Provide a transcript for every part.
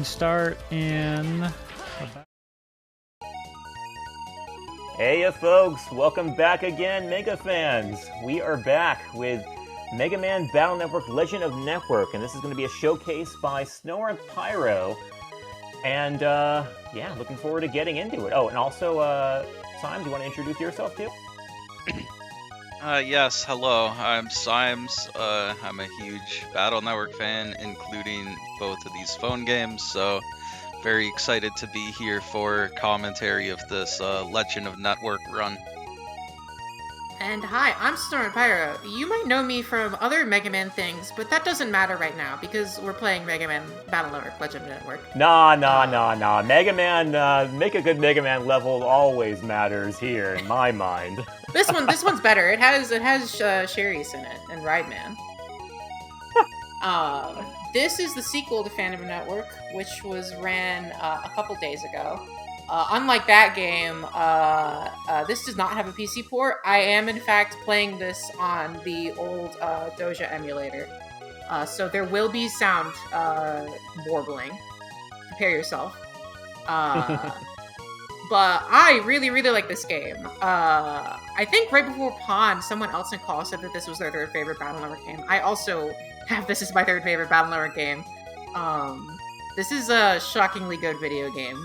Start in... Hey folks, welcome back again, Mega fans. We are back with Mega Man Battle Network Legend of Network, and this is going to be a showcase by snoruntpyro. And yeah, looking forward to getting into it. Oh, and also, Symes, do you want to introduce yourself too? Yes, hello, I'm Symes. I'm a huge Battle Network fan, including both of these phone games, so very excited to be here for commentary of this Legend of Network run. And hi, I'm snoruntpyro. You might know me from other Mega Man things, but that doesn't matter right now because we're playing Mega Man Battle Network Legend of Network. Nah. Mega Man, make a good Mega Man level always matters here, in my mind. This one's better. It has Sherry's in it and Rideman. This is the sequel to Phantom of Network, which was ran a couple days ago. Unlike that game, this does not have a PC port. I am, in fact, playing this on the old Doja emulator. So there will be sound warbling. Prepare yourself. But I really, really like this game. I think right before Pond, someone else in call said that this was their third favorite Battle Network game. I also have this as my third favorite Battle Network game. This is a shockingly good video game.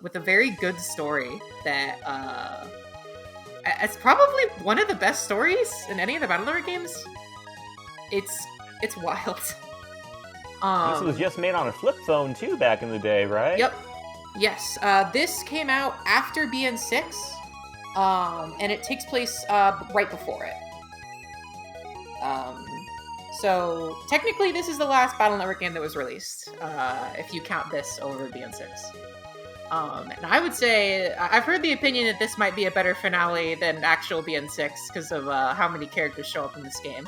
With a very good story that it's probably one of the best stories in any of the Battle Network games. It's wild. This was just made on a flip phone too back in the day, right? Yep. Yes. This came out after BN6, and it takes place right before it. So technically, this is the last Battle Network game that was released, if you count this over BN6. And I would say, I've heard the opinion that this might be a better finale than actual BN6 because of how many characters show up in this game.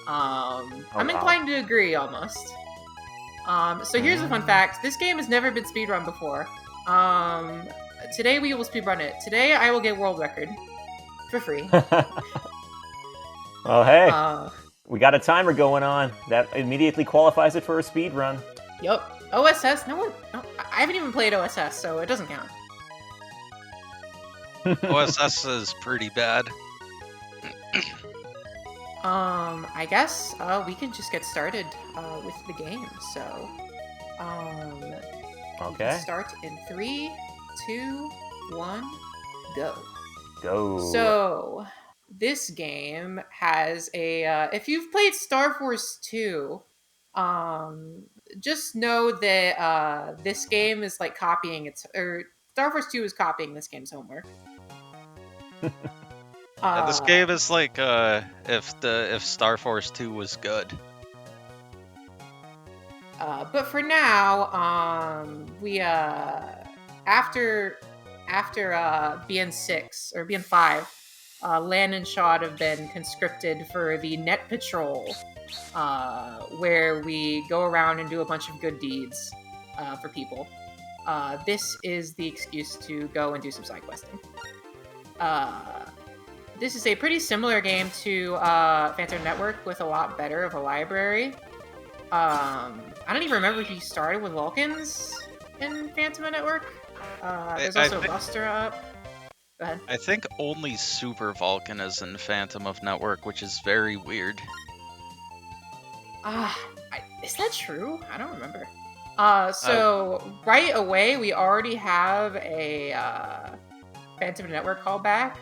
I'm inclined to agree, almost. So here's a fun fact. This game has never been speedrun before. Today we will speedrun it. Today I will get world record. For free. Well, hey, we got a timer going on. That immediately qualifies it for a speedrun. Yup. OSS? No, I haven't even played OSS, so it doesn't count. OSS is pretty bad. I guess we can just get started with the game. So, Okay. We can start in 3, 2, 1, go. Go. So, this game has a. If you've played Star Force 2, just know that this game is like copying Star Force 2 is copying this game's homework. Yeah, this game is like if Star Force 2 was good. But for now, we after BN6 or BN5, Lan and Shad have been conscripted for the Net Patrol, where we go around and do a bunch of good deeds for people. This is the excuse to go and do some side questing. This is a pretty similar game to Phantom Network with a lot better of a library. I don't even remember if you started with Vulcans in Phantom Network. There's also Buster up. Go ahead. I think only Super Vulcan is in Phantom of Network, which is very weird. Is that true? I don't remember. So right away, we already have a Phantom Network callback.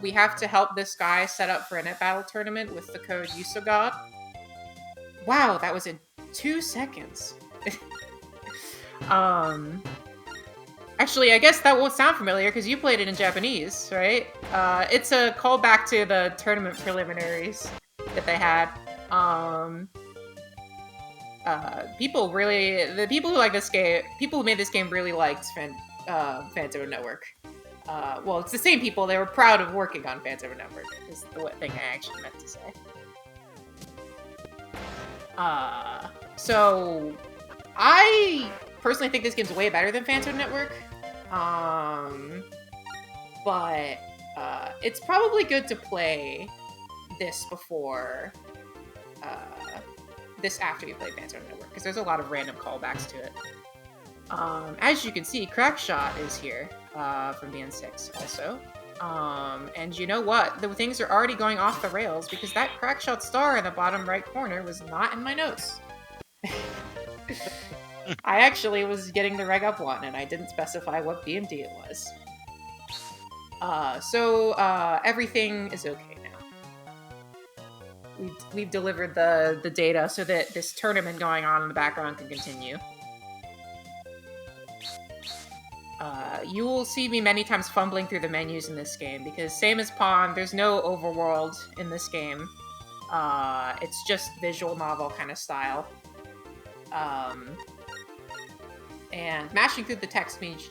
We have to help this guy set up for a net battle tournament with the code Usogod. Wow, that was in 2 seconds. Actually, I guess that won't sound familiar because you played it in Japanese, right? It's a callback to the tournament preliminaries that they had. The people who like this game, people who made this game really liked Phantom Network. Well, it's the same people. They were proud of working on Phantom Network, is the thing I actually meant to say. So I personally think this game's way better than Phantom Network. But it's probably good to play this before this after you play Phantom Network, because there's a lot of random callbacks to it. As you can see, Crackshot is here from BN6 also. And you know what? The things are already going off the rails because that Crackshot star in the bottom right corner was not in my notes. I actually was getting the reg up one, and I didn't specify what BMD it was. So everything is okay now. We've delivered the data so that this tournament going on in the background can continue. You will see me many times fumbling through the menus in this game, because same as Pawn, there's no overworld in this game. It's just visual novel kind of style. And mashing through the text means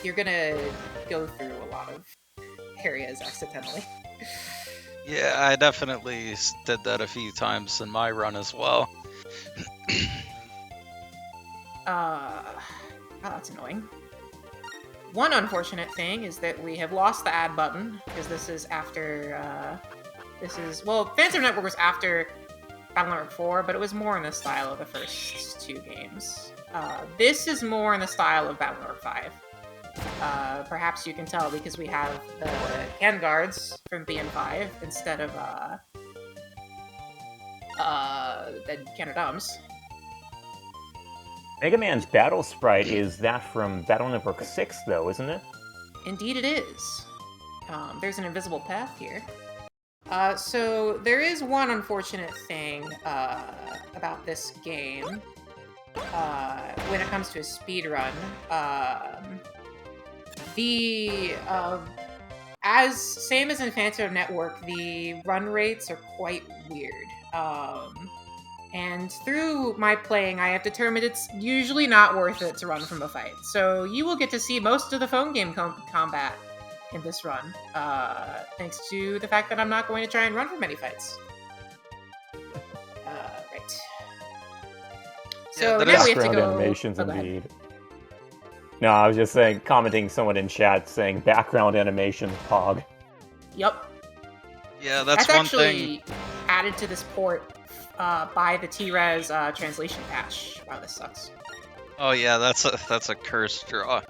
you're gonna go through a lot of areas accidentally. Yeah, I definitely did that a few times in my run as well. Oh, that's annoying. One unfortunate thing is that we have lost the add button, because this is after, well, Phantom Network was after Battle Network 4, but it was more in the style of the first two games. This is more in the style of Battle Network 5. Perhaps you can tell because we have the hand guards from BN5 instead of, the Can of Dumbs. Mega Man's battle sprite is that from Battle Network 6, though, isn't it? Indeed it is. There's an invisible path here. So there is one unfortunate thing about this game when it comes to a speedrun. Same as in Phantom Network, the run rates are quite weird. And through my playing, I have determined it's usually not worth it to run from a fight. So you will get to see most of the phone game combat in this run, thanks to the fact that I'm not going to try and run from any fights. Right. So now we have to go... animations, indeed. No, I was just saying, commenting someone in chat saying background animations, Pog. Yep. Yeah, that's one thing. That's actually added to this port by the T-Res translation patch. Wow, this sucks. Oh yeah, that's a cursed draw.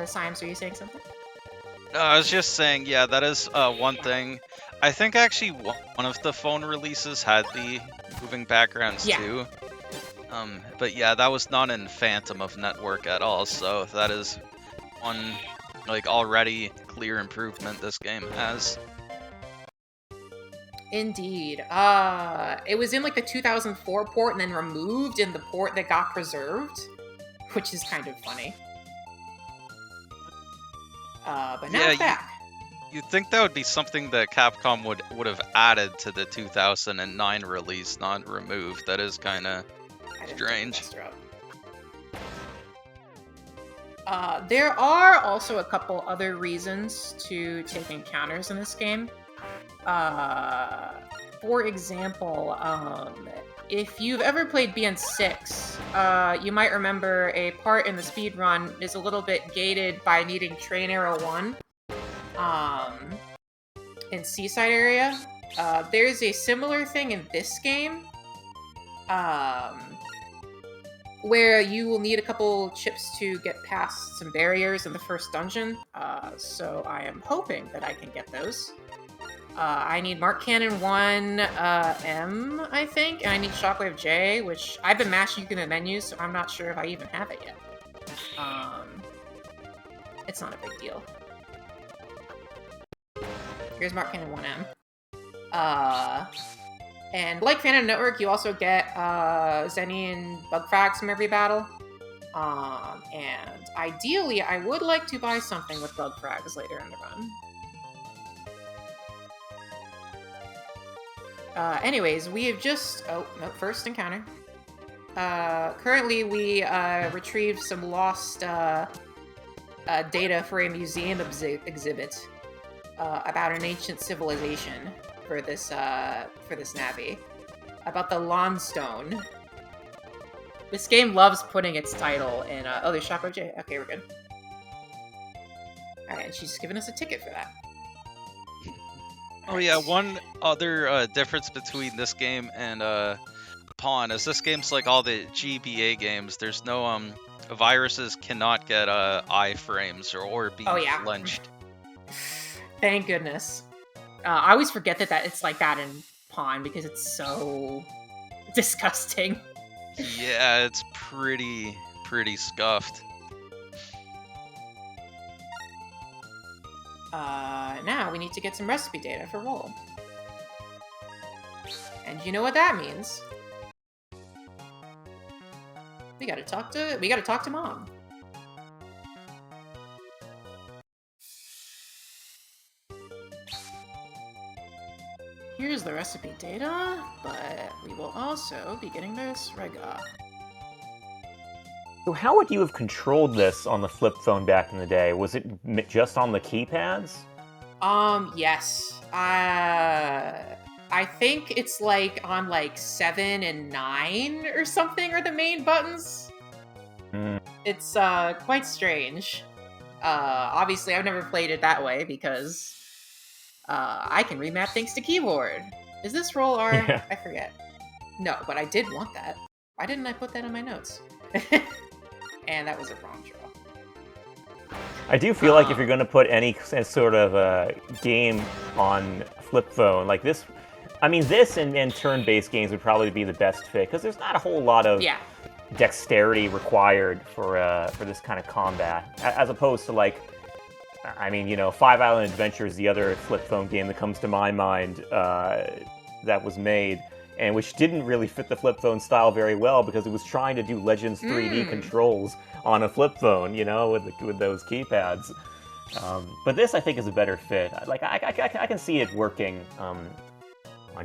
Symes, are you saying something? No, I was just saying, yeah, that is one thing. I think actually one of the phone releases had the moving backgrounds too. But yeah, that was not in Phantom of Network at all, so that is one, like, already clear improvement this game has. Indeed. It was in, like, the 2004 port and then removed in the port that got preserved, which is kind of funny. But now it's back. You'd think that would be something that Capcom would have added to the 2009 release, not removed. That is kind of strange. There are also a couple other reasons to take encounters in this game. For example, if you've ever played BN6, you might remember a part in the speedrun is a little bit gated by needing Train Arrow 1 in Seaside area. There's a similar thing in this game, where you will need a couple chips to get past some barriers in the first dungeon, so I am hoping that I can get those. I need Mark Cannon 1 M, I think, and I need Shockwave J, which I've been mashing through the menus, so I'm not sure if I even have it yet. It's not a big deal. Here's Mark Cannon 1M. And like Phantom Network, you also get Zenny and Bug Frags from every battle. And ideally, I would like to buy something with Bug Frags later in the run. Anyways, we have just... Oh, no, first encounter. Currently, we retrieved some lost data for a museum exhibit about an ancient civilization for this Navi. About the Lawnstone. This game loves putting its title in... oh, there's Shockwave J. Okay, we're good. Alright, she's giving us a ticket for that. Oh yeah, one other difference between this game and Pawn is this game's like all the GBA games. There's no viruses cannot get iframes or be Oh, yeah. flinched. Thank goodness. I always forget that it's like that in Pawn because it's so disgusting. Yeah, it's pretty scuffed. Now we need to get some recipe data for roll. And you know what that means? We gotta talk to Mom. Here's the recipe data, but we will also be getting this rega. So how would you have controlled this on the flip phone back in the day? Was it just on the keypads? Yes. I think it's like on like 7 and 9 or something are the main buttons. It's quite strange. Obviously I've never played it that way because I can remap things to keyboard. Is this roll R? Yeah. I forget. No, but I did want that. Why didn't I put that in my notes? And that was a wrong draw. I do feel like if you're going to put any sort of game on flip phone, like this, I mean, this and turn-based games would probably be the best fit, because there's not a whole lot of dexterity required for this kind of combat, as opposed to, like, I mean, you know, Five Island Adventure is the other flip phone game that comes to my mind that was made, and which didn't really fit the flip phone style very well because it was trying to do Legends 3D controls on a flip phone, you know, with those keypads. But this, I think, is a better fit. Like, I can see it working on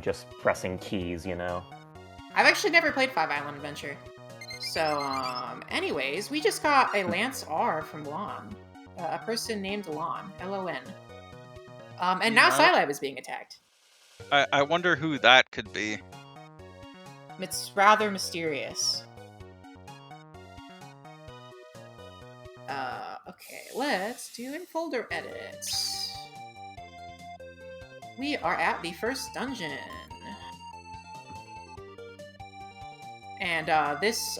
just pressing keys, you know. I've actually never played Five Island Adventure. So, anyways, we just got a Lance R from Lon. A person named Lon, L-O-N. And now Scilab is being attacked. I wonder who that could be. It's rather mysterious. Okay, let's do in folder edits. We are at the first dungeon. And this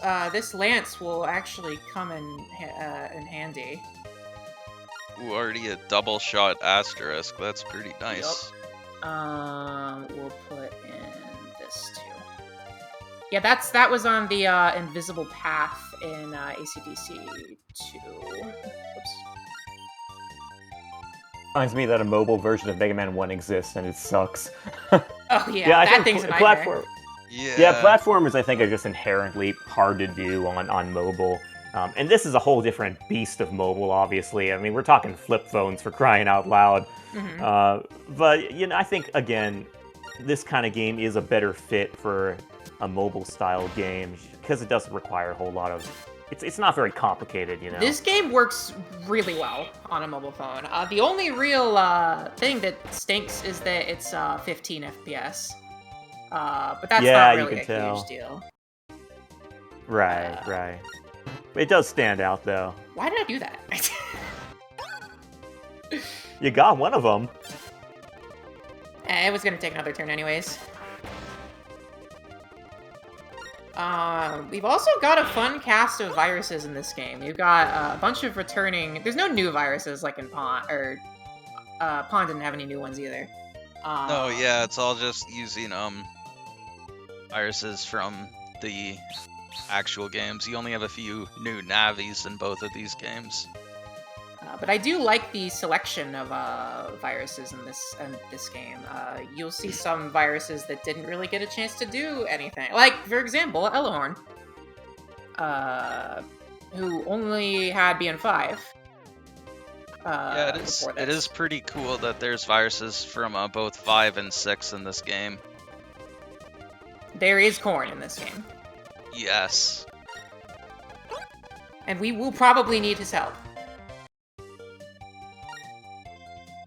lance will actually come in handy. Ooh, already a double shot asterisk. That's pretty nice. Yep. We'll put in this too. Yeah, that was on the invisible path in AC/DC 2. Oops. Reminds me that a mobile version of Mega Man 1 exists, and it sucks. Oh yeah, that thing's a nightmare. Yeah, platformers, I think, are just inherently hard to do on mobile. And this is a whole different beast of mobile, obviously. I mean, we're talking flip phones, for crying out loud. But, you know, I think, again, this kind of game is a better fit for a mobile-style game because it doesn't require a whole lot of... It's not very complicated, you know? This game works really well on a mobile phone. The only real thing that stinks is that it's 15 FPS. But that's not really a huge deal. Right. It does stand out, though. Why did I do that? You got one of them. It was going to take another turn anyways. We've also got a fun cast of viruses in this game. You've got a bunch of returning... There's no new viruses like in Pawn, or... Pawn didn't have any new ones either. No, yeah, it's all just using, viruses from the actual games. You only have a few new navies in both of these games. But I do like the selection of viruses in this game. You'll see some viruses that didn't really get a chance to do anything. Like, for example, Elahorn, who only had BN5. Yeah, it is pretty cool that there's viruses from both 5 and 6 in this game. There is corn in this game. Yes. And we will probably need his help.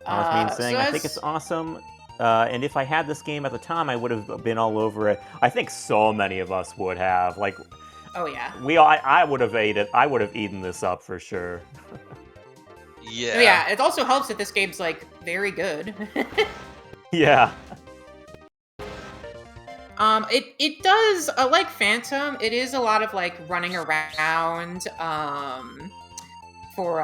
That's saying, I think it's awesome. And if I had this game at the time, I would have been all over it. I think so many of us would have. Like, oh yeah, I would have ate it. I would have eaten this up for sure. Yeah. Oh, yeah. It also helps that this game's like very good. Yeah. It does, like Phantom, it is a lot of, like, running around, for,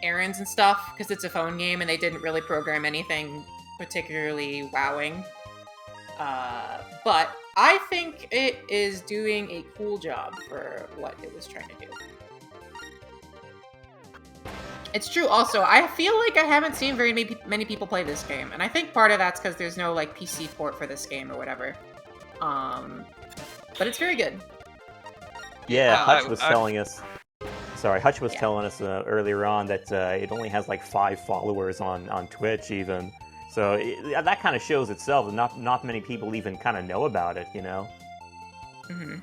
errands and stuff, because it's a phone game and they didn't really program anything particularly wowing. But I think it is doing a cool job for what it was trying to do. It's true also, I feel like I haven't seen very many people play this game, and I think part of that's because there's no, like, PC port for this game or whatever. But it's very good. Yeah, Hutch was telling us... Sorry, Hutch was telling us earlier on that it only has, like, 5 followers on Twitch, even. So that kind of shows itself, and not many people even kind of know about it, you know? Mm-hmm.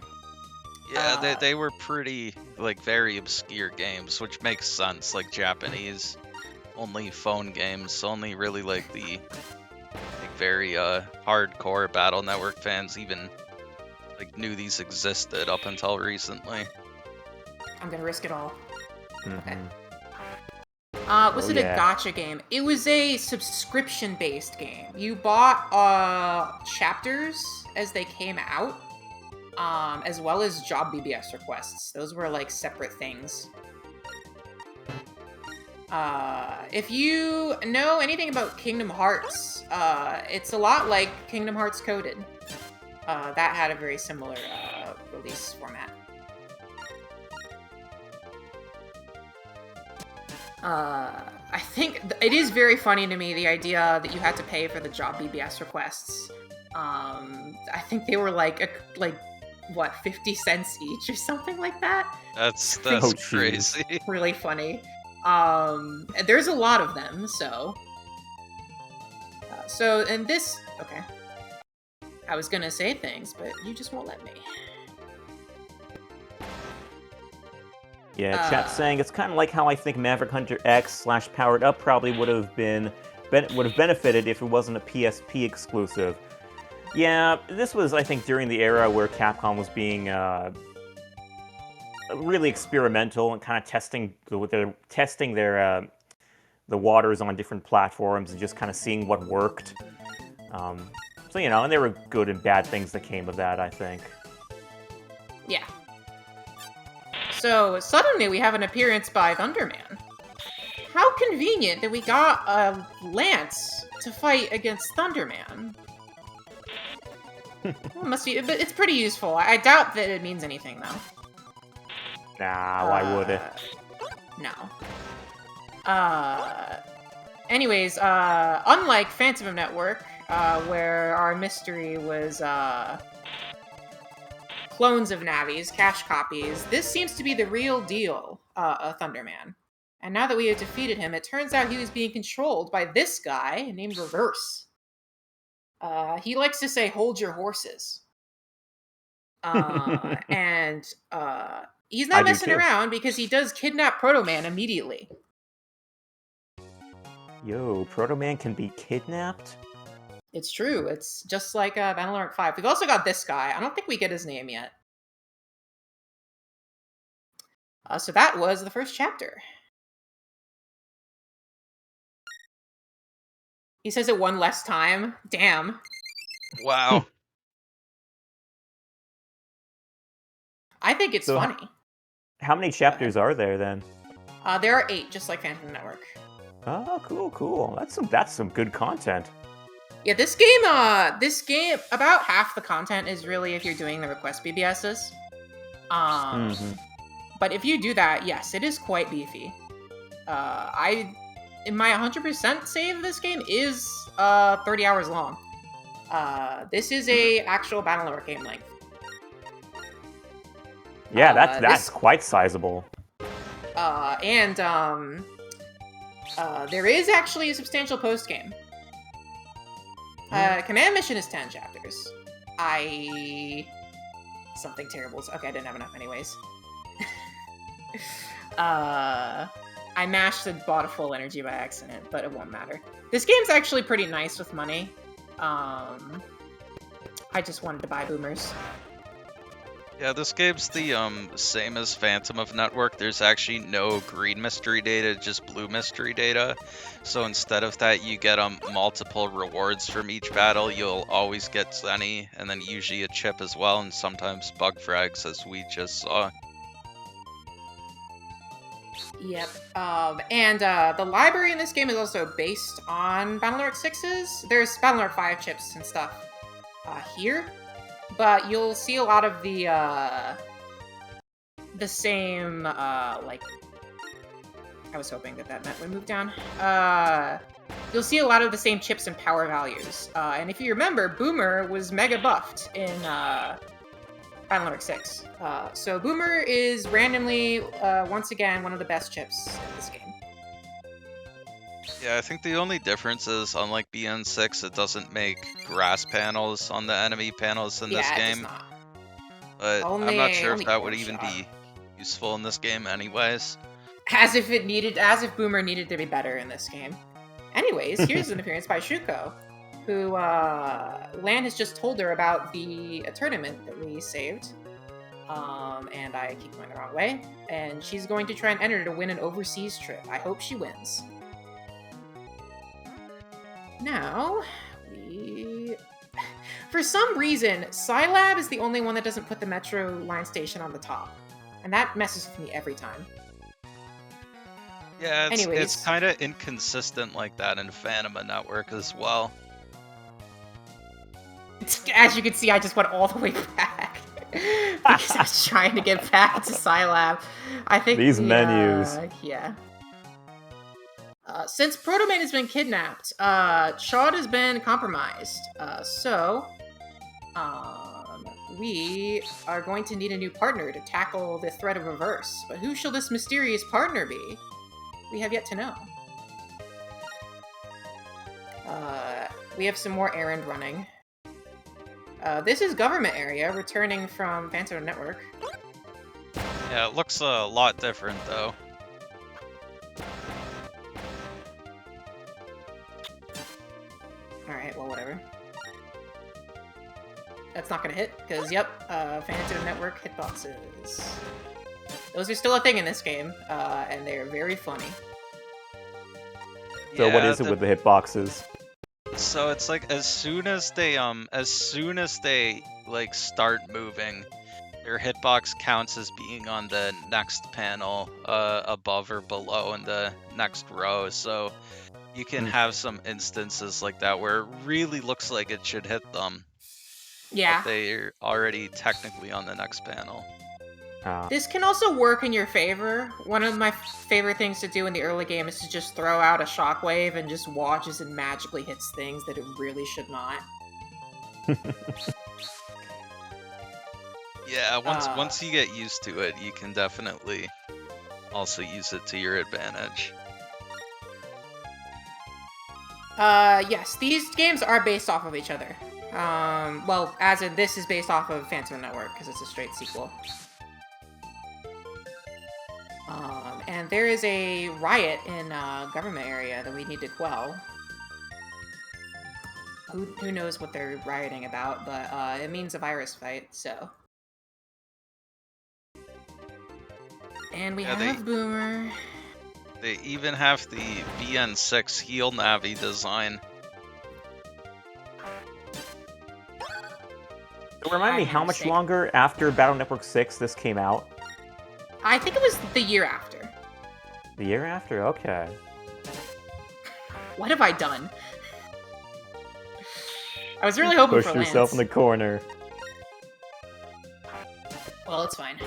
Yeah, they were pretty, like, very obscure games, which makes sense. Like, Japanese only phone games, only really, like, the very hardcore Battle Network fans even, like, knew these existed up until recently. I'm gonna risk it all. Mm-hmm. Okay. Was it a gacha game? It was a subscription-based game. You bought chapters as they came out. As well as job BBS requests. Those were, like, separate things. If you know anything about Kingdom Hearts, it's a lot like Kingdom Hearts Coded. That had a very similar release format. I think it is very funny to me, the idea that you had to pay for the job BBS requests. I think they were like what, 50 cents each or something like that? That's crazy. Really funny. There's a lot of them, so... and this... Okay. I was gonna say things, but you just won't let me. Yeah, chat's saying it's kind of like how I think Maverick Hunter X / Powered Up probably would have benefited if it wasn't a PSP exclusive. Yeah, this was, I think, during the era where Capcom was being really experimental and kind of testing their the waters on different platforms and just kind of seeing what worked. So, you know, and there were good and bad things that came of that, I think. Yeah. So, suddenly we have an appearance by Thunderman. How convenient that we got a Lance to fight against Thunderman. Well, must be, but it's pretty useful. I doubt that it means anything, though. Nah, why would it? No. Anyways, unlike Phantom Network, where our mystery was clones of Navis, cache copies, this seems to be the real deal, Thunderman. And now that we have defeated him, it turns out he was being controlled by this guy named Reverse. He likes to say, "Hold your horses." And he's not messing around because he does kidnap Proto Man immediately. Yo, Proto Man can be kidnapped? It's true. It's just like Battle Network 5. We've also got this guy. I don't think we get his name yet. So that was the first chapter. He says it one less time. Damn. Wow. I think it's funny. How many chapters are there then? There are 8, just like Phantom Network. Oh, cool. That's some good content. Yeah, this game, about half the content is really if you're doing the request BBSs. But if you do that, yes, it is quite beefy. In my 100% save, this game is 30 hours long. This is a actual Battle Network game length. Yeah, that's quite sizable. And there is actually a substantial post game. Command Mission is 10 chapters. Something terrible. Okay, I didn't have enough anyways. I mashed and bought a full energy by accident, but it won't matter. This game's actually pretty nice with money. I just wanted to buy boomers. Yeah, this game's the same as Phantom of Network. There's actually no green mystery data, just blue mystery data. So instead of that, you get multiple rewards from each battle. You'll always get Zenny, and then usually a chip as well, and sometimes bug frags, as we just saw. Yep. And the library in this game is also based on Battle Network 6's. There's Battle Network 5 chips and stuff here, but you'll see a lot of the same, like... I was hoping that meant we moved down. You'll see a lot of the same chips and power values. And if you remember, Boomer was mega buffed in Battle Network 6. So Boomer is randomly, once again, one of the best chips in this game. Yeah, I think the only difference is, unlike BN6, it doesn't make grass panels on the enemy panels in this game. It does not. But I'm Only- not sure if only that would core even shot. be useful in this game anyways. As if Boomer needed to be better in this game. Anyways, here's an appearance by Shuko, who Lan has just told her about the tournament that we saved. And I keep going the wrong way. And she's going to try and enter to win an overseas trip. I hope she wins. Now, for some reason, Scilab is the only one that doesn't put the metro line station on the top. And that messes with me every time. Yeah, it's Anyways. kind of inconsistent like that in Phantom of Network as well. As you can see, I just went all the way back. Because I was trying to get back to Scilab. I think These menus. Yeah. Since Proto-Man has been kidnapped, Chad has been compromised. We are going to need a new partner to tackle the threat of reverse. But who shall this mysterious partner be? We have yet to know. We have some more errand running. This is government area, returning from Phantom Network. Yeah, it looks a lot different though. Alright, well, whatever. That's not gonna hit, because, yep, Phantom Network hitboxes. Those are still a thing in this game, and they're very funny. So what Yeah, is it with the hitboxes? So it's like as soon as they like start moving, their hitbox counts as being on the next panel, above or below in the next row. So you can have some instances like that where it really looks like it should hit them. Yeah. But they're already technically on the next panel. This can also work in your favor. One of my favorite things to do in the early game is to just throw out a shockwave and just watch as it magically hits things that it really should not. Yeah, once you get used to it, you can definitely also use it to your advantage. Yes, these games are based off of each other. Well, as in this is based off of Phantom Network, because it's a straight sequel. And there is a riot in government area that we need to quell. Who knows what they're rioting about, but it means a virus fight, so. And we have Boomer. They even have the BN6 heel Navi design. Remind me how much longer after Battle Network 6 this came out? I think it was the year after. The year after? Okay. What have I done? I was really hoping Push for yourself Lance. in the corner. Well, it's fine.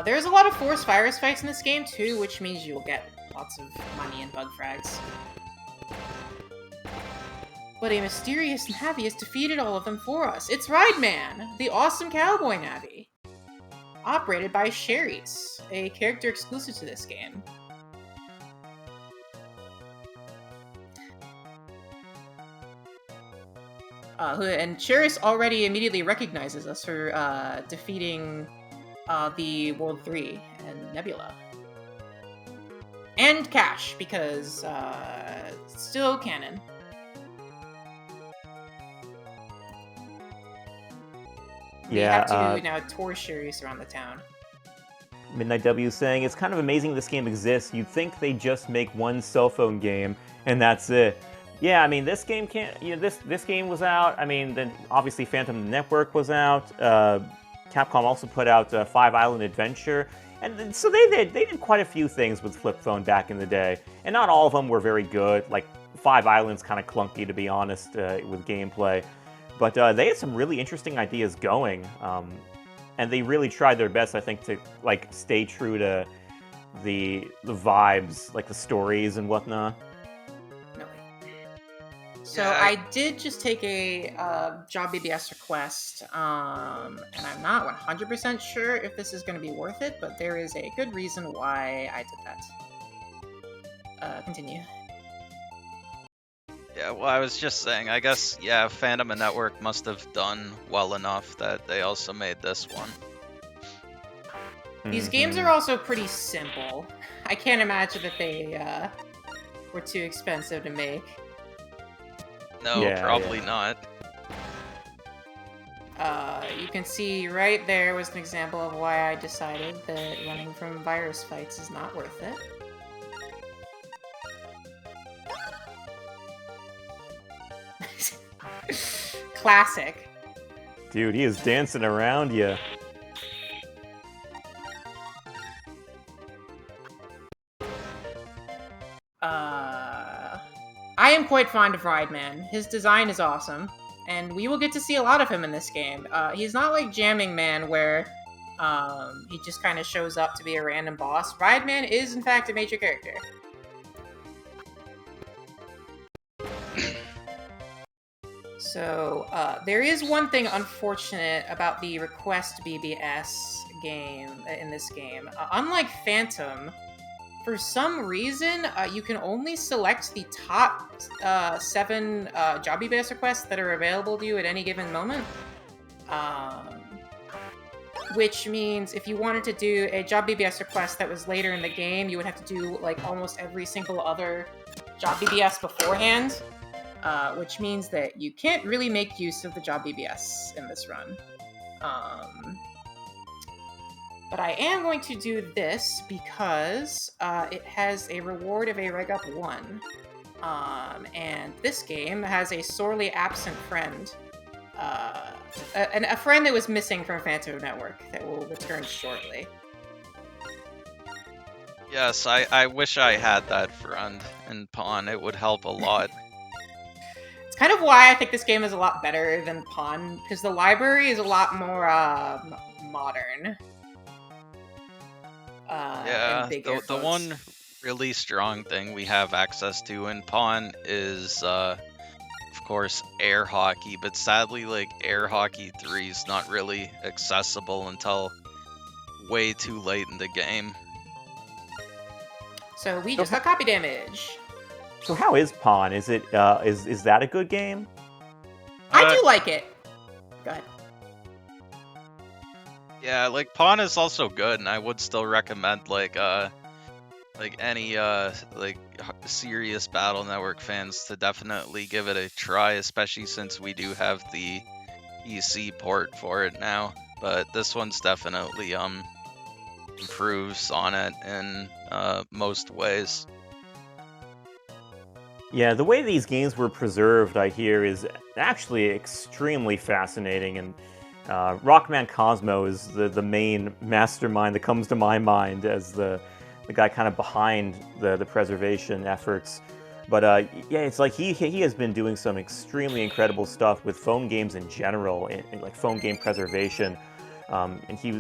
There's a lot of forced virus fights in this game, too, which means you'll get lots of money and bug frags. But a mysterious Navi has defeated all of them for us. It's Rideman, the awesome cowboy Navi. Operated by Sherry's, a character exclusive to this game. And Sherry's already immediately recognizes us for defeating the World 3 and Nebula. And Cash, because it's still canon. We have to now tour series around the town. Midnight W saying, it's kind of amazing this game exists. You'd think they just make one cell phone game and that's it. Yeah, I mean, this game can't, this game was out. I mean, then obviously Phantom Network was out. Capcom also put out Five Island Adventure. And so they did quite a few things with Flip Phone back in the day. And not all of them were very good. Like, Five Island's kind of clunky, to be honest, with gameplay. But they had some really interesting ideas going. And they really tried their best, I think, to like stay true to the vibes, like the stories and whatnot. So I did just take a job BBS request, and I'm not 100% sure if this is going to be worth it, but there is a good reason why I did that. Continue. Yeah, well, I was just saying, I guess, yeah, Phantom and Network must have done well enough that they also made this one. These games are also pretty simple. I can't imagine that they were too expensive to make. No, probably not. You can see right there was an example of why I decided that running from virus fights is not worth it. Classic. Dude, he is dancing around you. I am quite fond of Rockman. His design is awesome, and we will get to see a lot of him in this game. He's not like Jamming Man, where he just kind of shows up to be a random boss. Rockman is, in fact, a major character. So, there is one thing unfortunate about the Request BBS game in this game. Unlike Phantom, for some reason, you can only select the top 7 job BBS requests that are available to you at any given moment. Which means if you wanted to do a job BBS request that was later in the game, you would have to do like almost every single other job BBS beforehand. Which means that you can't really make use of the job BBS in this run. But I am going to do this because it has a reward of a Reg Up 1. And this game has a sorely absent friend. A friend that was missing from Phantom Network that will return shortly. Yes, I wish I had that friend in Pawn. It would help a lot. It's kind of why I think this game is a lot better than Pawn, because the library is a lot more modern. Yeah, the one really strong thing we have access to in Pawn is, of course, air hockey, but sadly, like, Air Hockey 3 is not really accessible until way too late in the game. So we just got copy damage. So how is Pawn? Is it is that a good game? I do like it. Go ahead. Yeah, like Pawn is also good, and I would still recommend like any like serious Battle Network fans to definitely give it a try, especially since we do have the EC port for it now. But this one's definitely improves on it in most ways. Yeah, the way these games were preserved, I hear, is actually extremely fascinating, and Rockman Cosmo is the main mastermind that comes to my mind as the guy kind of behind the preservation efforts. But yeah, it's like he has been doing some extremely incredible stuff with phone games in general, in like phone game preservation. And he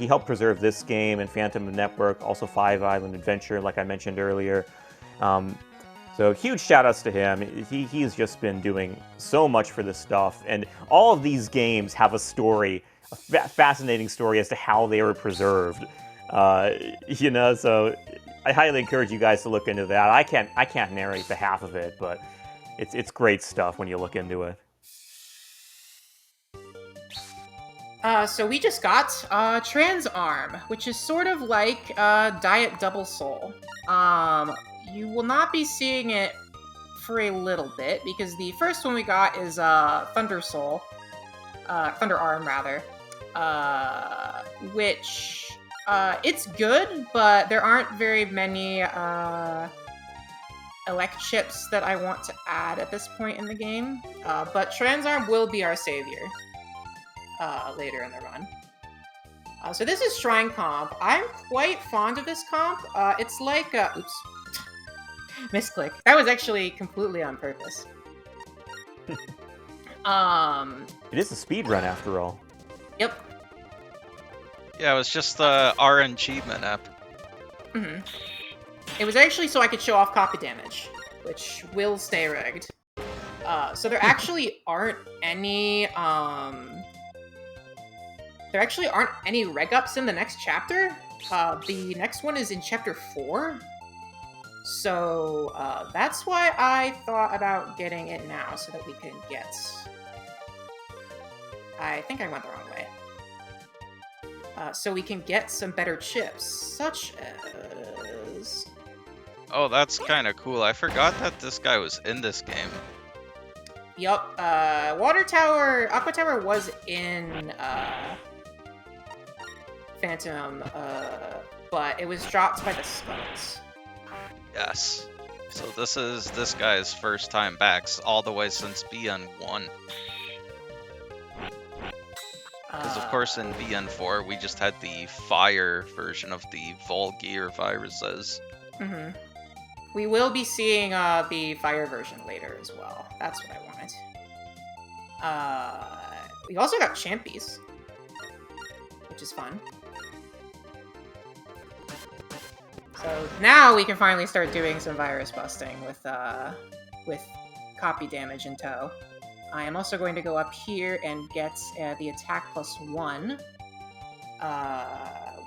helped preserve this game and Phantom Network, also Five Island Adventure, like I mentioned earlier. So huge shout-outs to him. He's just been doing so much for this stuff, and all of these games have a story, a fascinating story as to how they were preserved. So I highly encourage you guys to look into that. I can't narrate the half of it, but it's great stuff when you look into it. So we just got Trans Arm, which is sort of like Diet Double Soul. You will not be seeing it for a little bit, because the first one we got is Thunder Soul, Thunder Arm rather, which it's good, but there aren't very many elect chips that I want to add at this point in the game. But Transarm will be our savior later in the run. So this is Shrine Comp. I'm quite fond of this comp. It's like, oops, misclick. That was actually completely on purpose. It is a speed run after all. Yep. Yeah, it was just the RNG map. Mm-hmm. It was actually so I could show off copy damage, which will stay rigged. So there actually aren't any, there actually aren't any reg ups in the next chapter. The next one is in chapter 4. So that's why I thought about getting it now, so that we can get... I think I went the wrong way. So we can get some better chips, such as... Oh, that's kind of cool. I forgot that this guy was in this game. Yup, Aqua Tower was in, Phantom, but it was dropped by the Skulls. Yes. So this is this guy's first time back, all the way since BN1. Because of course in BN4 we just had the fire version of the Volgear viruses. Mm-hmm. We will be seeing the fire version later as well. That's what I wanted. We also got Champies, which is fun. So now we can finally start doing some virus busting with copy damage in tow. I am also going to go up here and get the attack +1.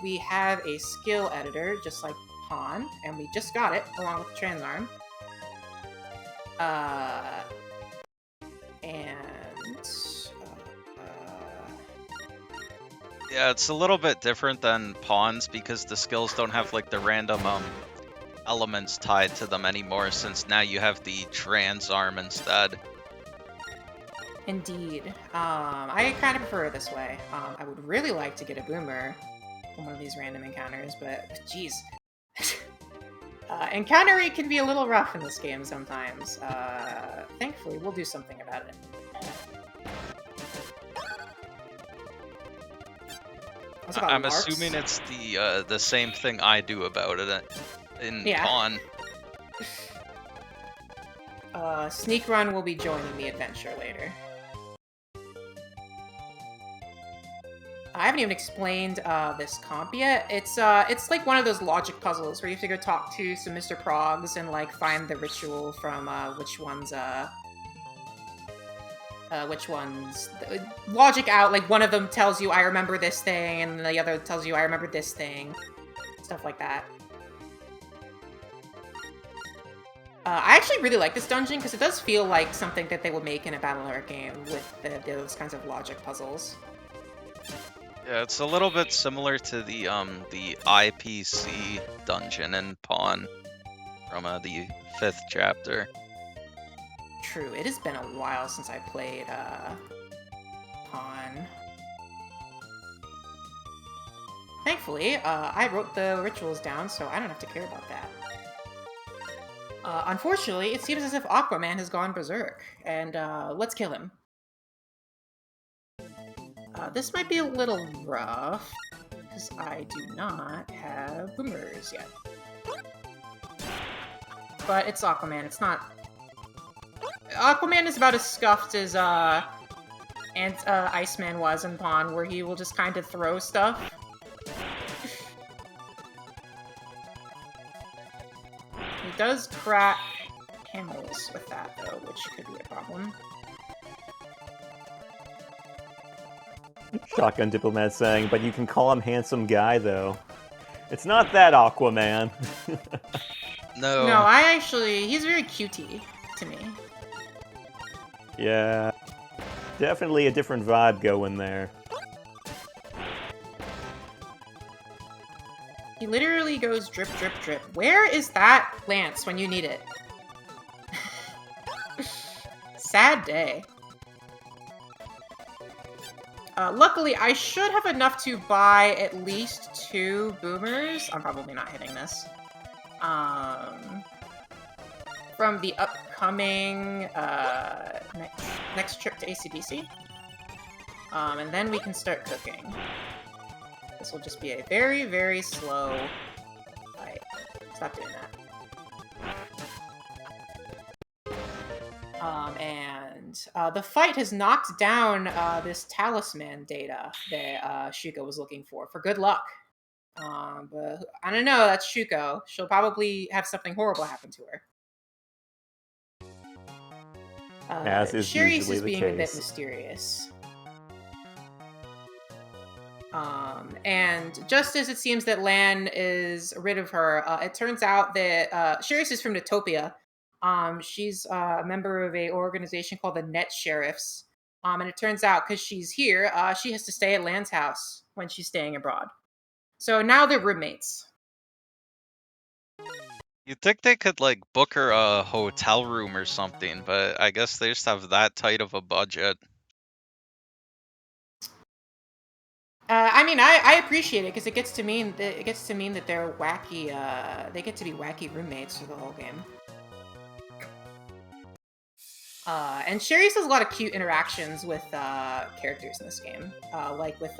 We have a skill editor, just like Pawn, and we just got it along with the Transarm. Yeah, it's a little bit different than Pawns because the skills don't have like the random elements tied to them anymore, since now you have the Transarm instead. Indeed. I kind of prefer it this way. I would really like to get a Boomer from one of these random encounters, but jeez. Encounter rate can be a little rough in this game sometimes. Thankfully, we'll do something about it. I'm assuming it's the same thing I do about it in Pawn. Sneak Run will be joining the adventure later. I haven't even explained this comp yet. It's like one of those logic puzzles where you have to go talk to some Mr. Progs and like find the ritual from which ones logic out. Like one of them tells you I remember this thing, and the other tells you I remember this thing, stuff like that. I actually really like this dungeon because it does feel like something that they would make in a Battle Network game with those kinds of logic puzzles. Yeah, it's a little bit similar to the IPC dungeon in Pawn from the 5th chapter. True, it has been a while since I played Pawn. Thankfully, I wrote the rituals down, so I don't have to care about that. Unfortunately, it seems as if Aquaman has gone berserk, and let's kill him. This might be a little rough, because I do not have boomers yet. But it's Aquaman, it's not... Aquaman is about as scuffed as Iceman was in Pawn, where he will just kind of throw stuff. He does crack camels with that, though, which could be a problem. Shotgun Diplomat saying, but you can call him handsome guy, though. It's not that Aquaman. No. No, he's very cutie to me. Yeah. Definitely a different vibe going there. He literally goes drip, drip, drip. Where is that Lance when you need it? Sad day. Luckily, I should have enough to buy at least 2 boomers. I'm probably not hitting this. From the upcoming next trip to ACDC. And then we can start cooking. This will just be a very, very slow fight. Stop doing that. The fight has knocked down this talisman data that Shuko was looking for good luck. But I don't know, that's Shuko. She'll probably have something horrible happen to her. As is Sherry's usually is the being a bit case. mysterious. And just as it seems that Lan is rid of her, it turns out that Sherry's is from Notopia. She's a member of an organization called the Net Sheriffs. And it turns out because she's here, she has to stay at Lan's house when she's staying abroad. So now they're roommates. You'd think they could, like, book her a hotel room or something, but I guess they just have that tight of a budget. I mean, I appreciate it because it gets to mean that they're wacky. They get to be wacky roommates for the whole game. And Sherry's has a lot of cute interactions with characters in this game, like with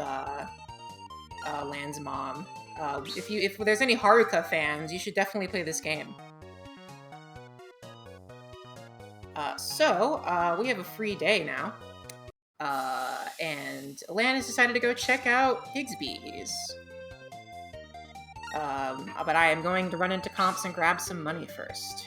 Lan's mom. If there's any Haruka fans, you should definitely play this game. So we have a free day now. And Lan has decided to go check out Higsby's. But I am going to run into comps and grab some money first.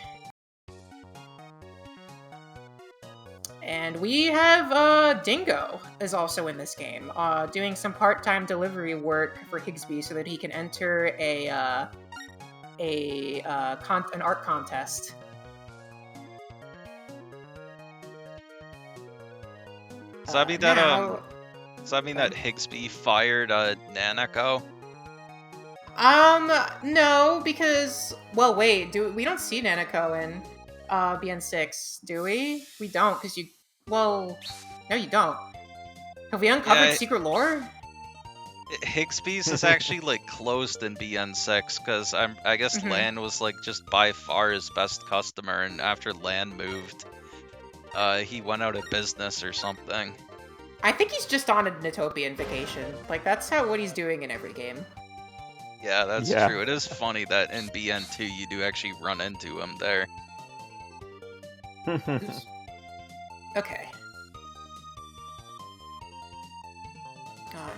And we have Dingo is also in this game, doing some part-time delivery work for Higsby so that he can enter an art contest. Does that mean that Higsby fired Nanako? No, because wait, we don't see Nanako in BN6, do we? We don't, because no, you don't. Have we uncovered secret lore? Higsby's is actually like closed in BN6 because I guess Lan was like just by far his best customer, and after Lan moved, he went out of business or something. I think he's just on a Natopian vacation. Like that's what he's doing in every game. Yeah, that's true. It is funny that in BN2 you do actually run into him there. Okay.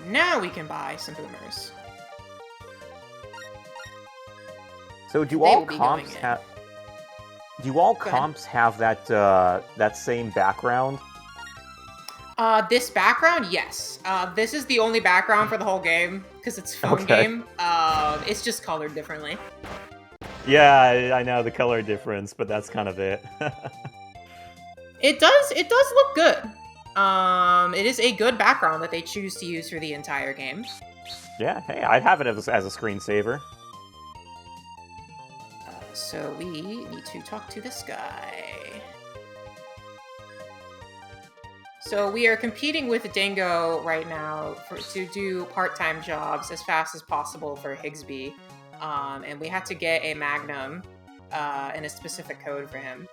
Now we can buy some boomers. So do all comps have? Do all comps have that same background? This background, yes. This is the only background for the whole game because it's a phone game. It's just colored differently. Yeah, I know the color difference, but that's kind of it. It does look good. It is a good background that they choose to use for the entire game. Yeah, hey, I'd have it as a screensaver. So we need to talk to this guy. So we are competing with Dingo right now to do part-time jobs as fast as possible for Higsby. And we had to get a Magnum and a specific code for him.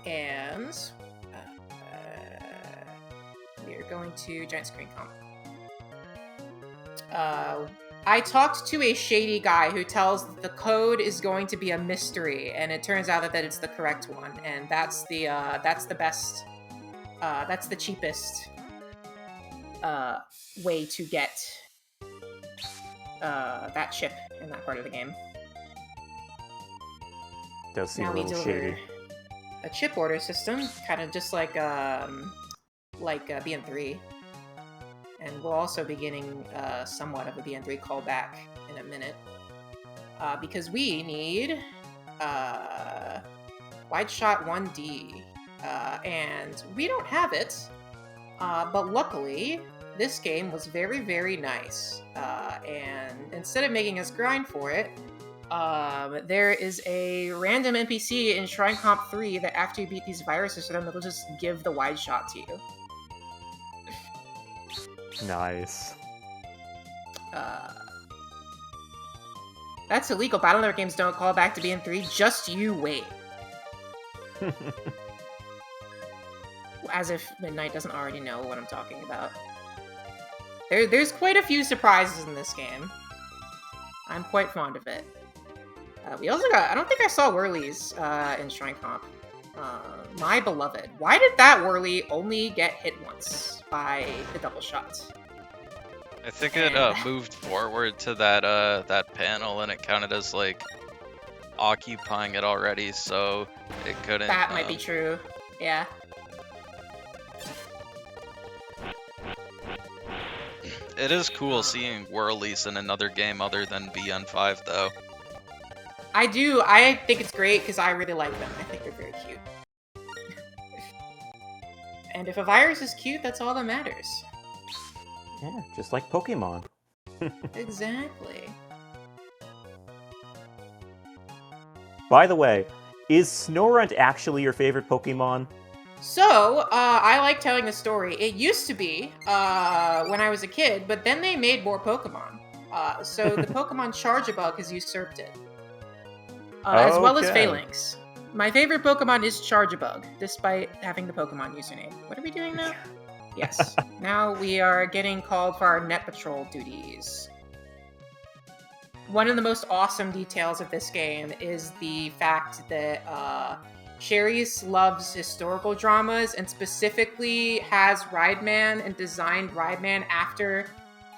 And we are going to Giant Screen Comp. I talked to a shady guy who tells that the code is going to be a mystery, and it turns out that it's the correct one, and that's the best, that's the cheapest way to get that chip in that part of the game. Does seem a little shady. A chip order system, kind of just like BN3. And we'll also be getting somewhat of a BN3 callback in a minute. Because we need Wide Shot 1D. And we don't have it. But luckily, this game was very, very nice. And instead of making us grind for it, There is a random NPC in Shrine Comp 3 that after you beat these viruses to them, it'll just give the wide shot to you. Nice. That's illegal. Battle Network games don't call back to BN3. Just you wait. As if Midnight doesn't already know what I'm talking about. There's quite a few surprises in this game. I'm quite fond of it. We also got... I don't think I saw Whirlies in Shrine Comp. My beloved. Why did that Whirly only get hit once by the double shot? I think it moved forward to that panel and it counted as like occupying it already, so it couldn't. That might be true. Yeah. It is cool seeing Whirlies in another game other than BN5 though. I do. I think it's great because I really like them. I think they're very cute. And if a virus is cute, that's all that matters. Yeah, just like Pokemon. Exactly. By the way, is Snorunt actually your favorite Pokemon? So, I like telling the story. It used to be, when I was a kid, but then they made more Pokemon. So the Pokemon Charjabug has usurped it. As well as Okay. Phalanx. My favorite Pokemon is Charjabug, despite having the Pokemon username. What are we doing now? Yes. Now we are getting called for our net patrol duties. One of the most awesome details of this game is the fact that Cherries loves historical dramas and specifically has Rideman and designed Rideman after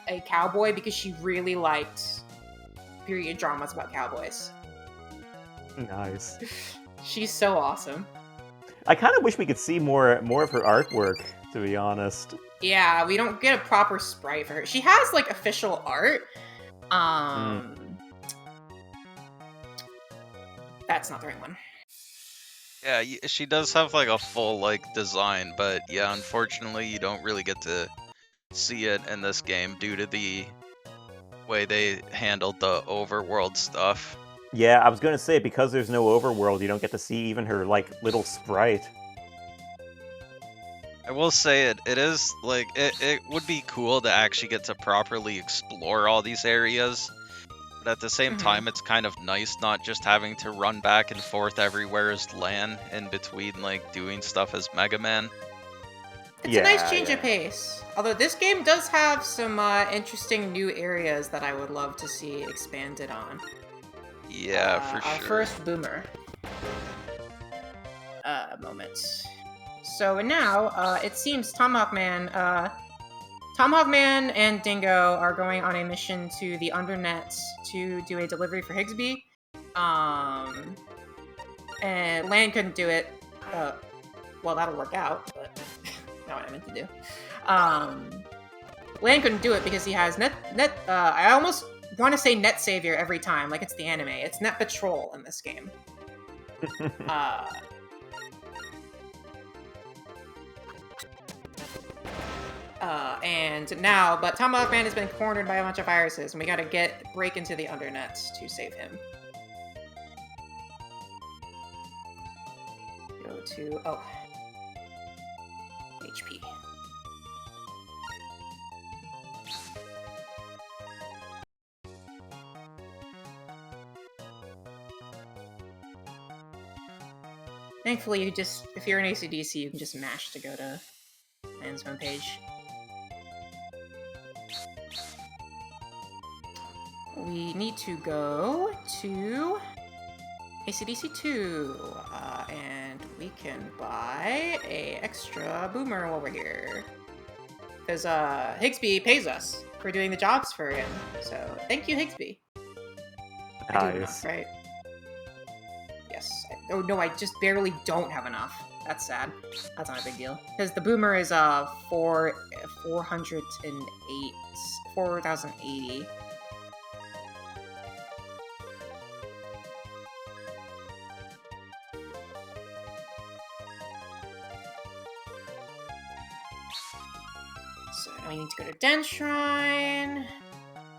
a cowboy because she really liked period dramas about cowboys. Nice. She's so awesome. I kind of wish we could see more of her artwork, to be honest. Yeah, we don't get a proper sprite for her. She has like official art. That's not the right one. Yeah, she does have like a full like design, but yeah, unfortunately you don't really get to see it in this game due to the way they handled the overworld stuff. Yeah, I was gonna say, because there's no overworld, you don't get to see even her, like, little sprite. I will say it is like it would be cool to actually get to properly explore all these areas. But at the same time, it's kind of nice not just having to run back and forth everywhere as Lan in between like doing stuff as Mega Man. It's a nice change of pace. Although this game does have some interesting new areas that I would love to see expanded on. Yeah, for our sure. first boomer. Moment. So now, it seems Tomahawk Man and Dingo are going on a mission to the Undernet to do a delivery for Higsby. And Lan couldn't do it. Well, that'll work out, but not what I meant to do. Lan couldn't do it because he has I almost want to say Net Savior every time, like it's the anime. It's Net Patrol in this game. But Tomahawk Man has been cornered by a bunch of viruses, and we gotta break into the Undernet to save him. Go to HP. Thankfully, if you're an ACDC, you can just mash to go to Lan's homepage. We need to go to ACDC 2, and we can buy a extra boomer while we're here. Because Higsby pays us for doing the jobs for him, so thank you, Higsby. Nice. I do have enough, right? Yes. I just barely don't have enough. That's sad. That's not a big deal. Because the boomer is 4,080. So now we need to go to Den Shrine.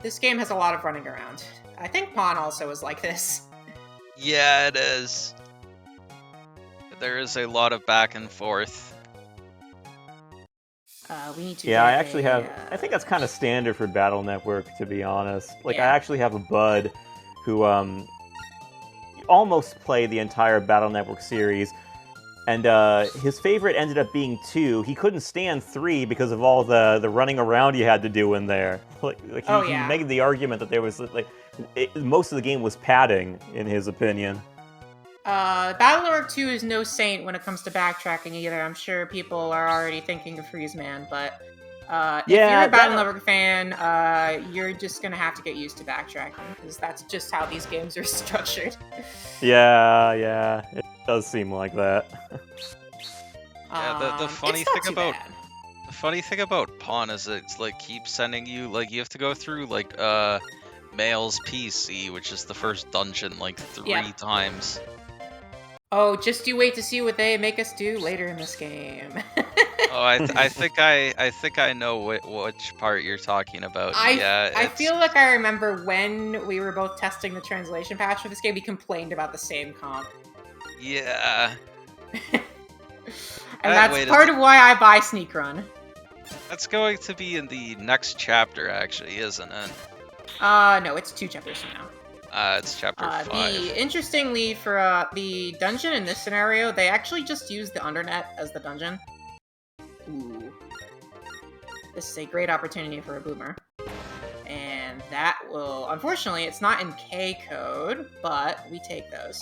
This game has a lot of running around. I think Pawn also is like this. Yeah, it is. There is a lot of back and forth. We need to. Yeah, I get actually a, have. I think that's kind of standard for Battle Network, to be honest. Like, Yeah. I actually have a bud who almost played the entire Battle Network series, and his favorite ended up being 2. He couldn't stand 3 because of all the running around you had to do in there. He made the argument that there was most of the game was padding, in his opinion. Battle Network 2 is no saint when it comes to backtracking either. I'm sure people are already thinking of Freeze Man, but if you're a Battle Network fan, you're just gonna have to get used to backtracking, because that's just how these games are structured. Yeah, it does seem like that. Yeah, the funny it's not thing too about bad. the funny thing about Pawn is it's like keeps sending you you have to go through Male's PC, which is the first dungeon 3 times. Oh, just you wait to see what they make us do later in this game. Oh, I think I know which part you're talking about. I feel like I remember when we were both testing the translation patch for this game, we complained about the same comp. Yeah. And that's part of why I buy Sneak Run. That's going to be in the next chapter, actually, isn't it? No, it's 2 chapters from now. It's chapter 5. Interestingly, for the dungeon in this scenario, they actually just use the Undernet as the dungeon. Ooh. This is a great opportunity for a boomer. And that will... Unfortunately, it's not in K code, but we take those.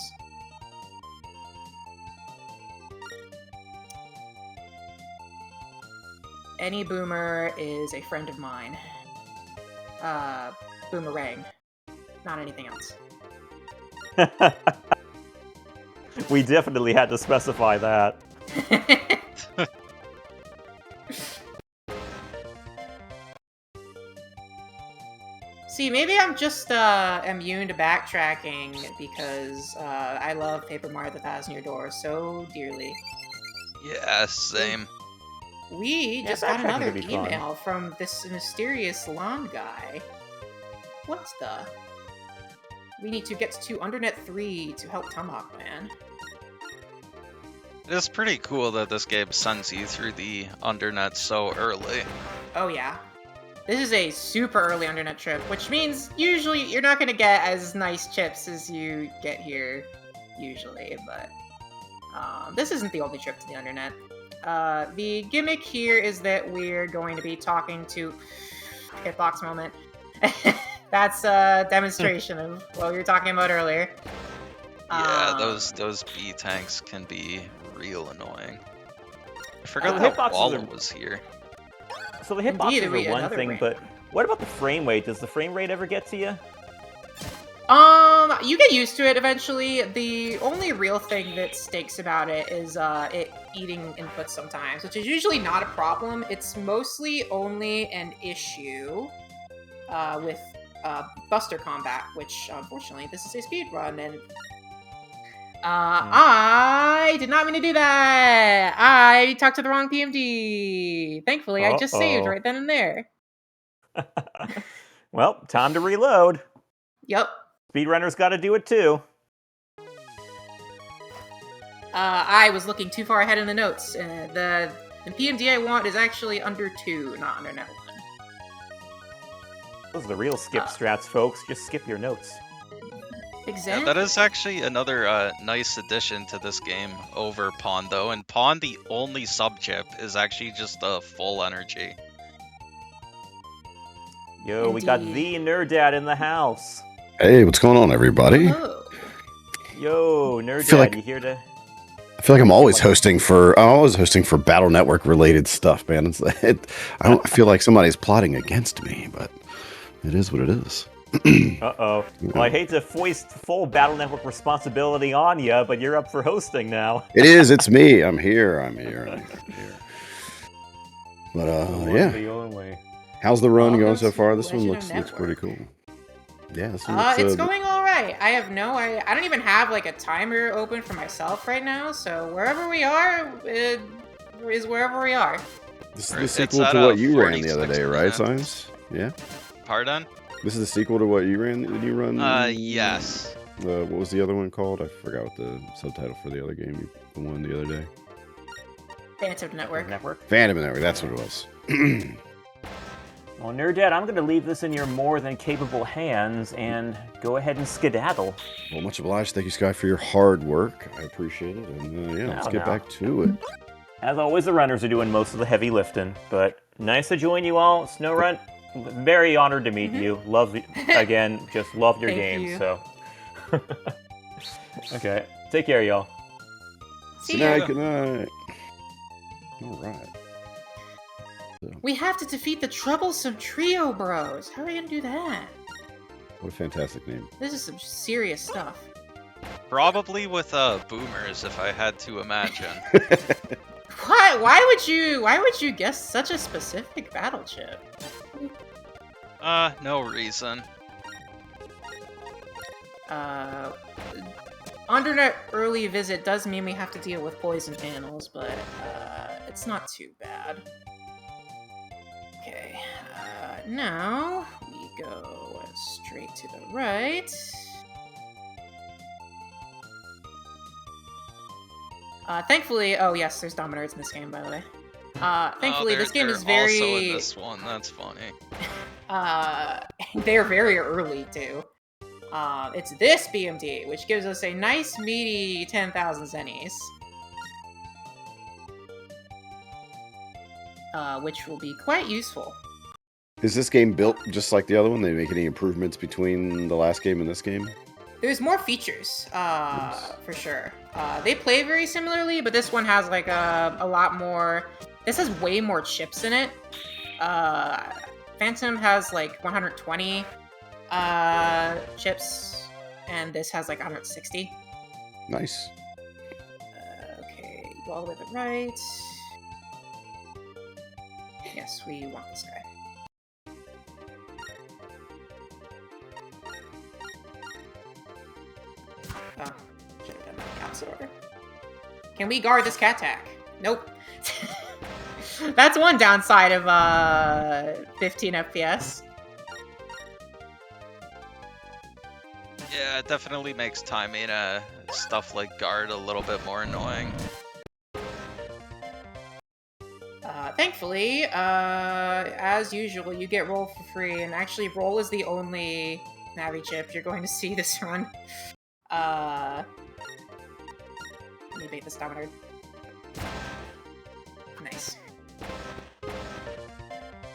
Any boomer is a friend of mine. Boomerang. Not anything else. We definitely had to specify that. See, maybe I'm just immune to backtracking because I love Paper Mario: The Thousand Year Door so dearly. Yeah, same. We just got backtracking another could be fun. email from this mysterious lawn guy. What the? We need to get to Undernet 3 to help Tomahawk Man. It is pretty cool that this game sends you through the Undernet so early. Oh yeah. This is a super early Undernet trip, which means usually you're not going to get as nice chips as you get here, usually, but this isn't the only trip to the Undernet. The gimmick here is that we're going to be talking to... Hitbox moment. That's a demonstration of what we were talking about earlier. Yeah, those B tanks can be real annoying. I forgot the that hitboxes Walla are- was here. So the Indeed, hitboxes we- are one another thing, ramp. but what about the frame rate? Does the frame rate ever get to you? You get used to it eventually. The only real thing that stinks about it is it eating inputs sometimes, which is usually not a problem. It's mostly only an issue with Buster Combat, which unfortunately this is a speedrun, and I did not mean to do that. I talked to the wrong PMD. Thankfully, I just saved right then and there. Well, time to reload. Yep. Speedrunners got to do it too. I was looking too far ahead in the notes. The PMD I want is actually under 2, not under net 1. Those are the real skip strats, folks. Just skip your notes. Exactly. Yeah, that is actually another nice addition to this game over Pawn, though. And Pawn, the only sub-chip, is actually just a full energy. Yo, we got the Nerd Dad in the house. Hey, what's going on, everybody? Hello. Yo, Nerd feel Dad, like- you here to... I feel like I'm always hosting for Battle Network related stuff, man. I feel like somebody's plotting against me, but it is what it is. Uh-oh. Well, I hate to foist full Battle Network responsibility on you, but you're up for hosting now. It is. It's me. I'm here. But yeah. The only. How's the run going Welcome so to far? This one Legend of looks pretty Network. cool. Yeah, this one looks, It's going all right. I don't even have like a timer open for myself right now, so wherever we are is wherever we are. This is the It's sequel at, to what you ran the 46 other day, right, minutes. Science? Yeah. Pardon? This is the sequel to what you ran? Did you run? Yes. What was the other one called? I forgot what the subtitle for the other game the one the other day. Phantom Network. Phantom Network. That's what it was. Well, Nerd Dad, I'm going to leave this in your more than capable hands and go ahead and skedaddle. Well, much obliged. Thank you, Sky, for your hard work. I appreciate it. And yeah, let's get back to it. As always, the runners are doing most of the heavy lifting, but nice to join you all. Snowrunt, very honored to meet you. Love again, just love your game. You. So, okay, take care, y'all. See Good night. ya. Good night. All right. We have to defeat the troublesome trio bros. How are we gonna do that? What a fantastic name. This is some serious stuff. Probably with boomers, if I had to imagine. What? Why would you guess such a specific battle chip? No reason. Undernet early visit does mean we have to deal with poison panels, but it's not too bad. Okay, now we go straight to the right. Thankfully, oh yes, there's Dominards in this game, by the way. Thankfully, this game is very... also in this one, that's funny. They're very early, too. It's this BMD, which gives us a nice, meaty 10,000 zennies. Which will be quite useful. Is this game built just like the other one? They make any improvements between the last game and this game? There's more features, for sure. They play very similarly, but this one has like a lot more... This has way more chips in it. Phantom has like 120 chips, and this has like 160. Nice. Okay, go all the way to the right. Yes, we want this guy. Oh, should have done that in opposite order. Can we guard this cat tack? Nope. That's one downside of 15 FPS. Yeah, it definitely makes timing stuff like guard a little bit more annoying. Thankfully, as usual, you get roll for free, and actually roll is the only Navi chip you're going to see this run. Let me bait this Dominard. Nice.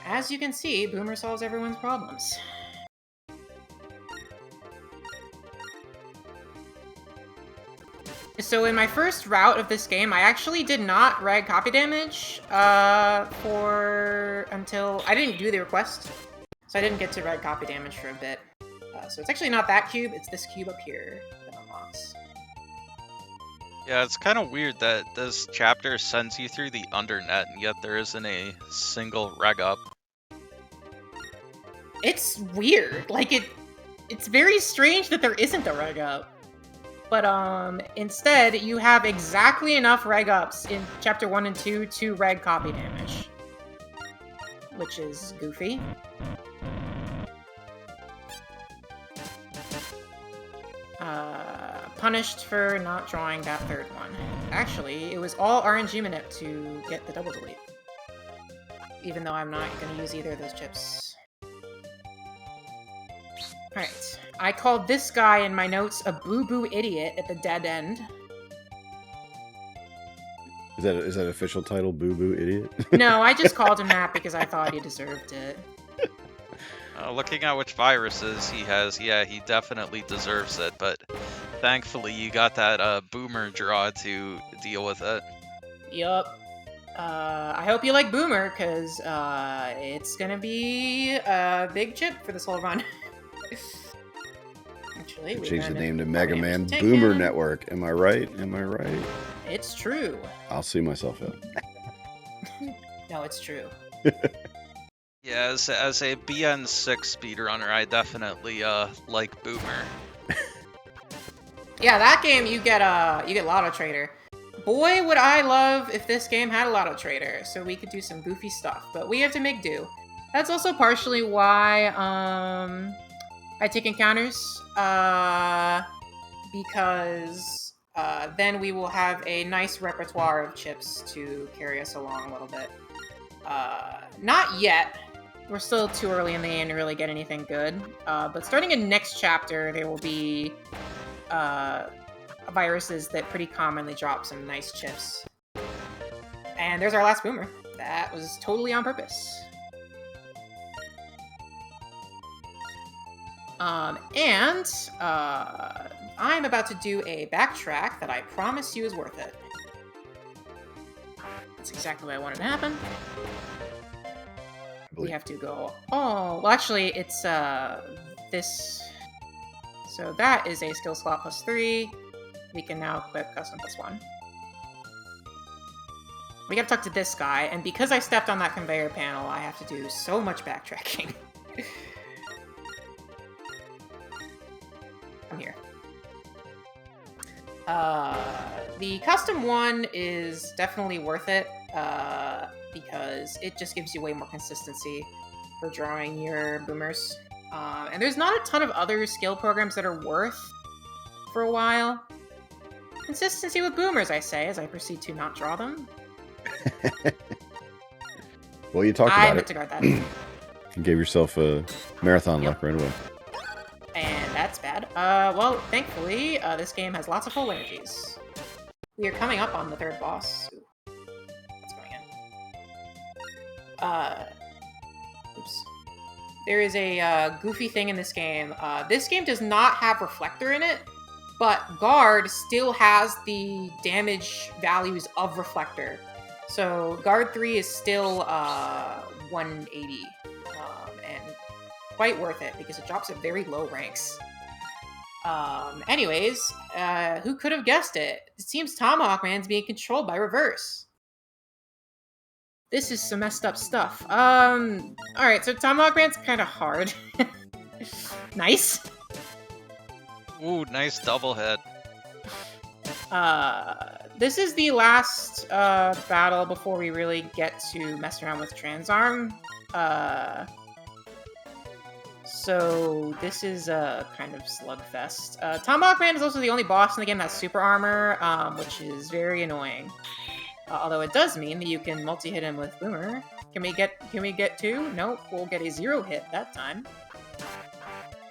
As you can see, Boomer solves everyone's problems. So in my first route of this game, I actually did not rag copy damage until I didn't do the request, so I didn't get to rag copy damage for a bit. So it's actually not that cube; it's this cube up here that unlocks. Yeah, it's kind of weird that this chapter sends you through the undernet, and yet there isn't a single reg up. It's weird. Like it's very strange that there isn't a reg up. But instead, you have exactly enough reg ups in Chapter 1 and 2 to reg copy damage. Which is goofy. Punished for not drawing that third one. Actually, it was all RNG manip to get the double delete. Even though I'm not going to use either of those chips. Alright. I called this guy in my notes a boo-boo idiot at the dead end. Is that an official title, Boo Boo Idiot? No, I just called him that because I thought he deserved it. Looking at which viruses he has, yeah, he definitely deserves it, but thankfully you got that Boomer draw to deal with it. Yup. I hope you like Boomer, because it's gonna be a big chip for this whole run. Actually, Change the name to Mega Man Boomer Network. Am I right? Am I right? It's true. I'll see myself out. No, it's true. Yeah, as a BN6 speedrunner, I definitely like Boomer. Yeah, that game you get Lotto Trader. Boy, would I love if this game had a Lotto Trader, so we could do some goofy stuff. But we have to make do. That's also partially why I take encounters, because then we will have a nice repertoire of chips to carry us along a little bit. Not yet. We're still too early in the game to really get anything good. But starting in next chapter, there will be viruses that pretty commonly drop some nice chips. And there's our last boomer. That was totally on purpose. I'm about to do a backtrack that I promise you is worth it. That's exactly what I wanted to happen. We have to go... Oh, well actually, it's this... So that is a skill slot +3. We can now equip custom +1. We gotta talk to this guy, and because I stepped on that conveyor panel, I have to do so much backtracking. I'm here. The custom one is definitely worth it, because it just gives you way more consistency for drawing your boomers. And there's not a ton of other skill programs that are worth for a while. Consistency with boomers, I say, as I proceed to not draw them. Well, you talked I about meant it. to guard that. You gave yourself a marathon luck right away. And that's bad. Well, thankfully, this game has lots of full energies. We are coming up on the third boss. Ooh. That's going in. Oops. There is a goofy thing in this game. This game does not have Reflector in it, but Guard still has the damage values of Reflector. So Guard 3 is still 180, and quite worth it because it drops at very low ranks. Anyways, who could have guessed it? It seems Tomahawk Man's being controlled by Reverse. This is some messed up stuff. Alright, so Tomahawk Man's kind of hard. Nice. Ooh, nice double head. This is the last battle before we really get to mess around with Transarm. So this is a kind of slugfest. Tomahawk Man is also the only boss in the game that has super armor, which is very annoying. Although it does mean that you can multi-hit him with Boomer. Can we get 2? Nope, we'll get a 0 hit that time.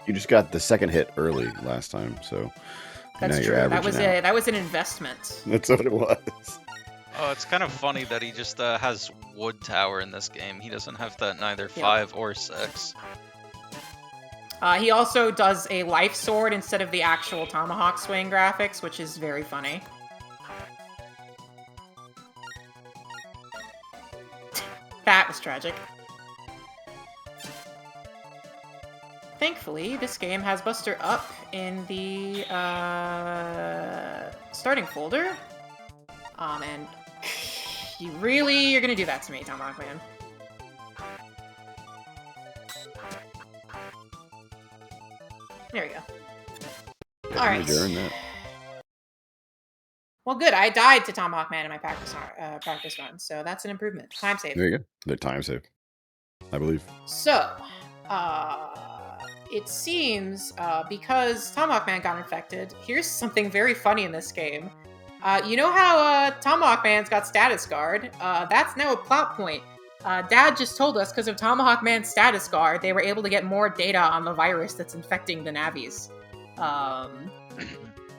You just got the second hit early last time, so That's now true. you're That was averaging out. that was an investment. That's what it was. Oh, it's kind of funny that he just has Wood Tower in this game. He doesn't have that in either 5 or 6. He also does a life sword instead of the actual tomahawk swing graphics, which is very funny. That was tragic. Thankfully, this game has Buster Up in the starting folder. And you're gonna do that to me, Tomahawk Man. There we go. Alright. During that. Well, good. I died to Tomahawk Man in my practice run, so that's an improvement. Time save. There you go. The time save, I believe. So, it seems, because Tomahawk Man got infected, here's something very funny in this game. You know how Tomahawk Man's got status guard? That's now a plot point. Dad just told us because of Tomahawk Man's status guard, they were able to get more data on the virus that's infecting the Navis.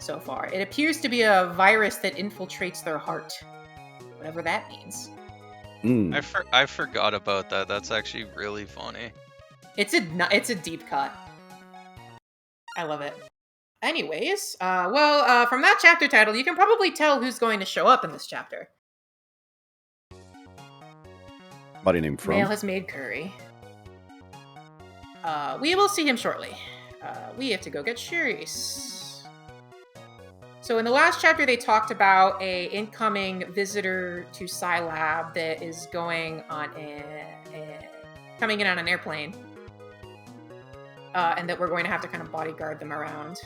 So far. It appears to be a virus that infiltrates their heart. Whatever that means. I forgot about that. That's actually really funny. It's a deep cut. I love it. Anyways, from that chapter title, you can probably tell who's going to show up in this chapter. Buddy named From. Male has made curry. We will see him shortly. We have to go get Shuri's. So in the last chapter, they talked about a incoming visitor to Scilab that is going on coming in on an airplane. And that we're going to have to kind of bodyguard them around.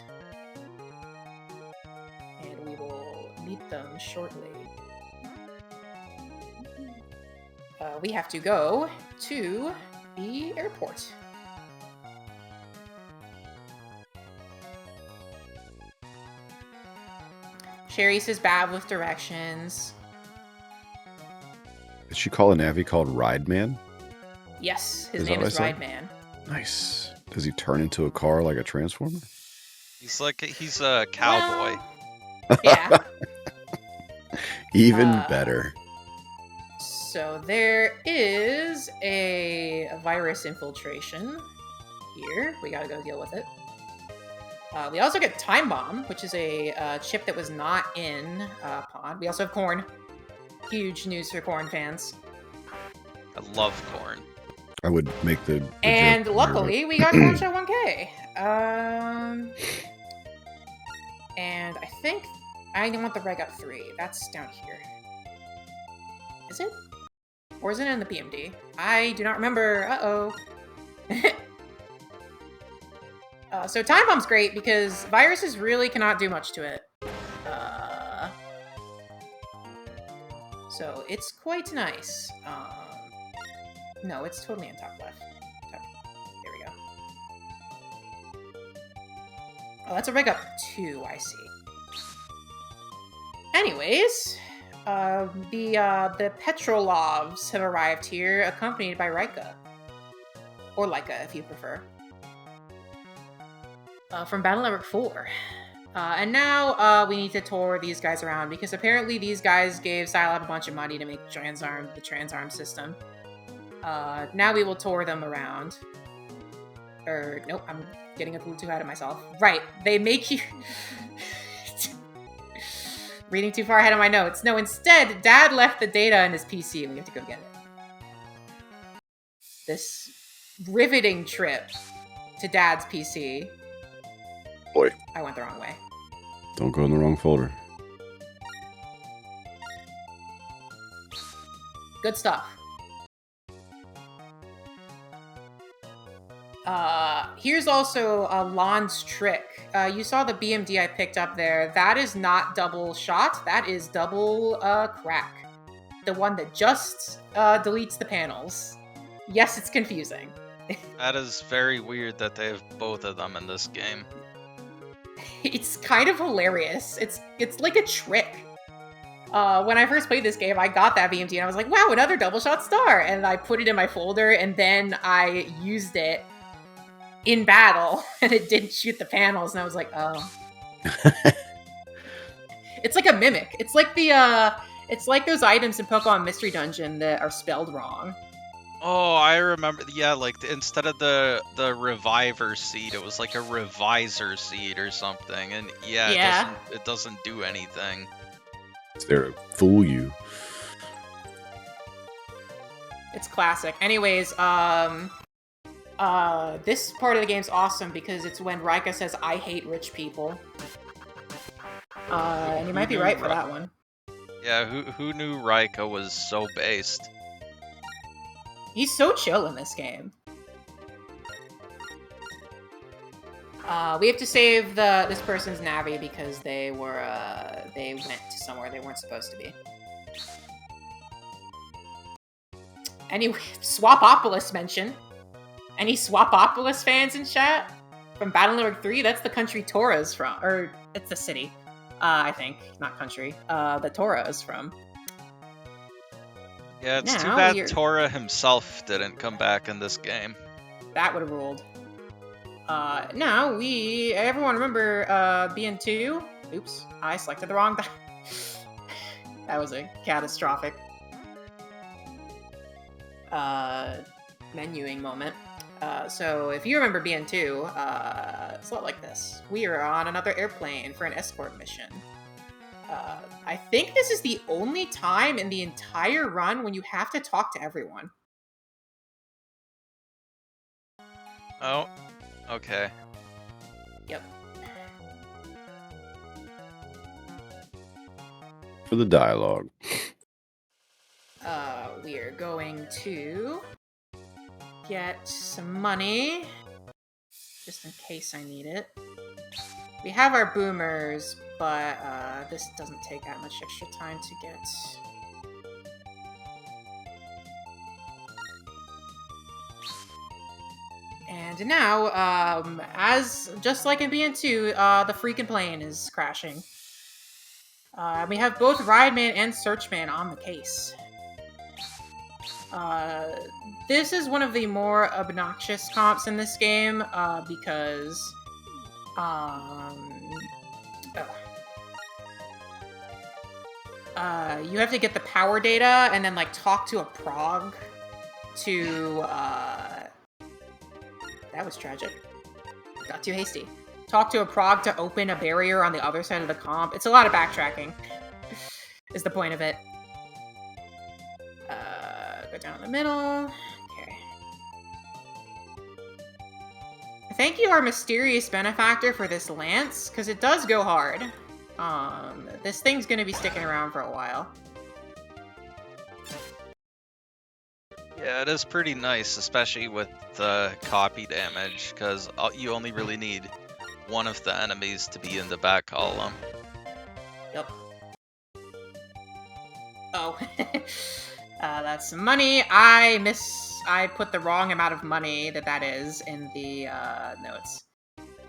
And we will meet them shortly. We have to go to the airport. Sherry says bad with directions. Did she call a Navi called Ride Man? Yes, his Is name that is what I said? Ride Man. Nice. Does he turn into a car like a Transformer? He's a cowboy. Well, yeah. Even better. So there is a virus infiltration here. We gotta go deal with it. We also get Time Bomb, which is a chip that was not in Pod. We also have Corn. Huge news for Corn fans. I love corn. I would make the And joke luckily, we got Corn Shot 1K. And I think I want the Reg Up 3. That's down here. Is it? Or is it in the BMD? I do not remember. Uh-oh. So Time Bomb's great because viruses really cannot do much to it. So it's quite nice. No, it's totally in top left. There we go. Oh, that's a Reg Up 2, I see. Anyways, the Petrolovs have arrived here, accompanied by Rika. Or Laika, if you prefer. From Battle Network 4. And now we need to tour these guys around, because apparently these guys gave Scilab a bunch of money to make the Transarm system. Now we will tour them around. Nope, I'm getting a little too ahead of myself. Right, they make you... Reading too far ahead of my notes. No, instead, Dad left the data in his PC and we have to go get it. This riveting trip to Dad's PC. Boy. I went the wrong way. Don't go in the wrong folder. Good stuff. Here's also Lon's trick. You saw the BMD I picked up there. That is not double shot. That is double crack. The one that just deletes the panels. Yes, it's confusing. That is very weird that they have both of them in this game. It's kind of hilarious. It's like a trick. When I first played this game, I got that BMD and I was like, wow, another double shot star. And I put it in my folder and then I used it in battle and it didn't shoot the panels. And I was like, oh. It's like a mimic. It's like it's like those items in Pokemon Mystery Dungeon that are spelled wrong. Oh, I remember. Yeah, like instead of the reviver seed, it was like a revisor seed or something. And yeah, it doesn't do anything. It's there to fool you. It's classic. Anyways, this part of the game's awesome because it's when Rika says, I hate rich people. And you might be right for that one. Yeah, who knew Rika was so based? He's so chill in this game. We have to save this person's Navi because they went to somewhere they weren't supposed to be. Anyway, Swapopolis mention. Any Swapopolis fans in chat? From Battle Network 3? That's the country Tora's from. Or, it's the city. I think. Not country. That Tora is from. Yeah, it's too bad Tora himself didn't come back in this game. That would have ruled. Now, everyone remember, BN2? Oops, I selected the wrong That was a catastrophic menuing moment. So if you remember BN2, it's a lot like this. We are on another airplane for an escort mission. I think this is the only time in the entire run when you have to talk to everyone. Oh, okay. Yep. For the dialogue. We are going to get some money, just in case I need it. We have our boomers, but this doesn't take that much extra time to get. And now, just like in BN2, the freaking plane is crashing. We have both Rideman and Searchman on the case. This is one of the more obnoxious comps in this game, because... you have to get the power data and then, like, talk to a prog to, That was tragic. Got too hasty. Talk to a prog to open a barrier on the other side of the comp. It's a lot of backtracking, is the point of it. Go down the middle. Okay. Thank you, our mysterious benefactor, for this lance, because it does go hard. This thing's gonna be sticking around for a while. Yeah, it is pretty nice, especially with the copy damage, because you only really need one of the enemies to be in the back column. Yep. Oh. That's some money. I put the wrong amount of money that is in the notes.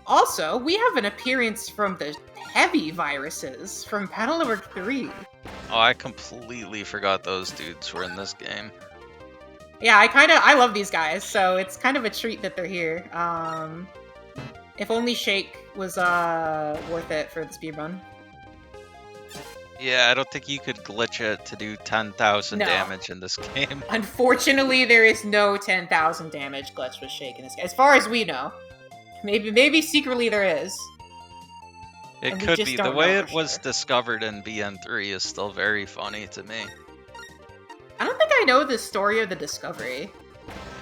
Also, we have an appearance from the heavy viruses from Battle Network 3. Oh, I completely forgot those dudes were in this game. Yeah, I love these guys, so it's kind of a treat that they're here. If only Shake was worth it for the speedrun. Yeah, I don't think you could glitch it to do 10,000 No. damage in this game. Unfortunately, there is no 10,000 damage glitch with Shake in this game, as far as we know. Maybe secretly there is. It And we could just be. don't The know way for it was sure. discovered in BN3 is still very funny to me. I don't think I know the story of the discovery.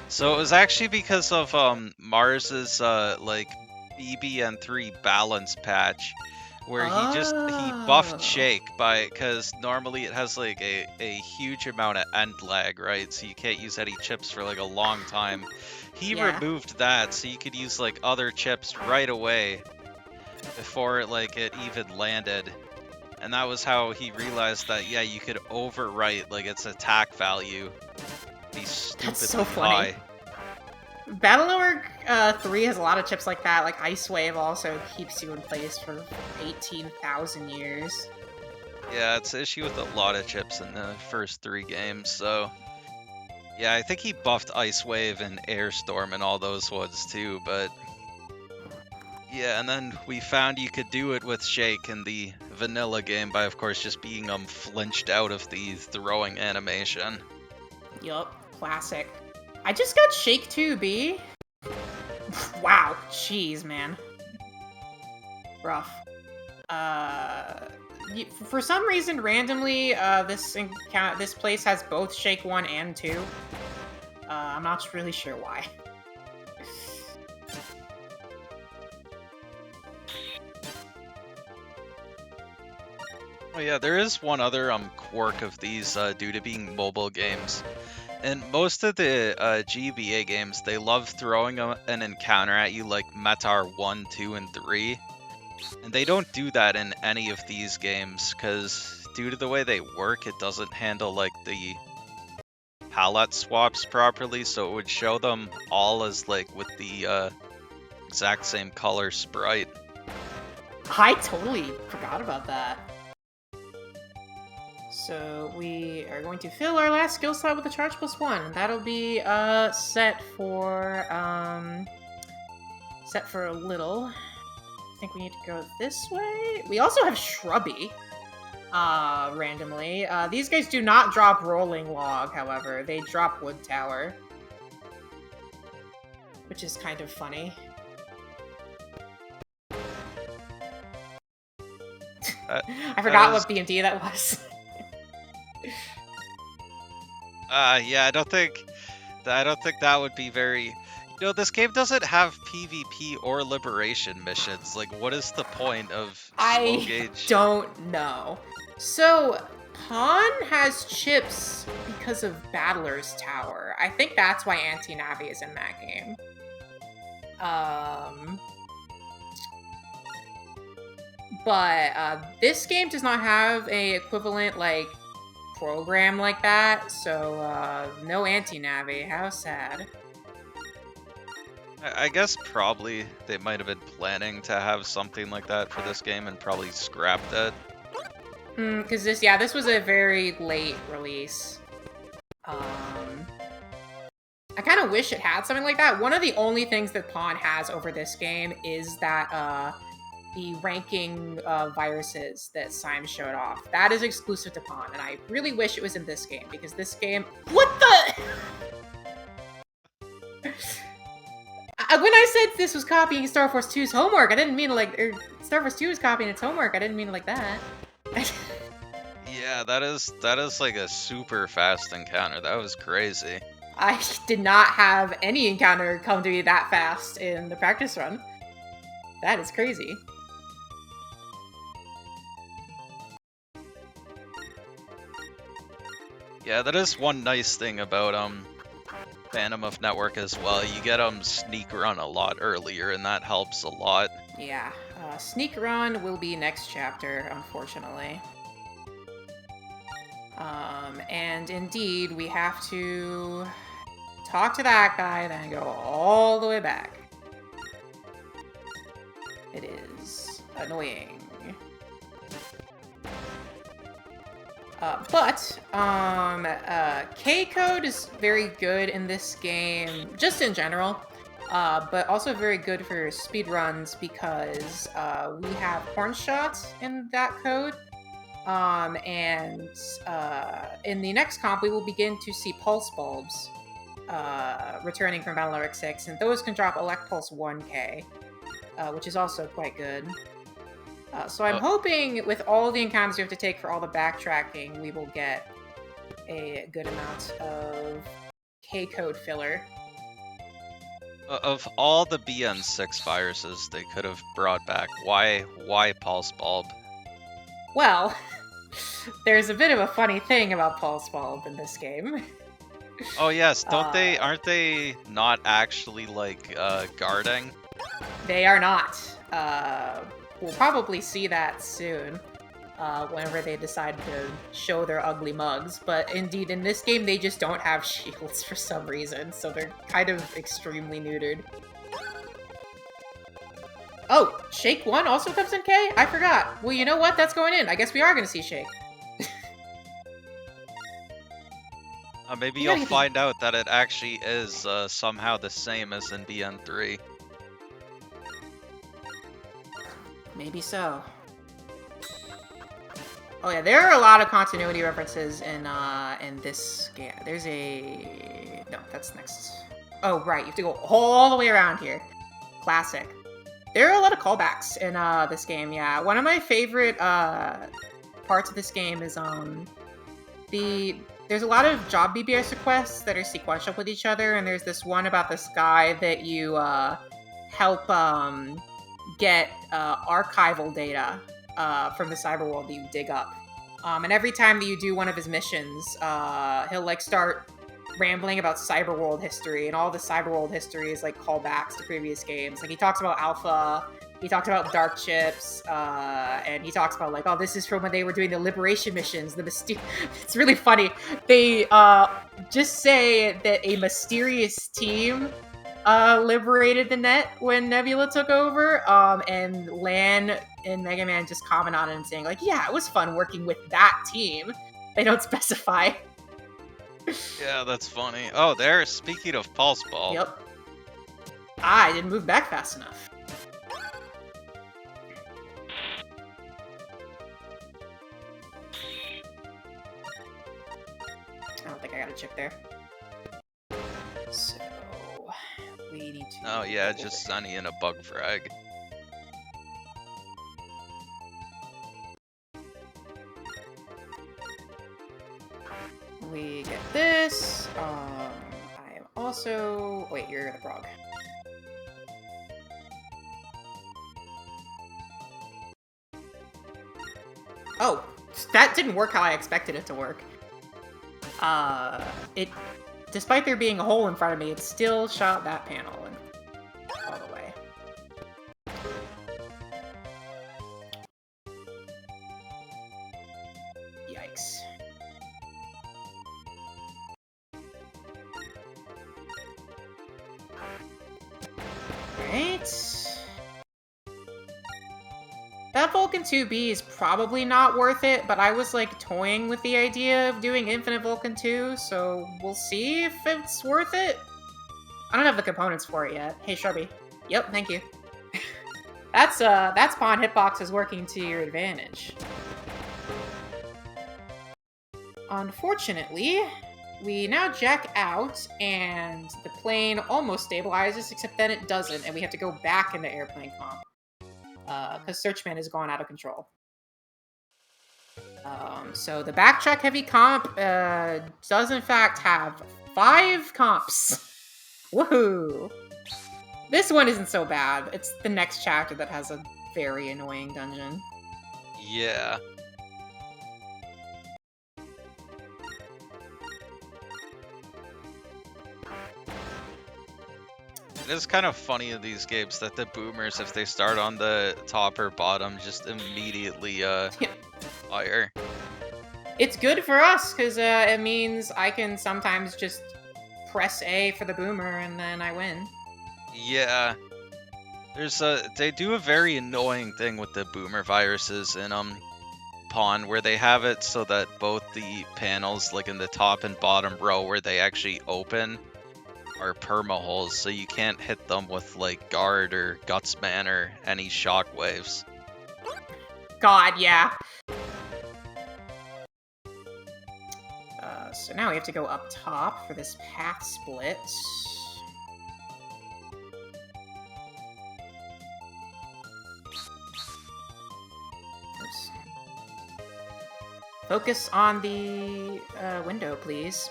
So it was actually because of Mars's like BBN3 balance patch, where he buffed Oh. Shake because normally it has like a huge amount of end lag, right? So you can't use any chips for like a long time. He Yeah. removed that so you could use like other chips right away before like it even landed. And that was how he realized that, yeah, you could overwrite like its attack value be stupidly so funny. high. Battle Network 3 has a lot of chips like that. Like Ice Wave also keeps you in place for 18,000 years. Yeah, it's an issue with a lot of chips in the first 3 games, so... Yeah, I think he buffed Ice Wave and Air Storm and all those ones too, but... Yeah, and then we found you could do it with Shake in the vanilla game by, of course, just being flinched out of the throwing animation. Yup, classic. I just got Shake 2B. Wow, jeez, man. Rough. For some reason, randomly, this place has both Shake 1 and 2. I'm not really sure why. Oh yeah, there is one other quirk of these due to being mobile games. In most of the GBA games, they love throwing an encounter at you like Metar 1, 2, and 3. And they don't do that in any of these games, because due to the way they work, it doesn't handle like the palette swaps properly, so it would show them all as like with the exact same color sprite. I totally forgot about that. So we are going to fill our last skill slot with a charge +1, and that'll be set for a little. I think we need to go this way. We also have Shrubby, randomly. These guys do not drop Rolling Log, however. They drop Wood Tower, which is kind of funny. I forgot what BMD that was. Yeah, I don't think that would be very... You know, this game doesn't have PvP or liberation missions. Like, what is the point of slow gauge? I don't know. So, Pawn has chips because of Battler's Tower. I think that's why Anti-Navi is in that game. But this game does not have a equivalent, like, program like that, so no Anti-Navi. How sad. I guess probably they might have been planning to have something like that for this game and probably scrapped it. Because this was a very late release. I kind of wish it had something like that. One of the only things that Pawn has over this game is that the ranking viruses that Symes showed off. That is exclusive to Pawn, and I really wish it was in this game, because this game... What the... When I said this was copying Star Force 2's homework, I didn't mean like... Star Force 2 is copying its homework, I didn't mean it like that. Yeah, that is like a super fast encounter. That was crazy. I did not have any encounter come to me that fast in the practice run. That is crazy. Yeah, that is one nice thing about Phantom of Network as well. You get sneak run a lot earlier, and that helps a lot. Yeah, sneak run will be next chapter, unfortunately. And indeed, we have to talk to that guy, then go all the way back. It is annoying. But K-Code is very good in this game, just in general, but also very good for speedruns because we have horn shots in that code. And in the next comp, we will begin to see pulse bulbs returning from Battle Network 6, and those can drop Elect Pulse 1K, which is also quite good. So I'm hoping with all the encounters we have to take for all the backtracking, we will get a good amount of K-Code filler. Of all the BN6 viruses they could have brought back, why Pulse Bulb? Well, there's a bit of a funny thing about Pulse Bulb in this game. Oh yes, aren't they not actually like guarding? They are not. We'll probably see that soon, whenever they decide to show their ugly mugs. But indeed, in this game, they just don't have shields for some reason, so they're kind of extremely neutered. Oh, Shake 1 also comes in K? I forgot. Well, you know what? That's going in. I guess we are going to see Shake. Maybe you'll find out that it actually is somehow the same as in BN3. Maybe so. Oh yeah, there are a lot of continuity references in this game. There's a... No, that's next. Oh, right, you have to go all the way around here. Classic. There are a lot of callbacks in this game, yeah. One of my favorite parts of this game is there's a lot of job BBS requests that are sequential with each other, and there's this one about this guy that you help get archival data from the cyberworld that you dig up. And every time that you do one of his missions, he'll like start rambling about cyberworld history, and all the cyberworld history is like callbacks to previous games. Like he talks about Alpha, he talks about dark chips, and he talks about like, oh, this is from when they were doing the liberation missions. It's really funny. They just say that a mysterious team liberated the net when Nebula took over, and Lan and Mega Man just comment on it and saying like, yeah, it was fun working with that team. They don't specify. Yeah, that's funny. Oh, there, speaking of Pulse Bulb. Yep. I didn't move back fast enough. I don't think I got a chip there. So, we need to... Oh yeah, just Sunny and a bug frag. We get this. I am also... Wait, you're the frog. Oh, that didn't work how I expected it to work. Despite there being a hole in front of me, it still shot that panel all the way. Yikes. Right. That Vulcan 2B is probably not worth it, but I was like toying with the idea of doing Infinite Vulcan 2, so we'll see if it's worth it. I don't have the components for it yet. Hey, Shrubby. Yep, thank you. That's pawn hitbox is working to your advantage. Unfortunately, we now jack out, and the plane almost stabilizes, except then it doesn't, and we have to go back into airplane comp. Because Searchman has gone out of control. So the backtrack heavy comp does in fact have 5 comps. Woohoo! This one isn't so bad. It's the next chapter that has a very annoying dungeon. Yeah. It is kind of funny in these games that the boomers, if they start on the top or bottom, just immediately fire. It's good for us, because it means I can sometimes just press A for the boomer and then I win. Yeah. They do a very annoying thing with the boomer viruses in Pawn, where they have it so that both the panels, like in the top and bottom row where they actually open, are perma holes, so you can't hit them with like guard or gutsman or any shockwaves. God, yeah. So now we have to go up top for this path split. Oops. Focus on the window, please.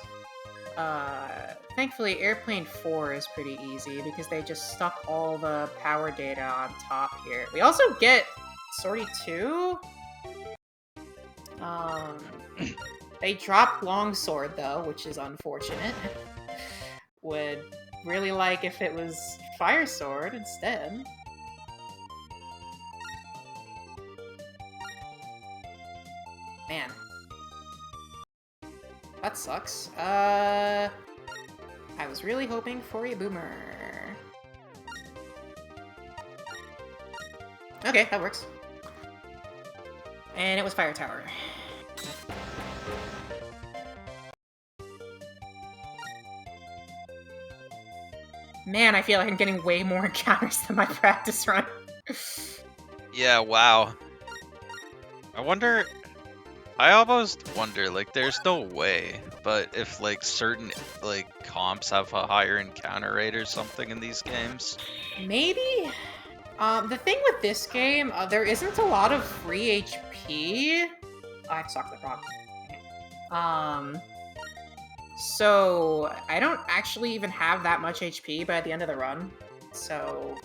Thankfully, Airplane 4 is pretty easy because they just stuck all the power data on top here. We also get Sortie 2. They dropped Longsword, though, which is unfortunate. Would really like if it was Fire Sword instead. Man. That sucks. I was really hoping for a boomer. Okay, that works. And it was Fire Tower. Man, I feel like I'm getting way more encounters than my practice run. Yeah, wow. I almost wonder, like, there's no way, but if, like, certain, like, comps have a higher encounter rate or something in these games. Maybe? The thing with this game, there isn't a lot of free HP. I suck the prop. So I don't actually even have that much HP by the end of the run. So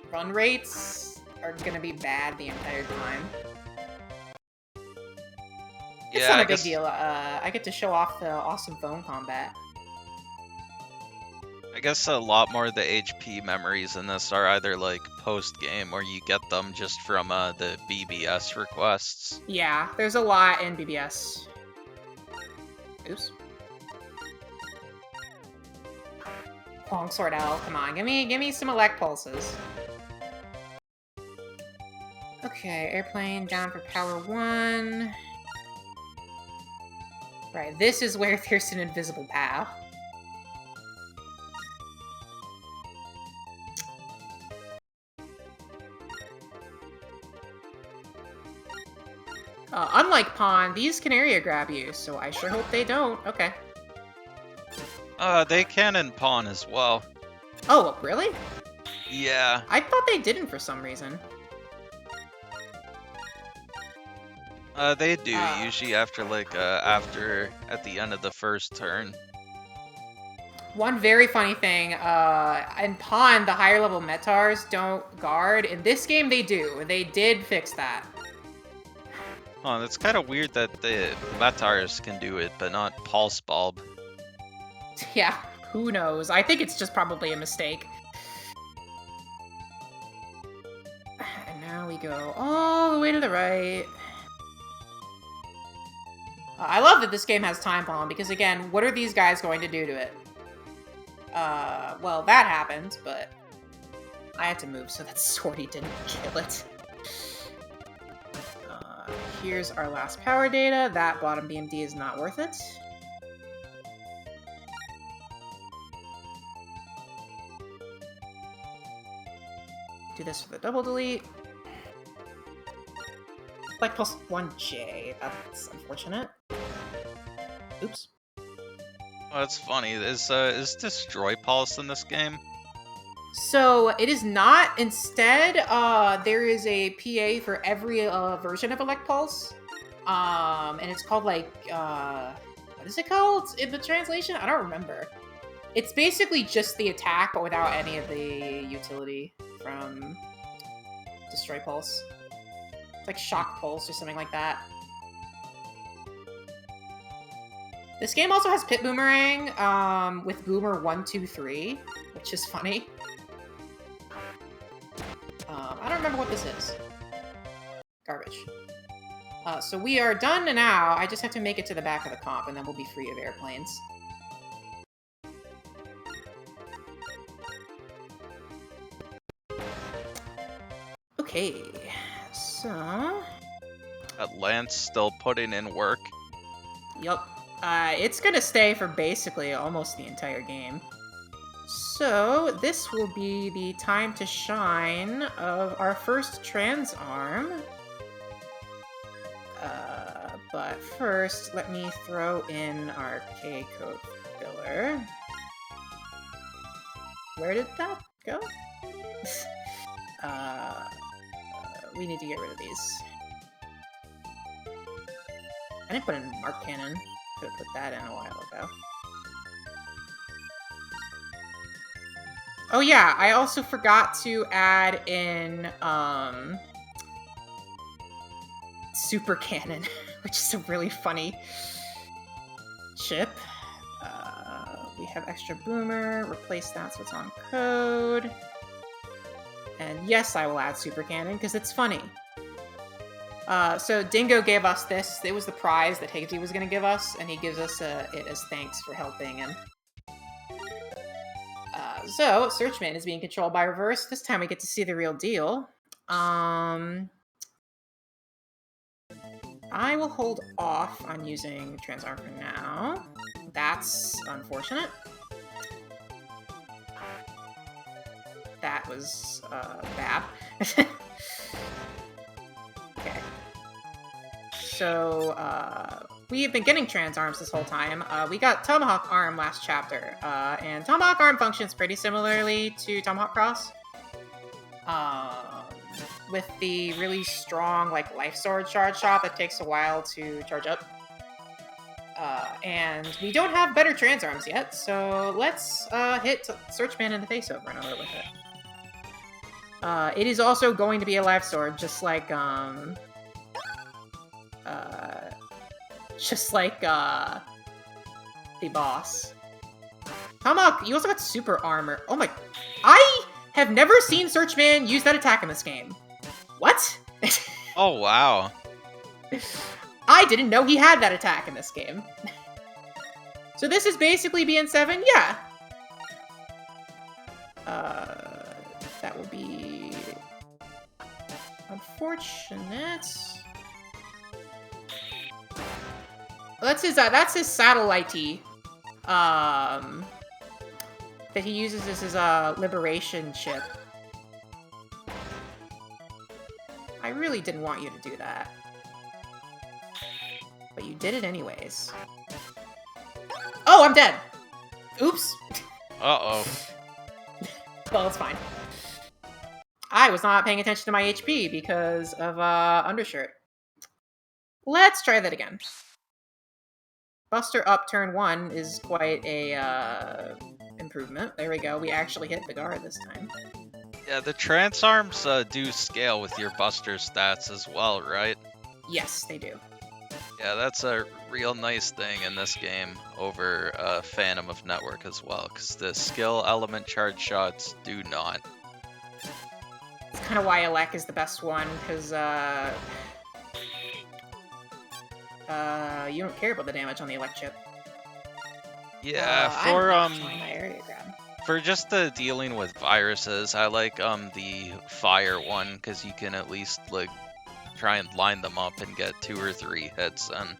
run rates are gonna be bad the entire time. It's not a big deal. I get to show off the awesome phone combat. I guess a lot more of the HP memories in this are either like post-game or you get them just from the BBS requests. Yeah, there's a lot in BBS. Oops. Longsword L, come on, give me some elect pulses. Okay, airplane down for power 1. Right, this is where there's an invisible path. Unlike Pawn, these can area grab you, so I sure hope they don't. Okay. They can in Pawn as well. Oh, really? Yeah. I thought they didn't for some reason. They do, usually after, like, at the end of the first turn. One very funny thing, in Pawn, the higher level Metars don't guard. In this game, they do. They did fix that. Oh, that's kind of weird that the Metars can do it, but not Pulse Bulb. Yeah, who knows? I think it's just probably a mistake. And now we go all the way to the right. I love that this game has time bomb, because again, what are these guys going to do to it? Well, that happened, but I had to move so that Swordy didn't kill it. Here's our last power data. That bottom BMD is not worth it. Do this for the double delete. Like plus 1J. That's unfortunate. Oops. Oh, that's funny. Is Destroy Pulse in this game? So it is not. Instead, there is a PA for every version of Elect Pulse. And it's called like what is it called in the translation? I don't remember. It's basically just the attack, but without any of the utility from Destroy Pulse. It's like Shock Pulse or something like that. This game also has Pit Boomerang with Boomer 1, 2, 3, which is funny. I don't remember what this is. Garbage. So we are done now. I just have to make it to the back of the comp, and then we'll be free of airplanes. Okay, so... Lance still putting in work. Yup. It's gonna stay for basically almost the entire game. So, this will be the time to shine of our first trans arm. But first, let me throw in our K-code filler. Where did that go? We need to get rid of these. I didn't put in Mark Cannon. Could have put that in a while ago. Oh yeah, I also forgot to add in Super Cannon, which is a really funny chip. We have extra boomer, replace that so it's on code. And yes, I will add Super Cannon because it's funny. So Dingo gave us this. It was the prize that Higgsy was going to give us, and he gives us it as thanks for helping him. So Searchman is being controlled by Reverse. This time we get to see the real deal. I will hold off on using Transarm for now. That's unfortunate. That was bad. Okay. So, we have been getting trans arms this whole time. We got Tomahawk Arm last chapter, and Tomahawk Arm functions pretty similarly to Tomahawk Cross. With the really strong, like, Life Sword charge shot that takes a while to charge up. And we don't have better trans arms yet, so let's hit Searchman in the face over and over with it. It is also going to be a Life Sword, just like the boss. Tomahawk, you also got super armor. Oh my... I have never seen Searchman use that attack in this game. What? Oh, wow. I didn't know he had that attack in this game. So this is basically BN7? Yeah. That will be... unfortunate. That's his satellite-y. That he uses as his liberation chip. I really didn't want you to do that. But you did it anyways. Oh, I'm dead! Oops. Uh-oh. Well, it's fine. I was not paying attention to my HP because of undershirt. Let's try that again. Buster up turn 1 is quite a improvement. There we go. We actually hit the guard this time. Yeah, the trans arms do scale with your Buster stats as well, right? Yes, they do. Yeah, that's a real nice thing in this game over Phantom of Network as well, because the skill element charge shots do not. It's kind of why Elec is the best one, because you don't care about the damage on the Elec chip. Yeah, I'm not showing my area grab. For just the dealing with viruses, I like the fire one because you can at least like try and line them up and get 2 or 3 hits in.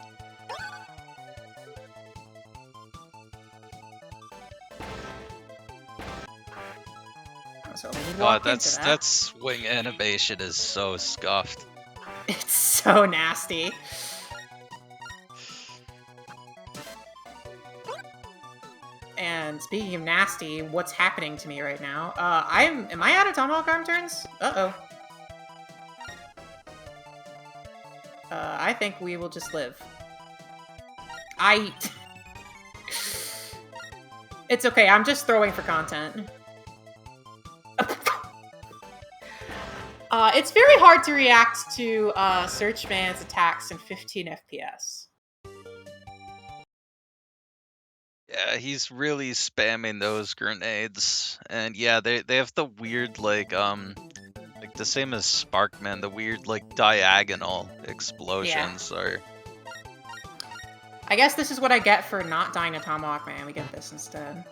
So we walk God, into that swing animation is so scuffed. It's so nasty. And speaking of nasty, what's happening to me right now? Am I out of Tomahawk Arm turns? Uh-oh. I think we will just live. It's okay, I'm just throwing for content. It's very hard to react to Searchman's attacks in 15 FPS. Yeah, he's really spamming those grenades, and yeah, they have the weird like the same as Sparkman, the weird like diagonal explosions are. I guess this is what I get for not dying to Tomahawk Man. We get this instead.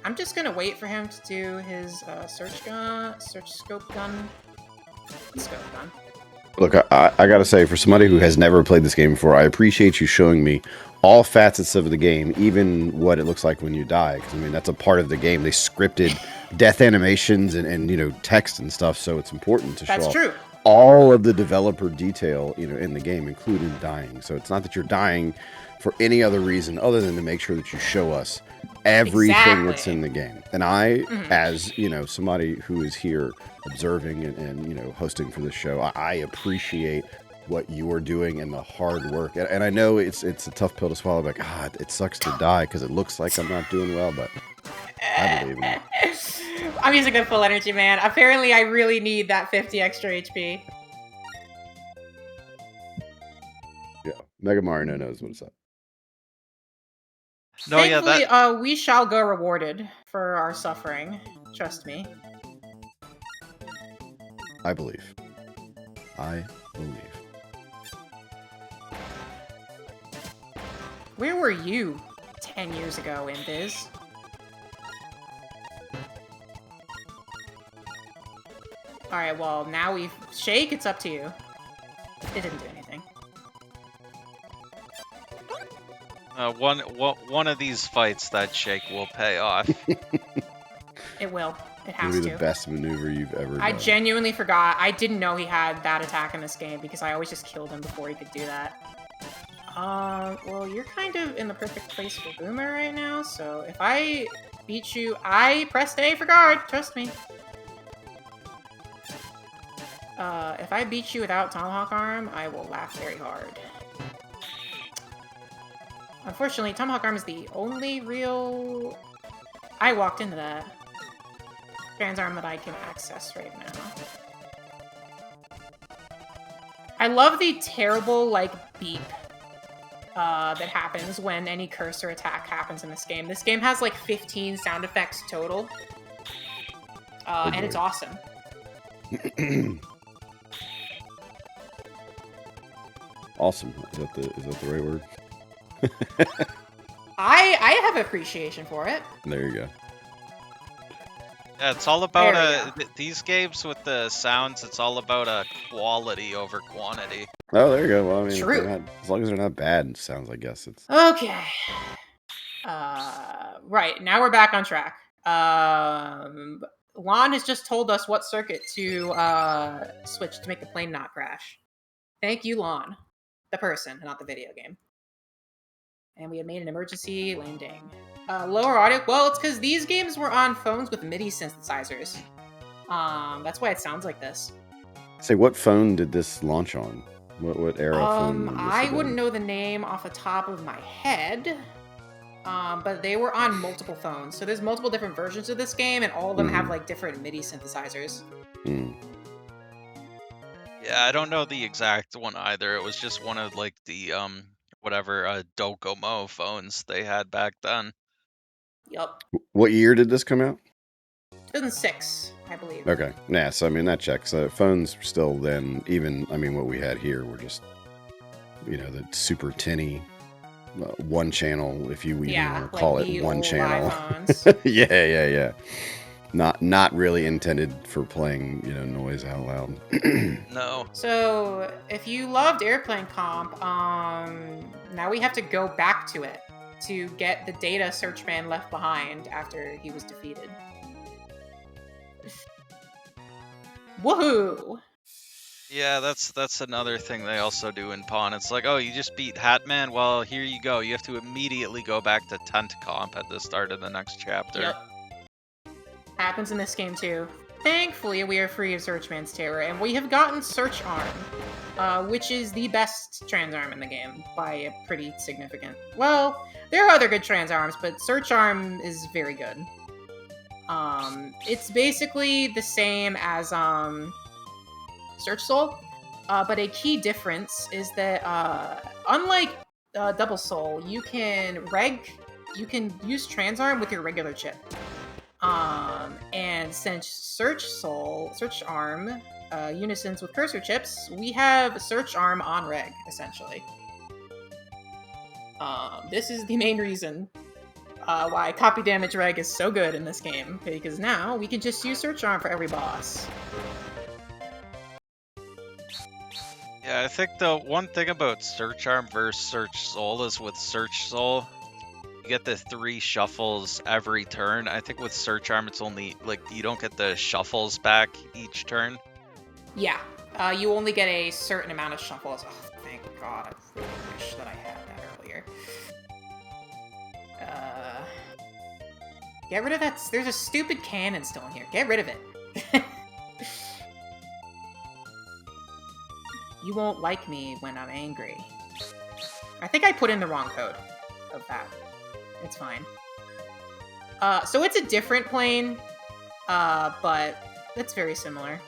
I'm just gonna wait for him to do his search scope gun. Look, I gotta say, for somebody who has never played this game before, I appreciate you showing me all facets of the game, even what it looks like when you die. Because I mean, that's a part of the game. They scripted death animations and you know, text and stuff, so it's important to show all of the developer detail, you know, in the game, including dying. So it's not that you're dying for any other reason other than to make sure that you show us everything that's in the game. And I, as you know, somebody who is here observing and you know, hosting for this show, I appreciate what you are doing and the hard work. And I know it's a tough pill to swallow, but God, it sucks to die because it looks like I'm not doing well, but I believe in it. I'm using good full energy, man. Apparently I really need that 50 extra HP. Yeah, Mega Mario knows what's up. No, Thankfully, yeah, we shall go rewarded for our suffering. Trust me. I believe. Where were you 10 years ago, Invis? Alright, well, now we've... Shake, it's up to you. It didn't do anything. one of these fights, that shake will pay off. It will. It has It'll be to. the best maneuver you've ever done. I genuinely forgot. I didn't know he had that attack in this game because I always just killed him before he could do that. Well, you're kind of in the perfect place for Boomer right now, so if I beat you, I pressed A for guard, trust me. If I beat you without Tomahawk Arm, I will laugh very hard. Unfortunately, Tomahawk Arm is the only real... I walked into that. Trans Arm that I can access right now. I love the terrible, like, beep that happens when any cursor attack happens in this game. This game has, like, 15 sound effects total. And it's awesome. Awesome. Is that the right word? I have appreciation for it. There you go. Yeah, it's all about these games with the sounds. It's all about quality over quantity. Oh, there you go. Well, I mean, True. As long as they're not bad sounds, I guess it's Okay. Right, now we're back on track. Lon has just told us what circuit to switch to make the plane not crash. Thank you, Lon. The person, not the video game. And we had made an emergency landing. Lower audio. Well, it's because these games were on phones with MIDI synthesizers. That's why it sounds like this. Say, what phone did this launch on? What era phone? I wouldn't know the name off the top of my head. But they were on multiple phones. So there's multiple different versions of this game, and all of them have like different MIDI synthesizers. Yeah, I don't know the exact one either. It was just one of like the Docomo phones they had back then. Yup. What year did this come out? 2006, I believe. Okay. Yeah, so I mean, that checks. Phones still then, even, I mean, what we had here were just, you know, the super tinny one channel, if you even Yeah, want to call like it the one old channel. iPhones. Yeah. Not really intended for playing, noise out loud. No. So, if you loved Airplane Comp, now we have to go back to it to get the data Searchman left behind after he was defeated. Woohoo! Yeah, that's another thing they also do in Pawn. It's like, oh, you just beat Hatman? Well, here you go. You have to immediately go back to Tent Comp at the start of the next chapter. Yep. Happens in this game too. Thankfully, we are free of Searchman's terror, and we have gotten Search Arm, which is the best trans arm in the game by a pretty significant. Well, there are other good trans arms, but Search Arm is very good. It's basically the same as Search Soul, but a key difference is that unlike Double Soul, you can use trans arm with your regular chip. And since Search Arm unisons with cursor chips, we have Search Arm on reg, essentially. This is the main reason why copy damage reg is so good in this game, because now we can just use Search Arm for every boss. Yeah, I think the one thing about Search Arm versus Search Soul is with Search Soul, you get the 3 shuffles every turn. I think with Search Arm, it's only, like, you don't get the shuffles back each turn. Yeah, you only get a certain amount of shuffles. Oh, thank God, I really wish that I had that earlier. Get rid of that. There's a stupid cannon still in here. Get rid of it. You won't like me when I'm angry. I think I put in the wrong code of that. It's fine. So it's a different plane, but it's very similar.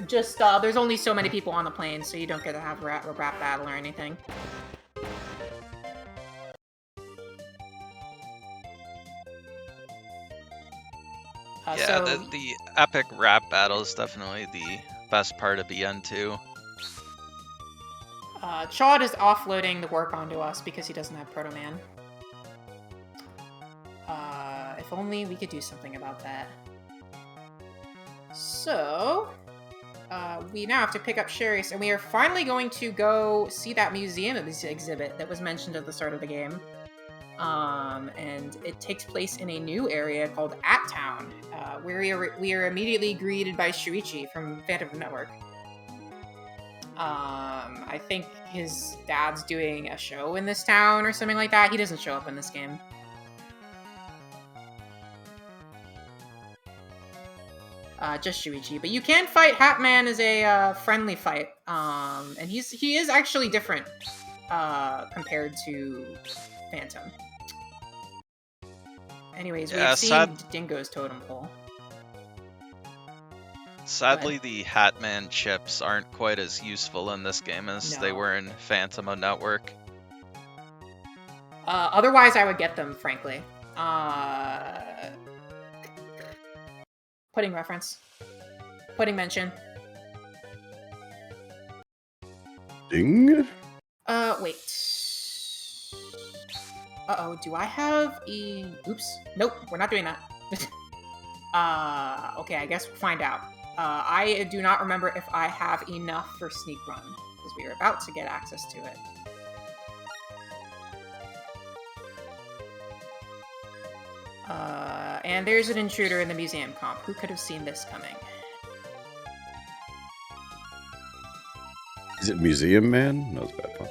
Just, there's only so many people on the plane, so you don't get to have a rap battle or anything. Yeah, the epic rap battle is definitely the best part of BN2. Chad is offloading the work onto us because he doesn't have Proto Man. If only we could do something about that. So, we now have to pick up Sherry's, and we are finally going to go see that museum exhibit that was mentioned at the start of the game. And it takes place in a new area called At Town, where we are immediately greeted by Shuichi from Phantom Network. I think his dad's doing a show in this town or something like that. He doesn't show up in this game. Just Shuichi, but you can fight Hatman as a friendly fight, and he is actually different compared to Phantom. Anyways, we have seen Dingo's totem pole. Sadly, the Hatman chips aren't quite as useful in this game as they were in Phantom of Network. Otherwise, I would get them, frankly. Pudding reference. Pudding mention. Ding? Wait. Uh-oh, do I have a... Oops. Nope, we're not doing that. Okay, I guess we'll find out. I do not remember if I have enough for Sneak Run, because we are about to get access to it. And there's an intruder in the museum comp. Who could have seen this coming? Is it Museum Man? No, it's bad fun.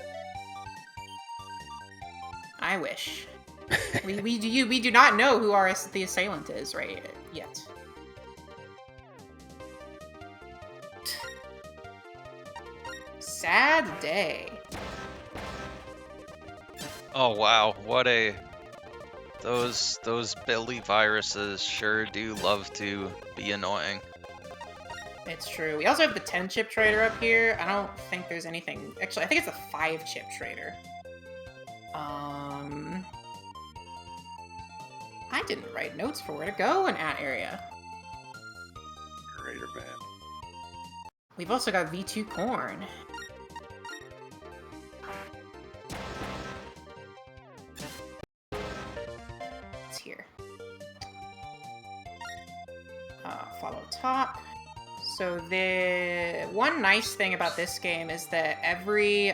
I wish. we do not know who the assailant is right yet. Sad day. Oh wow, what a... Those Billy viruses sure do love to be annoying. It's true. We also have the 10-chip trader up here. I don't think there's anything... Actually, I think it's a 5-chip trader. I didn't write notes for where to go in that area. Raider Man. We've also got V2 Corn. here. Follow top. So the one nice thing about this game is that every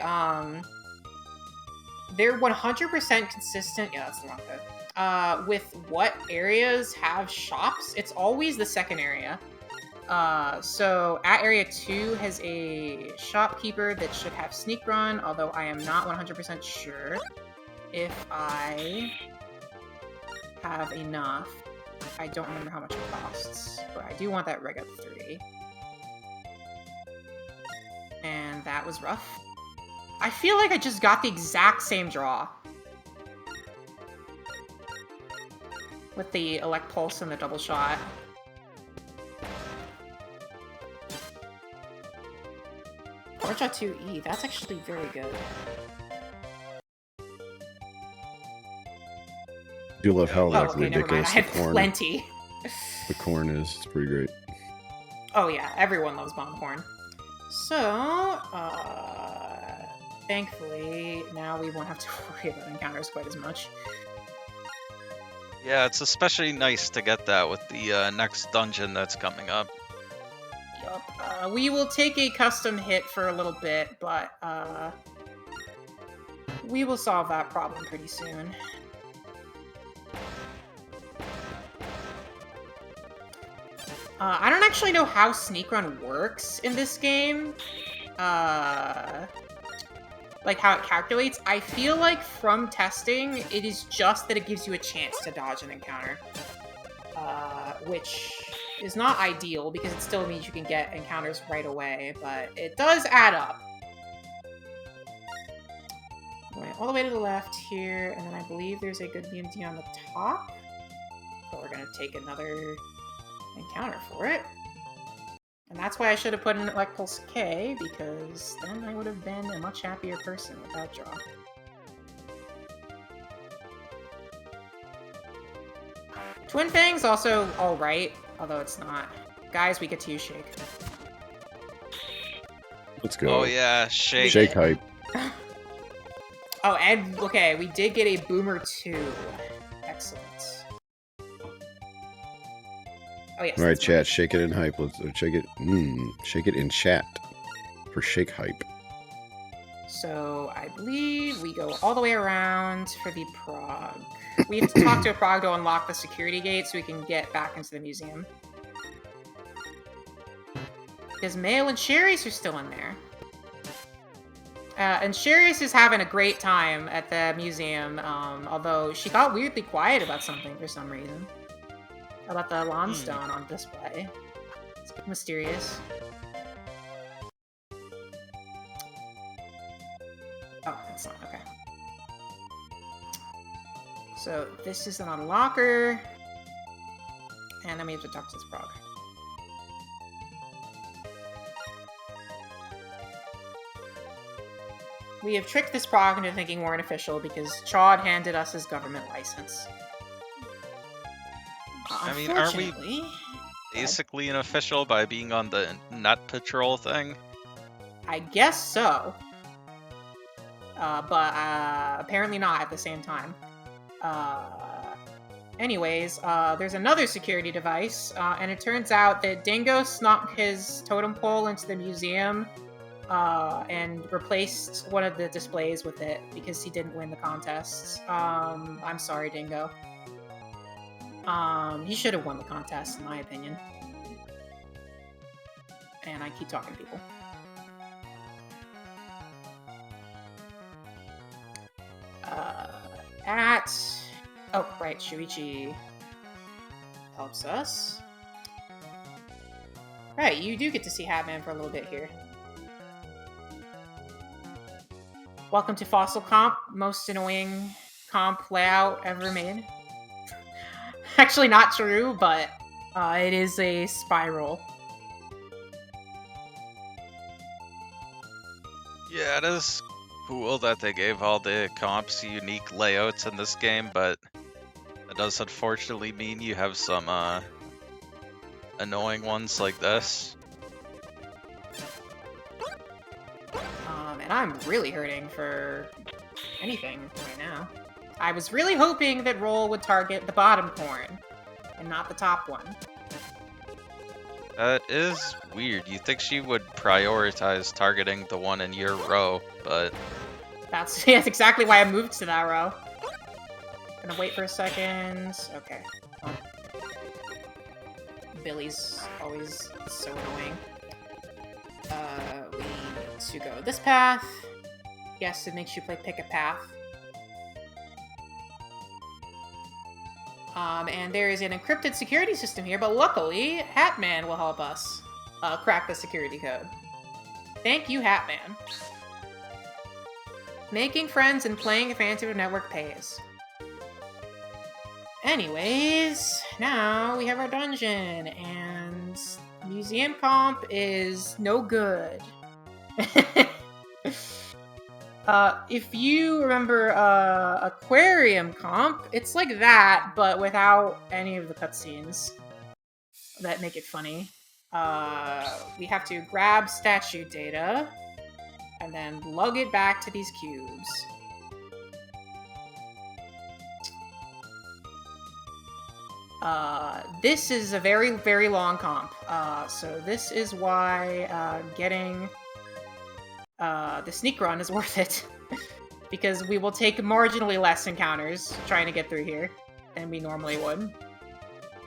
they're 100% consistent. Yeah, that's the wrong code. With what areas have shops, it's always the second area. So at area 2 has a shopkeeper that should have sneak run, although I am not 100% sure if I have enough. I don't remember how much it costs, but I do want that reg up 3. And that was rough. I feel like I just got the exact same draw. With the Elect Pulse and the double shot. Forja 2E, that's actually very good. I do love how like okay, never mind. I ridiculous had plenty. The corn is. It's pretty great. Oh yeah, everyone loves bomb corn. So, thankfully, now we won't have to worry about encounters quite as much. Yeah, it's especially nice to get that with the next dungeon that's coming up. Yup. We will take a custom hit for a little bit, but we will solve that problem pretty soon. I don't actually know how sneak run works in this game. Like how it calculates. I feel like from testing, it is just that it gives you a chance to dodge an encounter. Which is not ideal because it still means you can get encounters right away, but it does add up. Going all the way to the left here, and then I believe there's a good BMT on the top. But we're gonna take another encounter for it. And that's why I should have put in Elect Pulse K, because then I would have been a much happier person with that draw. Twin Fang's also alright, although it's not. Guys, we get to use Shake. Let's go. Oh yeah, Shake. Shake hype. Oh, and okay, we did get a Boomer 2. Excellent. Oh, yes. All right, chat. Shake it in hype. Let's shake it. Shake it in chat for shake hype. So I believe we go all the way around for the Prague. We have to talk to a Prague to unlock the security gate so we can get back into the museum. Because Mail and Sherry's are still in there. And Sherry's is having a great time at the museum, although she got weirdly quiet about something for some reason. About the limestone on display. It's a bit mysterious. Oh, that's not okay. So this is an unlocker. And then we have to talk to this Prague. We have tricked this Prague into thinking we're an official because Chad handed us his government license. I mean, aren't we basically an official by being on the Nut Patrol thing? I guess so. But apparently not at the same time. Anyways, there's another security device, and it turns out that Dingo snuck his totem pole into the museum and replaced one of the displays with it because he didn't win the contest. I'm sorry, Dingo. He should have won the contest, in my opinion. And I keep talking to people. Oh, right, Shuichi helps us. Right, you do get to see Hatman for a little bit here. Welcome to Fossil Comp, most annoying comp layout ever made. Actually not true, but it is a spiral. Yeah, it is cool that they gave all the comps unique layouts in this game, but it does unfortunately mean you have some annoying ones like this. And I'm really hurting for anything right now. I was really hoping that roll would target the bottom corn, and not the top one. That is weird. You think she would prioritize targeting the one in your row, but That's exactly why I moved to that row. Gonna wait for a second. Okay. Oh. Billy's always so annoying. We need to go this path. Yes, it makes you pick a path. And there is an encrypted security system here, but luckily, Hatman will help us crack the security code. Thank you, Hatman. Making friends and playing a Phantom Network pays. Anyways, now we have our dungeon, and museum comp is no good. If you remember aquarium comp, it's like that, but without any of the cutscenes that make it funny. We have to grab statue data, and then lug it back to these cubes. This is a very, very long comp. So this is why getting the sneak run is worth it. Because we will take marginally less encounters trying to get through here than we normally would.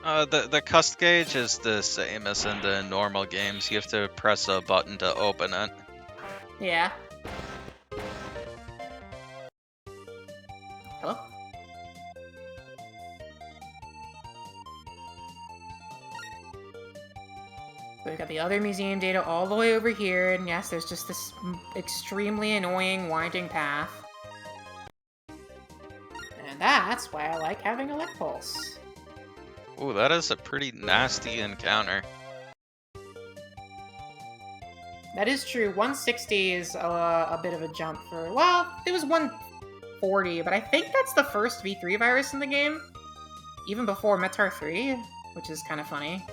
the cust gauge is the same as in the normal games. You have to press a button to open it. Yeah. Hello? So we've got the other museum data all the way over here, and yes, there's just this extremely annoying winding path. And that's why I like having a leg pulse. Ooh, that is a pretty nasty encounter. That is true. 160 is a bit of a jump for... Well, it was 140, but I think that's the first V3 virus in the game. Even before Metar 3, which is kind of funny.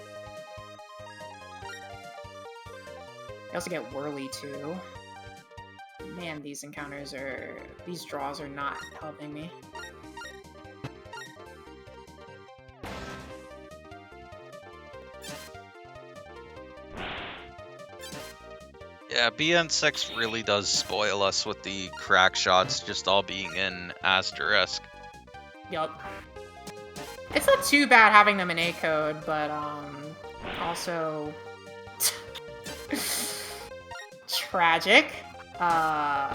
I also get Whirly, too. Man, these encounters are... These draws are not helping me. Yeah, BN6 really does spoil us with the crack shots just all being in asterisk. Yup. It's not too bad having them in A code, but also tragic. But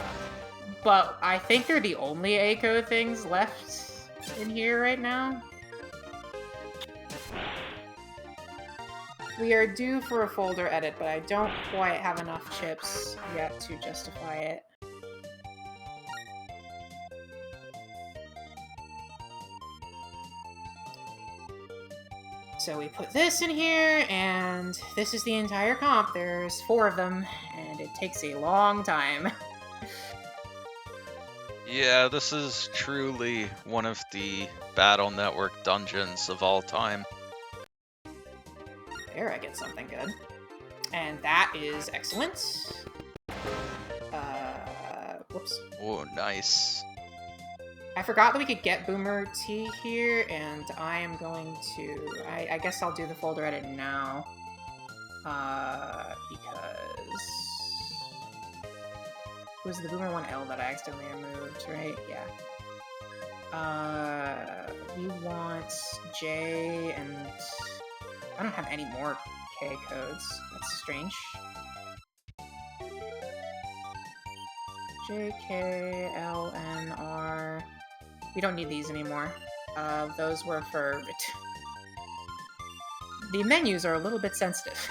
I think they're the only A code things left in here right now. We are due for a folder edit, but I don't quite have enough chips yet to justify it. So we put this in here, and this is the entire comp. There's 4 of them, and it takes a long time. Yeah, this is truly one of the Battle Network dungeons of all time. There, I get something good. And that is excellent. Whoops. Oh, nice. I forgot that we could get Boomer T here, and I am going to... I guess I'll do the folder edit now. Because... It was the Boomer 1L that I accidentally removed, right? Yeah. We want J and... I don't have any more K codes. That's strange. J, K, L, N, R... We don't need these anymore. Those were for... The menus are a little bit sensitive.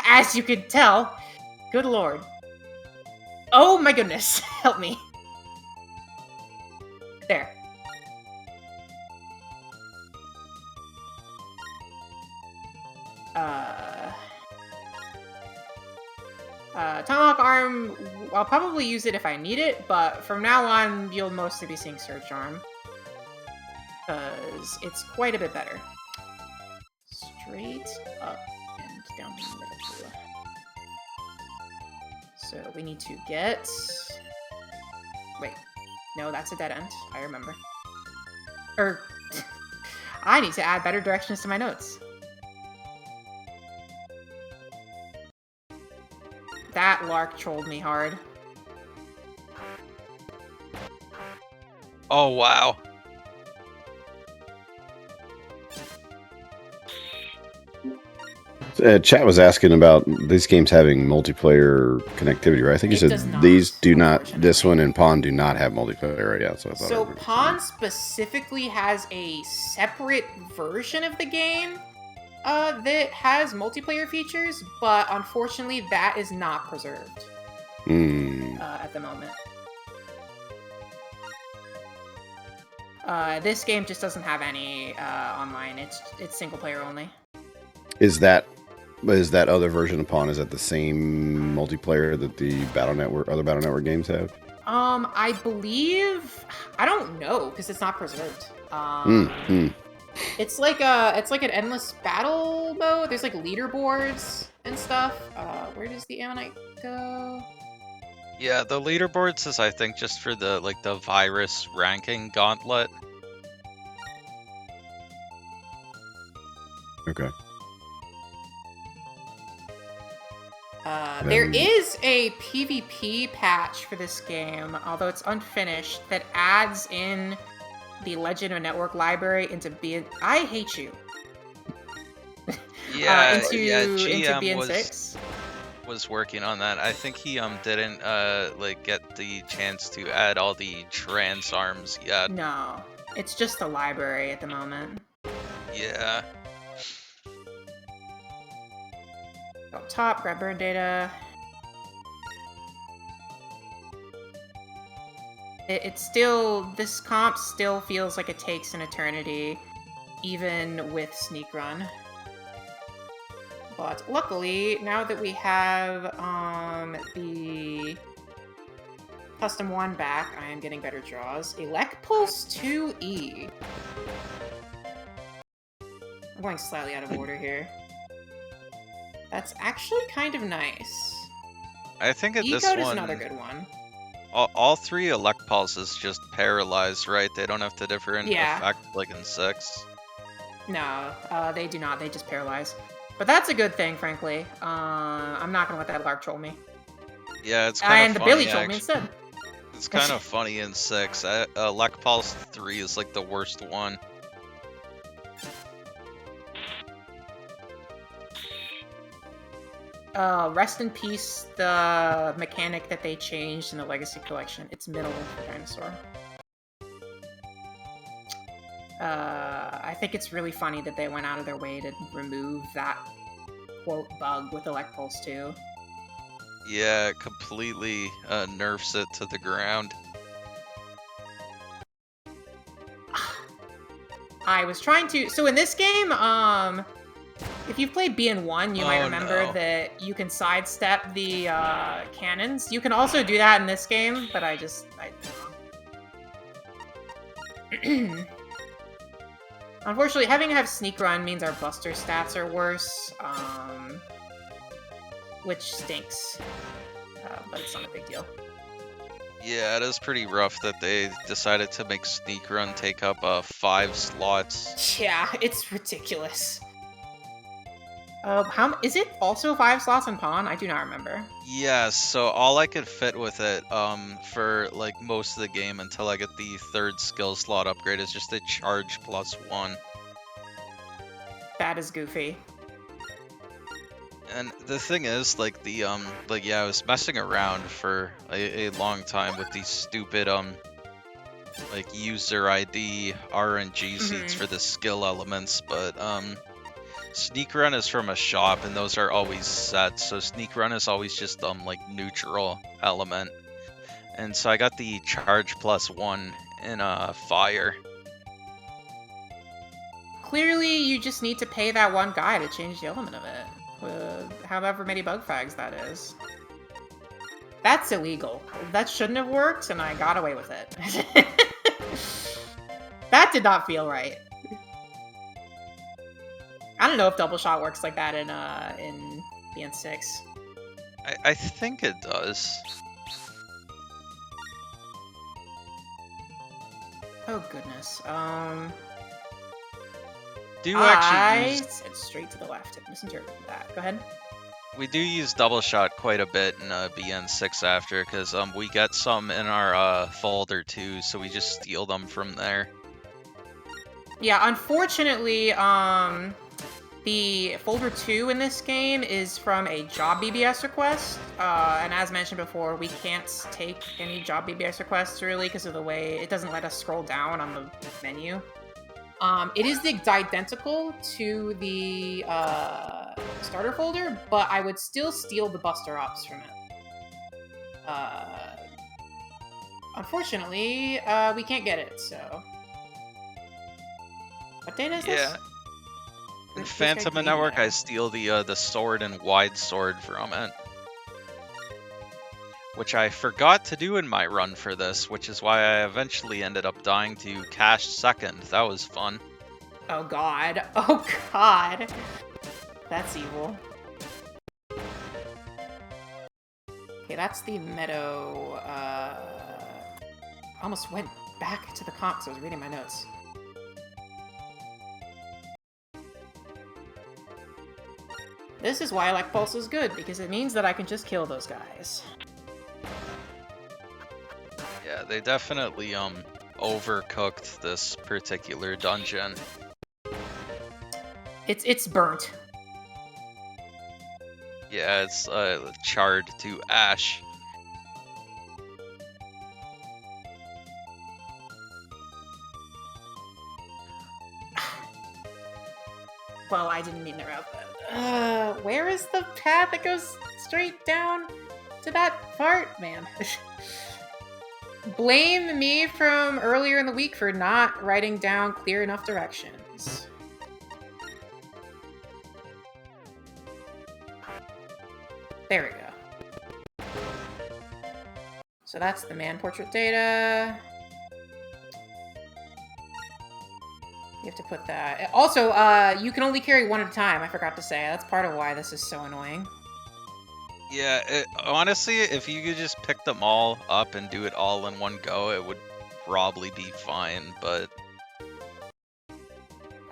As you can tell. Good lord. Oh my goodness. Help me. There. Tomahawk Arm, I'll probably use it if I need it, but from now on, you'll mostly be seeing Search Arm. Because it's quite a bit better. Straight up and down the middle. So we need to get... Wait. No, that's a dead end. I remember. I need to add better directions to my notes. That Lark trolled me hard. Oh, wow. Chat was asking about these games having multiplayer connectivity, right? I think you It does said not, these do not. unfortunately. This one and Pawn do not have multiplayer right now. So I thought. I So remembered Pawn specifically has a separate version of the game that has multiplayer features, but unfortunately that is not preserved at the moment. This game just doesn't have any online. It's single player only. Is that other version of Pawn? Is that the same multiplayer that the other Battle Network games have? I believe I don't know because it's not preserved. It's like an endless battle mode. There's like leaderboards and stuff. Where does the Ammonite go? Yeah, the leaderboards is, I think, just for the virus ranking gauntlet. Okay. There is a PvP patch for this game, although it's unfinished, that adds in the Legend of Network library into BN. I hate you. Yeah, into GM BN6. was working on that. I think he didn't get the chance to add all the trans arms yet. No, it's just the library at the moment. Yeah. Up top, grab burn data. It's still, this comp still feels like it takes an eternity, even with Sneak Run. But luckily, now that we have the Custom 1 back, I am getting better draws. Elect Pulse 2E. I'm going slightly out of order here. That's actually kind of nice. I think at this E-code is one, another good one. all three elect pulses just paralyze, right? They don't have the different Yeah. effect like in 6. No, they do not. They just paralyze. But that's a good thing, frankly. I'm not gonna let that Lark troll me. Yeah, it's kind And of the funny. Billy trolled me instead. It's kind of funny in 6. Elect Pulse 3 is like the worst one. Rest in peace, the mechanic that they changed in the Legacy Collection. It's middle for Dinosaur. I think it's really funny that they went out of their way to remove that, quote, bug with Elect Pulse 2. Yeah, it completely nerfs it to the ground. I was trying to... So in this game, if you've played BN1, you might remember that you can sidestep the cannons. You can also do that in this game, but I Unfortunately, having to have Sneak Run means our Buster stats are worse, which stinks. But it's not a big deal. Yeah, it is pretty rough that they decided to make Sneak Run take up 5 slots. Yeah, it's ridiculous. Is it also 5 slots in Pawn? I do not remember. Yeah, so all I could fit with it for like most of the game until I get the 3rd skill slot upgrade is just a charge +1. That is goofy. And the thing is, like I was messing around for a long time with these stupid like user ID RNG seeds for the skill elements, but Sneak Run is from a shop and those are always set, so Sneak Run is always just like neutral element. And so I got the charge +1 in fire. Clearly, you just need to pay that one guy to change the element of it. However many bug frags that is. That's illegal. That shouldn't have worked, and I got away with it. That did not feel right. I don't know if double shot works like that in BN6. I think it does. Oh goodness. Do you actually I use said straight to the left. I misinterpreted that. Go ahead. We do use double shot quite a bit in BN6 after, because we get some in our folder too, so we just steal them from there. Yeah, unfortunately, the folder 2 in this game is from a job BBS request, and as mentioned before, we can't take any job BBS requests really because of the way it doesn't let us scroll down on the menu. It is identical to the starter folder, but I would still steal the Buster Ops from it. Unfortunately, we can't get it, so... What data is this? Yeah. In Phantom Network, I steal the sword and wide sword from it. Which I forgot to do in my run for this, which is why I eventually ended up dying to Cash second. That was fun. Oh god. Oh god. That's evil. Okay, that's the meadow. Almost went back to the comp because I was reading my notes. This is why I like Pulse is good, because it means that I can just kill those guys. Yeah, they definitely overcooked this particular dungeon. It's burnt. Yeah, it's charred to ash. Well, I didn't mean to interrupt that. Where is the path that goes straight down to that part? Man. Blame me from earlier in the week for not writing down clear enough directions. There we go. So that's the man portrait data. You have to put that. Also, you can only carry one at a time. I forgot to say. That's part of why this is so annoying. Yeah, honestly, if you could just pick them all up and do it all in one go, it would probably be fine, but...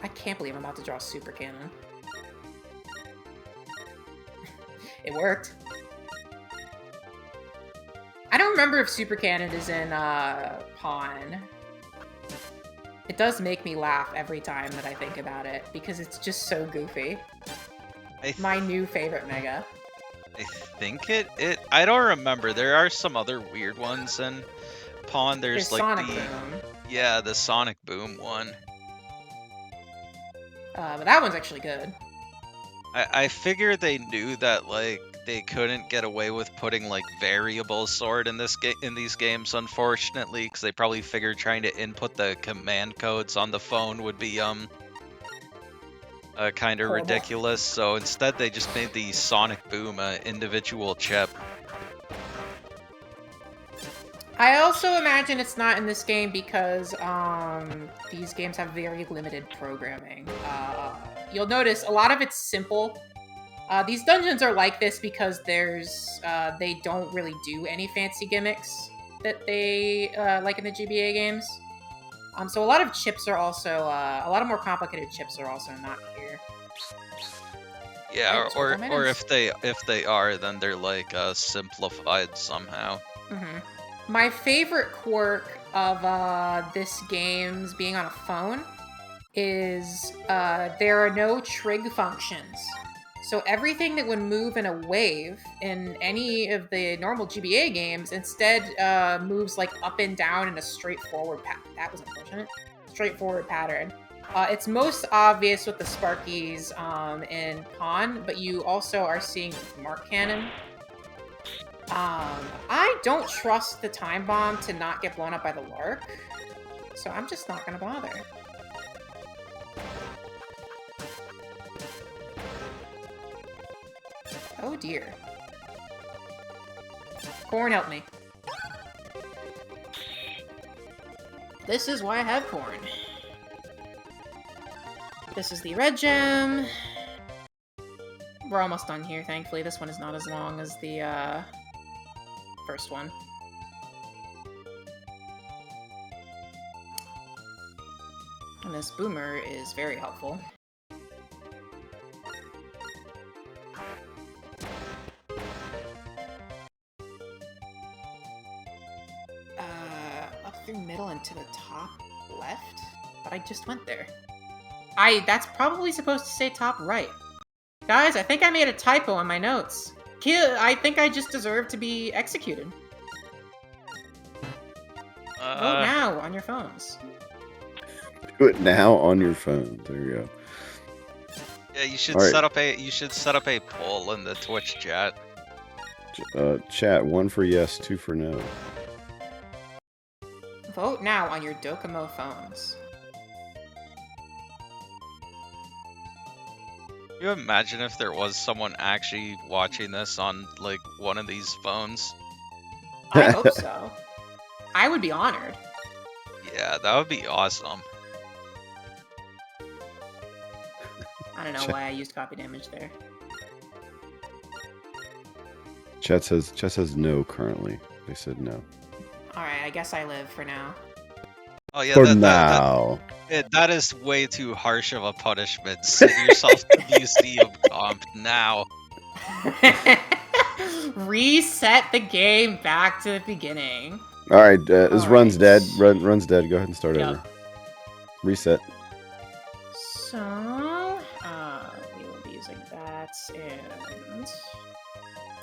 I can't believe I'm about to draw Super Cannon. It worked. I don't remember if Super Cannon is in Pawn. It does make me laugh every time that I think about it, because it's just so goofy. My new favorite Mega. I think I don't remember. There are some other weird ones in Pawn. There's like Sonic Boom. Yeah, the Sonic Boom one. But that one's actually good. I figure they knew that like they couldn't get away with putting like variable sword in these games, unfortunately, because they probably figured trying to input the command codes on the phone would be kind of ridiculous. So instead, they just made the Sonic Boom an individual chip. I also imagine it's not in this game because these games have very limited programming. You'll notice a lot of it's simple. These dungeons are like this because they don't really do any fancy gimmicks that they like in the GBA games. So a lot of chips are also a lot of more complicated chips are also not here. Yeah, or if they are, then they're like simplified somehow. Mm-hmm. My favorite quirk of this game's being on a phone is there are no trig functions. So everything that would move in a wave in any of the normal GBA games instead moves like up and down in a straightforward pattern. That was unfortunate. Straightforward pattern. It's most obvious with the Sparkies in Pawn, but you also are seeing Mark Cannon. I don't trust the time bomb to not get blown up by the Lark, so I'm just not gonna bother. Oh dear. Corn, help me. This is why I have corn. This is the red gem. We're almost done here, thankfully. This one is not as long as the first one. And this boomer is very helpful. Up through middle and to the top left? But I just went there. That's probably supposed to say top right. Guys, I think I made a typo on my notes. I think I just deserve to be executed. Vote now on your phones. Do it now on your phone. There you go. Yeah, you should All right. set up a poll in the Twitch chat. Chat, 1 for yes, 2 for no. Vote now on your Docomo phones. Can you imagine if there was someone actually watching this on, like, one of these phones? I hope so. I would be honored. Yeah, that would be awesome. I don't know why I used copy damage there. Chat says no currently. They said no. Alright, I guess I live for now. Oh yeah, For now. that is way too harsh of a punishment. Send yourself to museum comp now. Reset the game back to the beginning. Alright, this All run's right. dead. Run's dead. Go ahead and start Yep. over. Reset. So, we will be using that, and...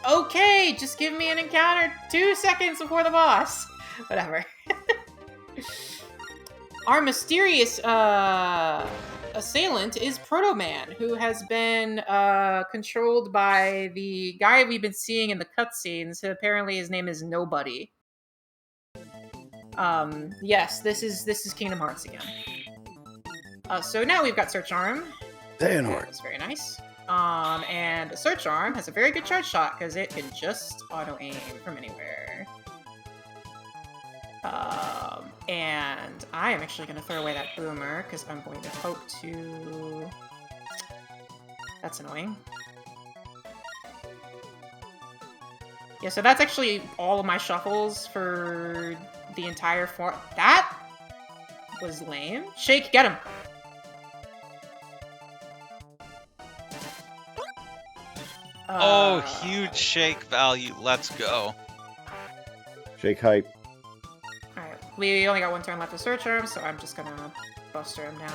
Okay, just give me an encounter 2 seconds before the boss. Whatever. Our mysterious, assailant is Proto Man, who has been, controlled by the guy we've been seeing in the cutscenes. Apparently his name is Nobody. Yes, this is Kingdom Hearts again. So now we've got Search Arm. Xehanort. That's very nice. And Search Arm has a very good charge shot because it can just auto-aim from anywhere. And I am actually going to throw away that boomer because I'm going to hope to... That's annoying. Yeah, so that's actually all of my shuffles for the entire form. That was lame. Shake, get him! Oh, huge shake value. Let's go. Shake hype. Alright, we only got 1 turn left to Search Arm, so I'm just gonna Buster him down.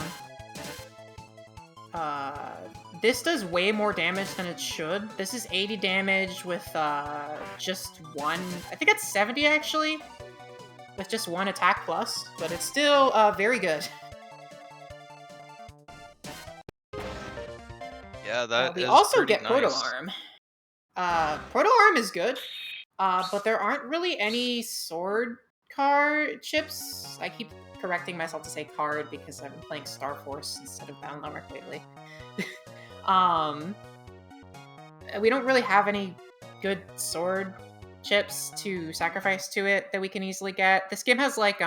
This does way more damage than it should. This is 80 damage with, just 1... I think it's 70, actually. With just 1 attack plus, but it's still, very good. Yeah, that we is also pretty get nice. Proto Arm. Proto Arm is good, but there aren't really any sword card chips. I keep correcting myself to say card because I've been playing Star Force instead of Battle Network lately. We don't really have any good sword chips to sacrifice to it that we can easily get. This game has like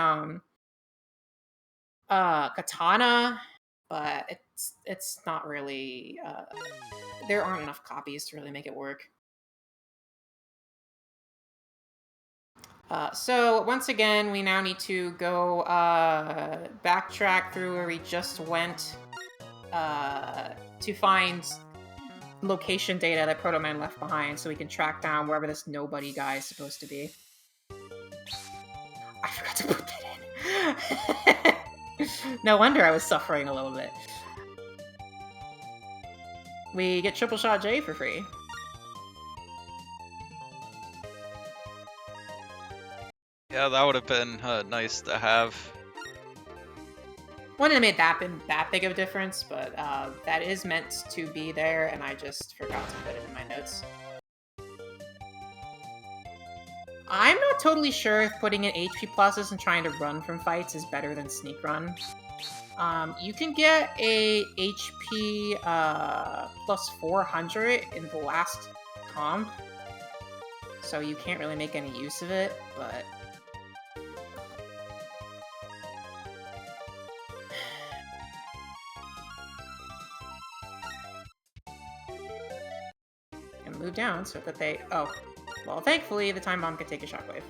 Katana, but it's not really there aren't enough copies to really make it work. So once again, we now need to go backtrack through where we just went to find location data that Proto Man left behind so we can track down wherever this Nobody guy is supposed to be. I forgot to put that in. No wonder I was suffering a little bit. We get Triple Shot J for free. Yeah, that would have been nice to have. Wouldn't have made that big of a difference, but that is meant to be there, and I just forgot to put it in my notes. I'm not totally sure if putting in HP pluses and trying to run from fights is better than sneak run. You can get a HP plus 400 in the last comp, so you can't really make any use of it, but... and move down so that they... Oh. Well, thankfully, the Time Bomb can take a shockwave.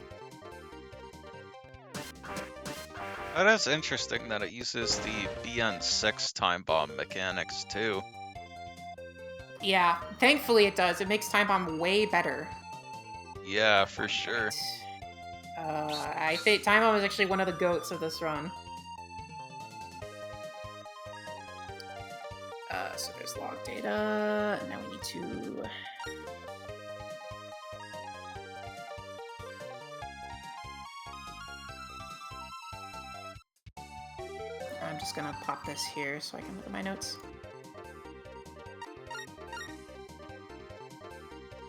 That is interesting that it uses the BN6 time bomb mechanics too. Yeah, thankfully it does. It makes Time Bomb way better. Yeah, for sure. I think Time Bomb is actually one of the goats of this run. So there's log data, and now we need to... I'm just gonna pop this here so I can look at my notes.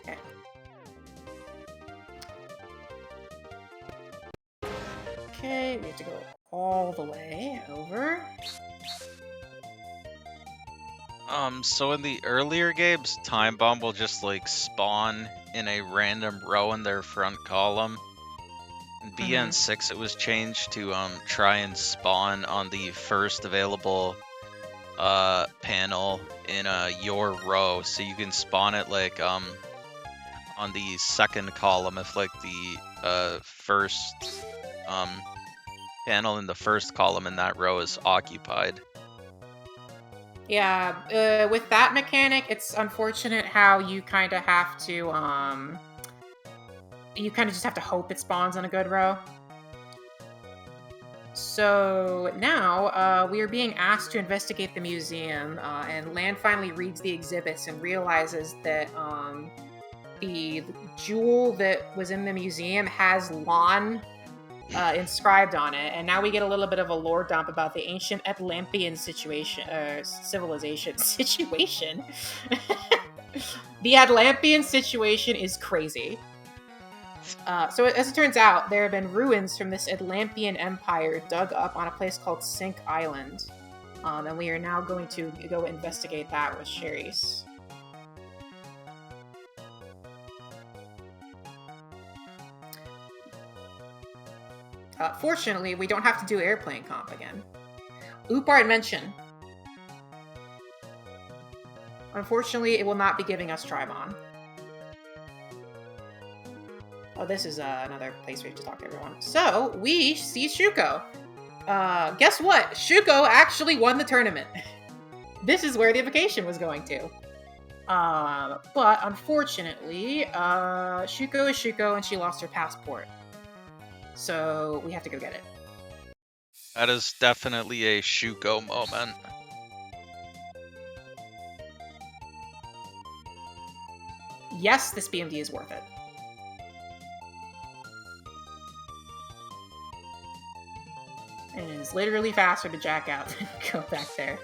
Okay. Okay, we have to go all the way over. So in the earlier games, Time Bomb will just like spawn in a random row in their front column. In BN6 it was changed to try and spawn on the first available panel in your row, so you can spawn it like on the second column if like the first panel in the first column in that row is occupied. Yeah, with that mechanic, it's unfortunate how you kind of have to, you kind of just have to hope it spawns on a good row. So now, we are being asked to investigate the museum, and Land finally reads the exhibits and realizes that, the jewel that was in the museum has lawn inscribed on it, and now we get a little bit of a lore dump about the ancient Atlantean civilization situation. The Atlantean situation is crazy. So as it turns out, there have been ruins from this Atlantean empire dug up on a place called Sink Island, and we are now going to go investigate that with Sherry's. Fortunately, we don't have to do airplane comp again. Oopart mention. Unfortunately, it will not be giving us Tribon. Oh, this is another place we have to talk to everyone. So, we see Shuko. Guess what? Shuko actually won the tournament. This is where the vacation was going to. But unfortunately, Shuko is Shuko and she lost her passport. So we have to go get it. That is definitely a Shuko moment. Yes, this BMD is worth it. And it is literally faster to jack out than go back there.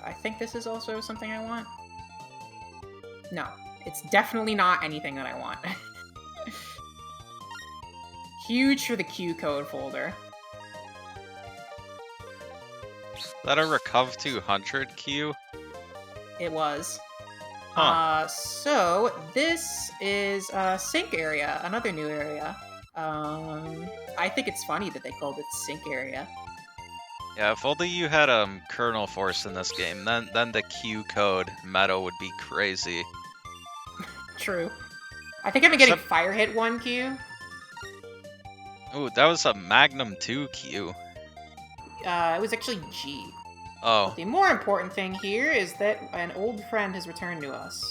I think this is also something I want. No, it's definitely not anything that I want. Huge for the Q code folder. Is that a Recuv 200 Q? It was. Huh. So this is Sink area, another new area. I think it's funny that they called it Sink area. Yeah, if only you had kernel force in this game, then the Q code meta would be crazy. True. I think I've been getting Fire Hit 1 Q. Ooh, that was a Magnum 2 Q. It was actually G. Oh. But the more important thing here is that an old friend has returned to us.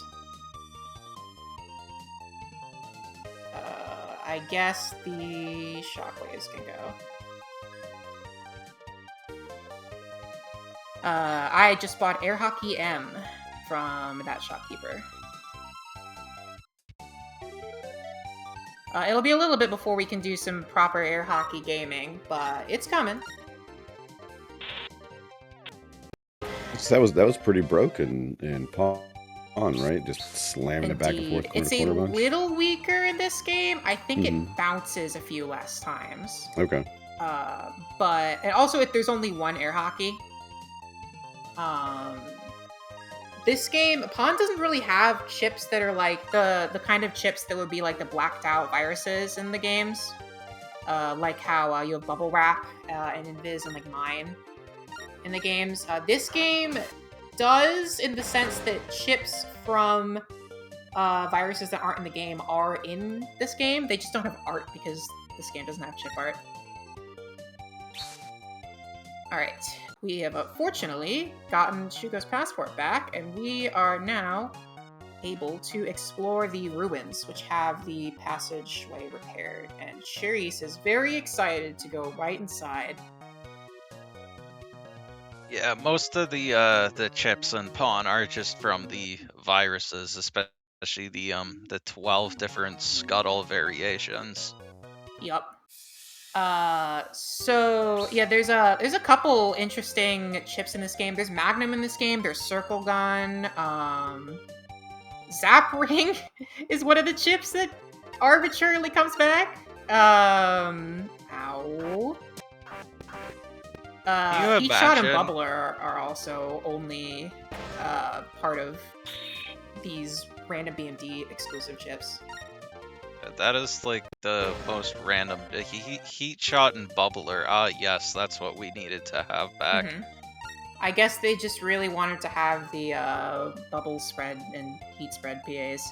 I guess the shockwaves can go. I just bought Air Hockey M from that shopkeeper. It'll be a little bit before we can do some proper air hockey gaming, but it's coming. So that was pretty broken and pawn, right? Just slamming it back and forth. It's a little weaker in this game. I think it bounces a few less times. Okay. But and also there's only one air hockey. This game, Pawn doesn't really have chips that are like the kind of chips that would be like the blacked out viruses in the games. Like how you have Bubble Wrap and Invis and like Mine in the games. This game does in the sense that chips from viruses that aren't in the game are in this game. They just don't have art because this game doesn't have chip art. Alright, we have fortunately gotten Shugo's passport back, and we are now able to explore the ruins, which have the passageway repaired. And Cherise is very excited to go right inside. Yeah, most of the chips and pawn are just from the viruses, especially the 12 different scuttle variations. Yup. So yeah, there's a couple interesting chips in this game. There's Magnum in this game. There's Circle Gun. Zap Ring is one of the chips that arbitrarily comes back. Ow. Heat Shot and Bubbler are also only part of these random BMD exclusive chips. That is like the most random. Heat Shot and Bubbler. Ah, yes, that's what we needed to have back. Mm-hmm. I guess they just really wanted to have the bubble spread and heat spread PAs.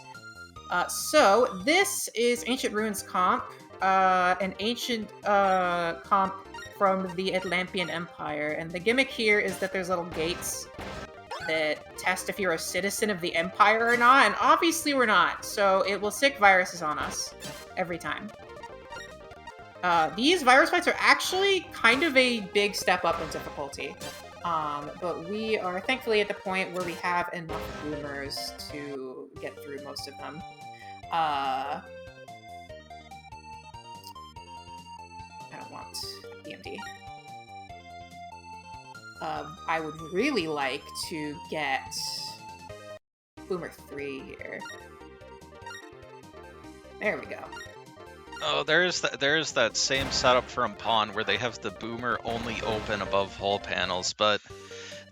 So this is Ancient Ruins comp, an ancient comp from the Atlampian Empire, and the gimmick here is that there's little gates that test if you're a citizen of the Empire or not, and obviously we're not, so it will sick viruses on us every time. These virus fights are actually kind of a big step up in difficulty, but we are thankfully at the point where we have enough boomers to get through most of them. I don't want BMD. I would really like to get Boomer 3 here. There we go. Oh, there's that same setup from Pawn where they have the boomer only open above hull panels, but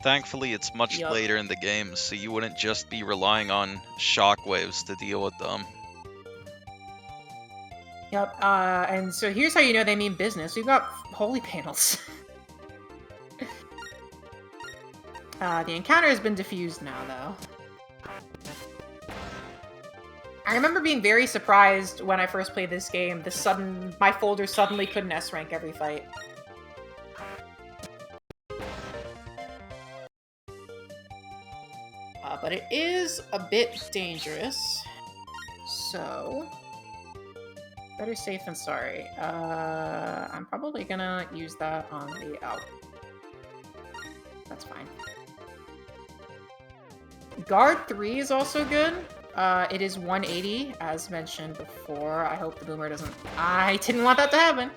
thankfully it's much later in the game, so you wouldn't just be relying on shockwaves to deal with them. Yep, and so here's how you know they mean business. We've got holy panels. The encounter has been diffused now, though. I remember being very surprised when I first played this game. My folder suddenly couldn't S-rank every fight. But it is a bit dangerous, so better safe than sorry. I'm probably gonna use that on the out. That's fine. Guard 3 is also good. It is 180, as mentioned before. I hope the boomer doesn't... I didn't want that to happen!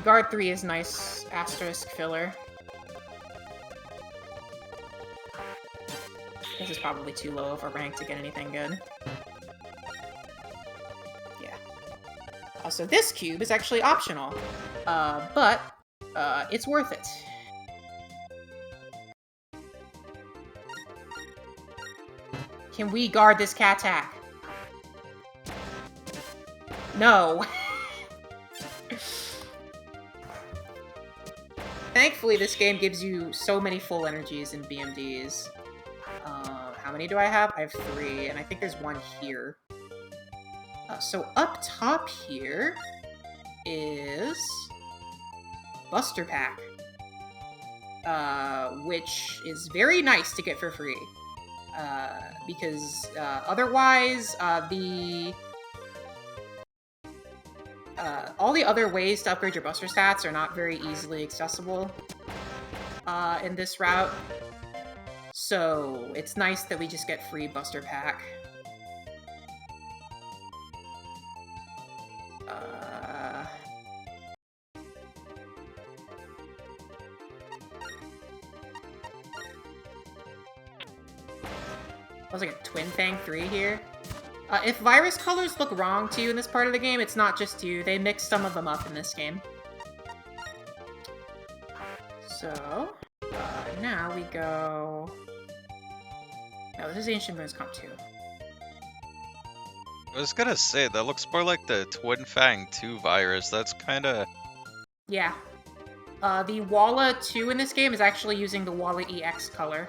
Guard 3 is nice asterisk filler. This is probably too low of a rank to get anything good. Yeah. So this cube is actually optional, but it's worth it. Can we guard this cat attack? No. Thankfully, this game gives you so many full energies in BMDs. How many do I have? I have 3, and I think there's 1 here. So up top here is Buster Pack, which is very nice to get for free. Because otherwise, all the other ways to upgrade your Buster stats are not very easily accessible in this route. So it's nice that we just get free Buster Pack. I was like a Twin Fang 3 here. If virus colors look wrong to you in this part of the game, it's not just you. They mix some of them up in this game. So, now we go... No, this is Ancient Ruins Comp 2. I was gonna say, that looks more like the Twin Fang 2 virus. That's kinda... Yeah. The Walla 2 in this game is actually using the Walla EX color.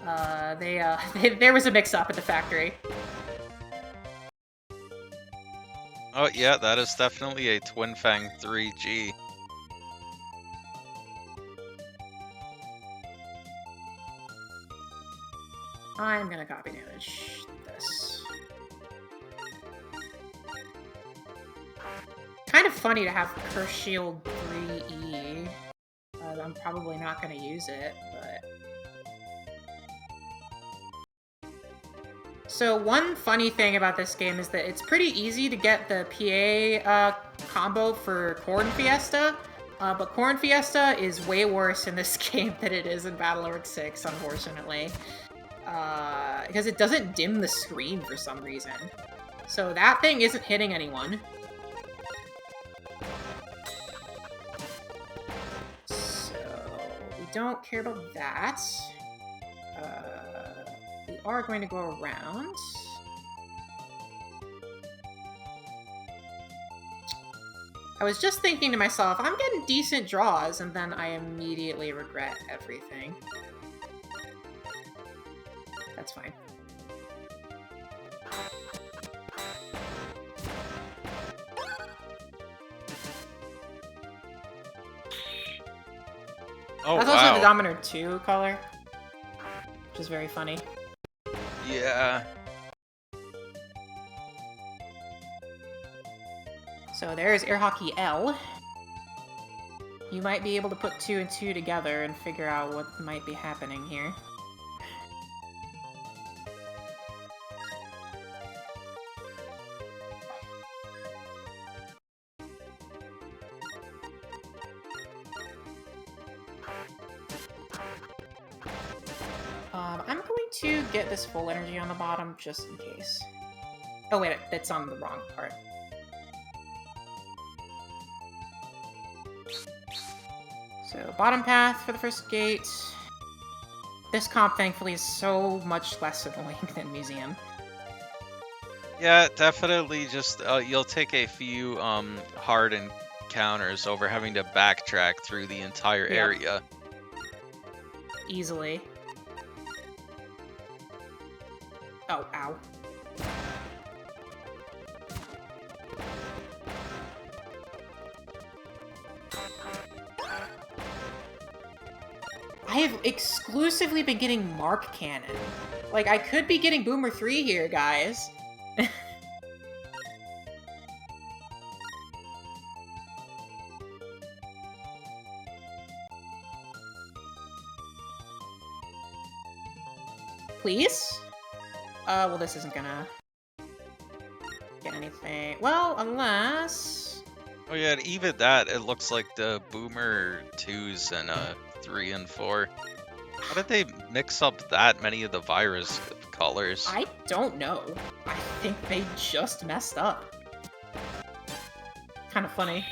There was a mix-up at the factory. Oh yeah, that is definitely a Twin Fang 3G. I'm gonna copy damage this. Kind of funny to have Curse Shield 3E. I'm probably not gonna use it, but... So one funny thing about this game is that it's pretty easy to get the PA combo for Corn Fiesta, but Corn Fiesta is way worse in this game than it is in Battle Network 6, unfortunately. Because it doesn't dim the screen for some reason. So that thing isn't hitting anyone. So we don't care about that. We are going to go around. I was just thinking to myself, I'm getting decent draws, and then I immediately regret everything. That's fine. Oh, That's also the Dominator 2 color, which is very funny. Yeah. So there's Air Hockey L. You might be able to put 2 and 2 together and figure out what might be happening here. I'm going to get this full energy on the bottom just in case. Oh wait, that's on the wrong part. So bottom path for the first gate. This comp thankfully is so much less annoying than Museum. Yeah, definitely just, you'll take a few, hard encounters over having to backtrack through the entire area. Easily. Oh, ow. I have exclusively been getting Mark Cannon. Like, I could be getting Boomer 3 here, guys. Please? Well, this isn't gonna get anything. Well, unless... Oh yeah, and even that, it looks like the Boomer 2s and 3 and 4. How did they mix up that many of the virus colors? I don't know. I think they just messed up. Kind of funny.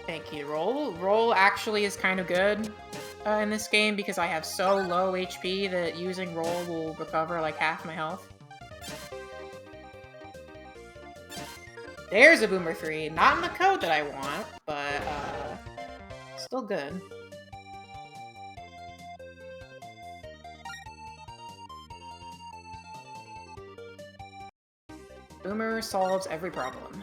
Thank you, Roll. Roll actually is kind of good in this game because I have so low HP that using Roll will recover like half my health. There's a Boomer 3. Not in the code that I want, but still good. Boomer solves every problem.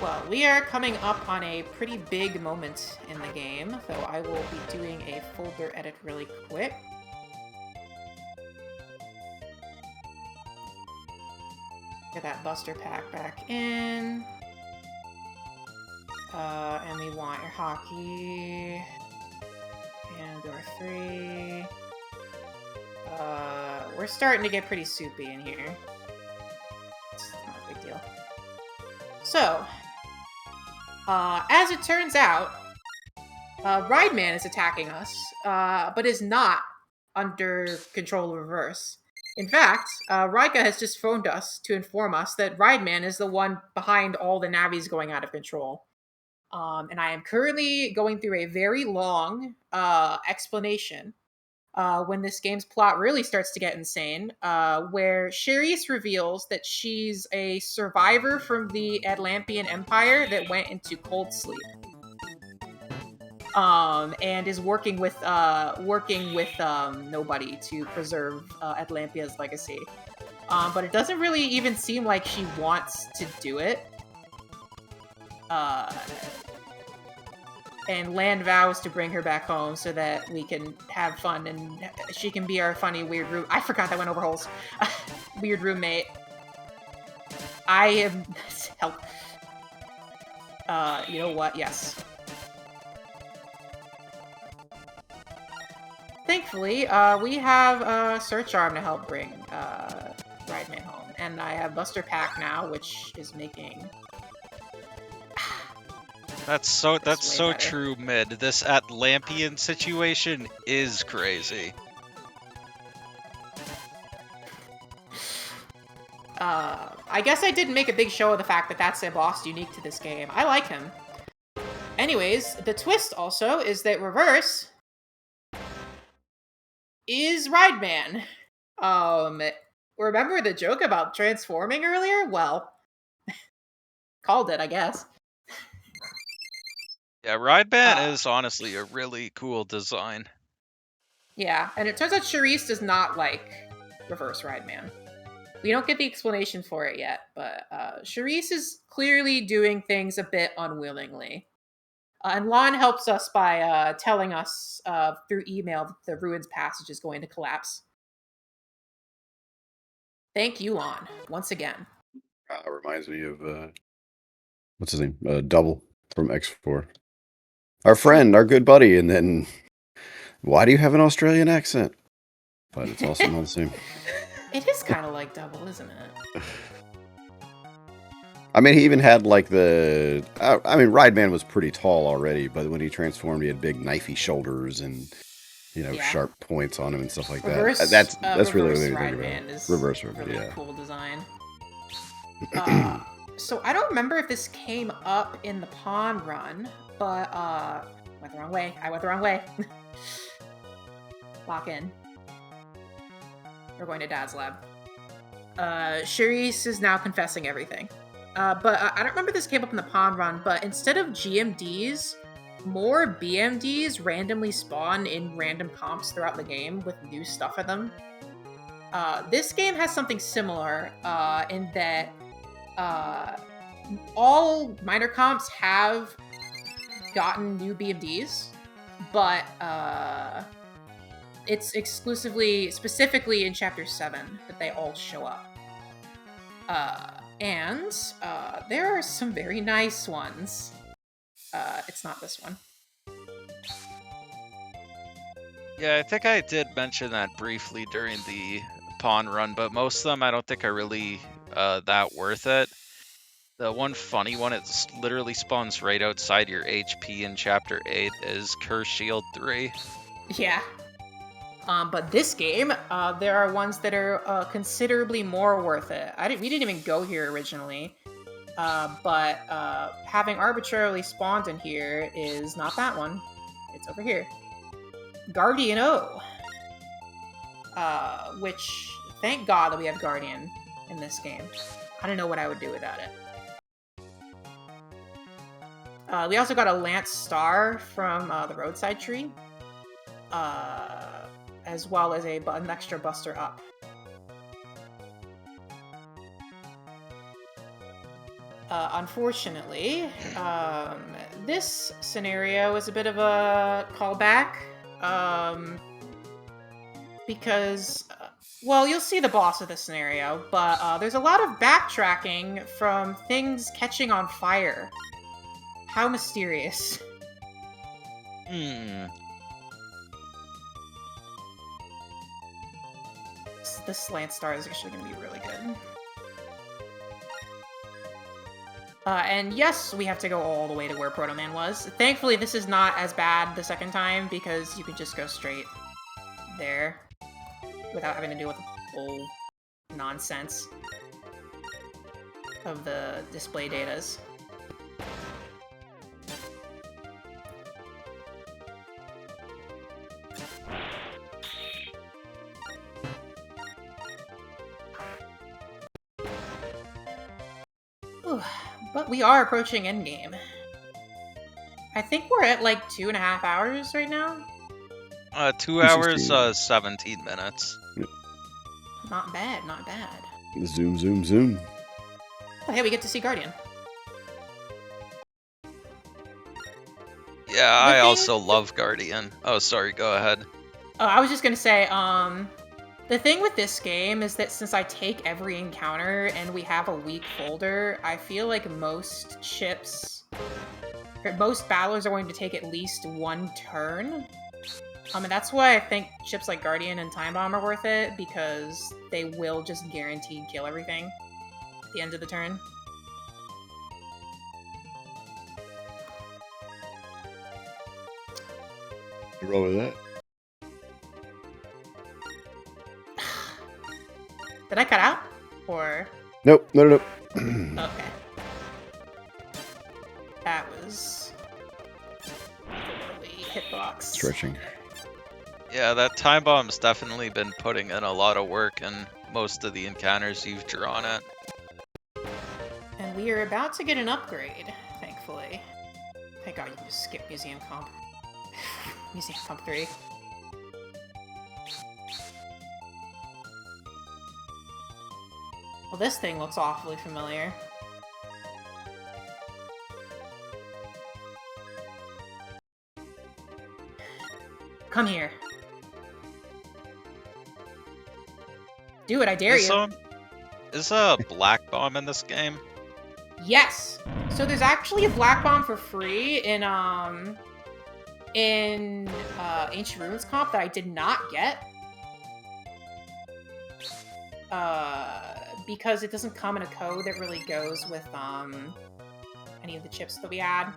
Well, we are coming up on a pretty big moment in the game, so I will be doing a folder edit really quick. Get that Buster Pack back in. And we want Air Hockey. And door 3. We're starting to get pretty soupy in here. It's not a big deal. So, as it turns out, Rideman is attacking us, but is not under control of Reverse. In fact, Rika has just phoned us to inform us that Rideman is the one behind all the Navis going out of control. And I am currently going through a very long explanation when this game's plot really starts to get insane, where Charisse reveals that she's a survivor from the Atlantean Empire that went into cold sleep. And is working with nobody to preserve Atlantea's legacy. But it doesn't really even seem like she wants to do it. And Lan vows to bring her back home so that we can have fun and she can be our funny weird room. I forgot that went over holes. Weird roommate. I am help. You know what? Yes. Thankfully, we have Search Arm to help bring Rideman home, and I have Buster Pack now, which is making. That's so better. true, Mid. This Atlantean situation is crazy. I guess I didn't make a big show of the fact that that's a boss unique to this game. I like him. Anyways, the twist also is that Reverse is Rideman. Remember the joke about transforming earlier? Well, called it, I guess. Yeah, Rideman is honestly a really cool design. Yeah, and it turns out Charisse does not like Reverse Rideman. We don't get the explanation for it yet, but Charisse is clearly doing things a bit unwillingly. And Lon helps us by telling us through email that the Ruins passage is going to collapse. Thank you, Lon, once again. Reminds me of what's his name? Double from X4. Our friend, our good buddy, and then why do you have an Australian accent? But it's also not the same. It is kind of like Double, isn't it? I mean, he even had like the. I mean, Rideman was pretty tall already, but when he transformed, he had big knifey shoulders and sharp points on him and stuff like Reverse, that. That's really what Reverse they think Rideman about. is Reverse Rideman, really yeah. Cool design. So I don't remember if this came up in the pawn run, but went the wrong way. I went the wrong way. Lock in. We're going to Dad's lab. Charisse is now confessing everything. But I don't remember this came up in the pawn run, but instead of GMDs, more BMDs randomly spawn in random comps throughout the game with new stuff in them. This game has something similar in that all minor comps have gotten new BMDs, but it's specifically in Chapter 7 that they all show up. And there are some very nice ones. It's not this one. Yeah, I think I did mention that briefly during the pawn run, but most of them I don't think are really that worth it. The one funny one, it literally spawns right outside your HP in Chapter 8, is Curse Shield 3. Yeah. But this game, there are ones that are considerably more worth it. We didn't even go here originally, but having arbitrarily spawned in here is not that one. It's over here. Guardian O. Which, thank God that we have Guardian in this game. I don't know what I would do without it. We also got a Lance Star from the Roadside Tree. As well as an extra Buster Up. Unfortunately, this scenario is a bit of a callback, because, well, you'll see the boss of this scenario, but there's a lot of backtracking from things catching on fire. How mysterious. This Slant Star is actually going to be really good. And yes, we have to go all the way to where Proto Man was. Thankfully, this is not as bad the second time, because you can just go straight there without having to deal with the whole nonsense of the display datas. Whew. But we are approaching endgame. I think we're at like 2.5 hours right now. 2 hours, 2:16. 17 minutes. Not bad, not bad. Zoom, zoom, zoom. Oh, hey, we get to see Guardian. Yeah, I thing- also love Guardian. Oh, sorry, go ahead. Oh, I was just gonna say, the thing with this game is that since I take every encounter and we have a weak folder, I feel like most battlers are going to take at least one turn. And that's why I think chips like Guardian and Time Bomb are worth it, because they will just guaranteed kill everything at the end of the turn. You roll with that? Did I cut out? Or... Nope, no. Okay. That was... literally hitbox. Stretching. Yeah, that Time Bomb's definitely been putting in a lot of work in most of the encounters you've drawn it. And we are about to get an upgrade, thankfully. Thank God you can just skip Museum Comp. Museum Comp 3. Well, this thing looks awfully familiar. Come here. Do it, I dare you. Is a black bomb in this game? Yes. So there's actually a black bomb for free in Ancient Ruins comp that I did not get. Because it doesn't come in a code that really goes with any of the chips that we add.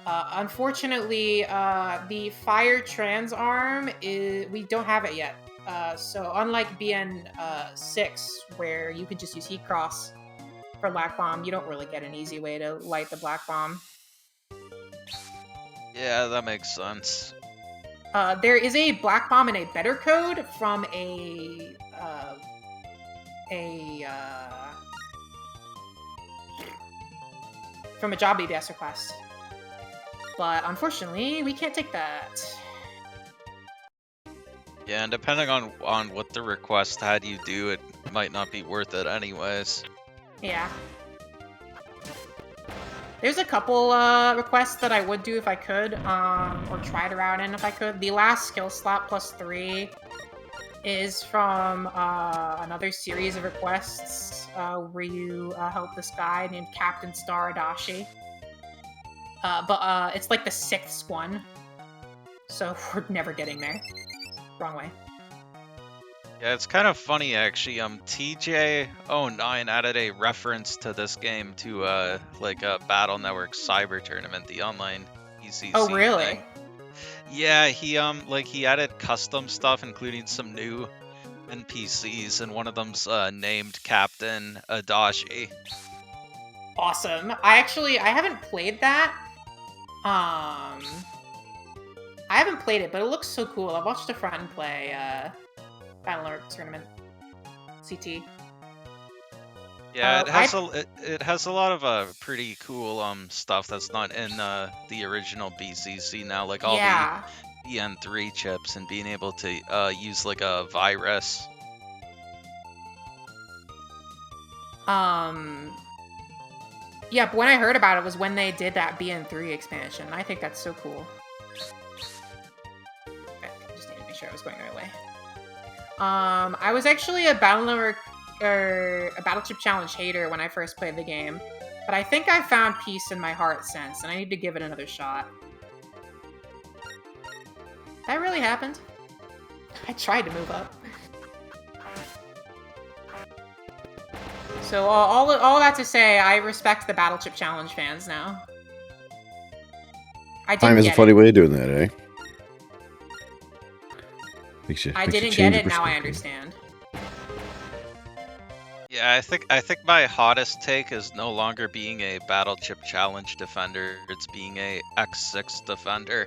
Unfortunately, the Fire Trans Arm we don't have it yet. So unlike BN6, where you could just use Heat Cross for Black Bomb, you don't really get an easy way to light the Black Bomb. Yeah, that makes sense. There is a Black Bomb in a better code from a job BBS request. But unfortunately, we can't take that. Yeah, and depending on what the request had you do, it might not be worth it anyways. Yeah. There's a couple requests that I would do if I could, or try to route in if I could. The last skill slot +3 is from another series of requests where you help this guy named Captain Star Adachi. But it's like the 6th one, so we're never getting there. Wrong way. Yeah, it's kind of funny actually. TJ09 added a reference to this game to like a Battle Network Cyber Tournament, the online ECC. Oh, really? thing. Yeah, he added custom stuff, including some new NPCs, and one of them's named Captain Adachi. Awesome. I haven't played that. I haven't played it, but it looks so cool. I watched a friend play Battle Network Tournament CT. Yeah, it has a lot of pretty cool stuff that's not in the original BCC now, like all the BN3 chips and being able to use like a virus. Yeah, but when I heard about it was when they did that BN3 expansion. I think that's so cool. Okay, just need to make sure I was going the right way. I was actually a Battle Chip Challenge hater when I first played the game, but I think I found peace in my heart since, and I need to give it another shot. That really happened. I tried to move up. So all that to say, I respect the Battle Chip Challenge fans now. Time is a funny way of doing that, eh? I didn't get it, now I understand. Yeah, I think my hottest take is no longer being a Battle Chip Challenge defender, it's being a X6 defender.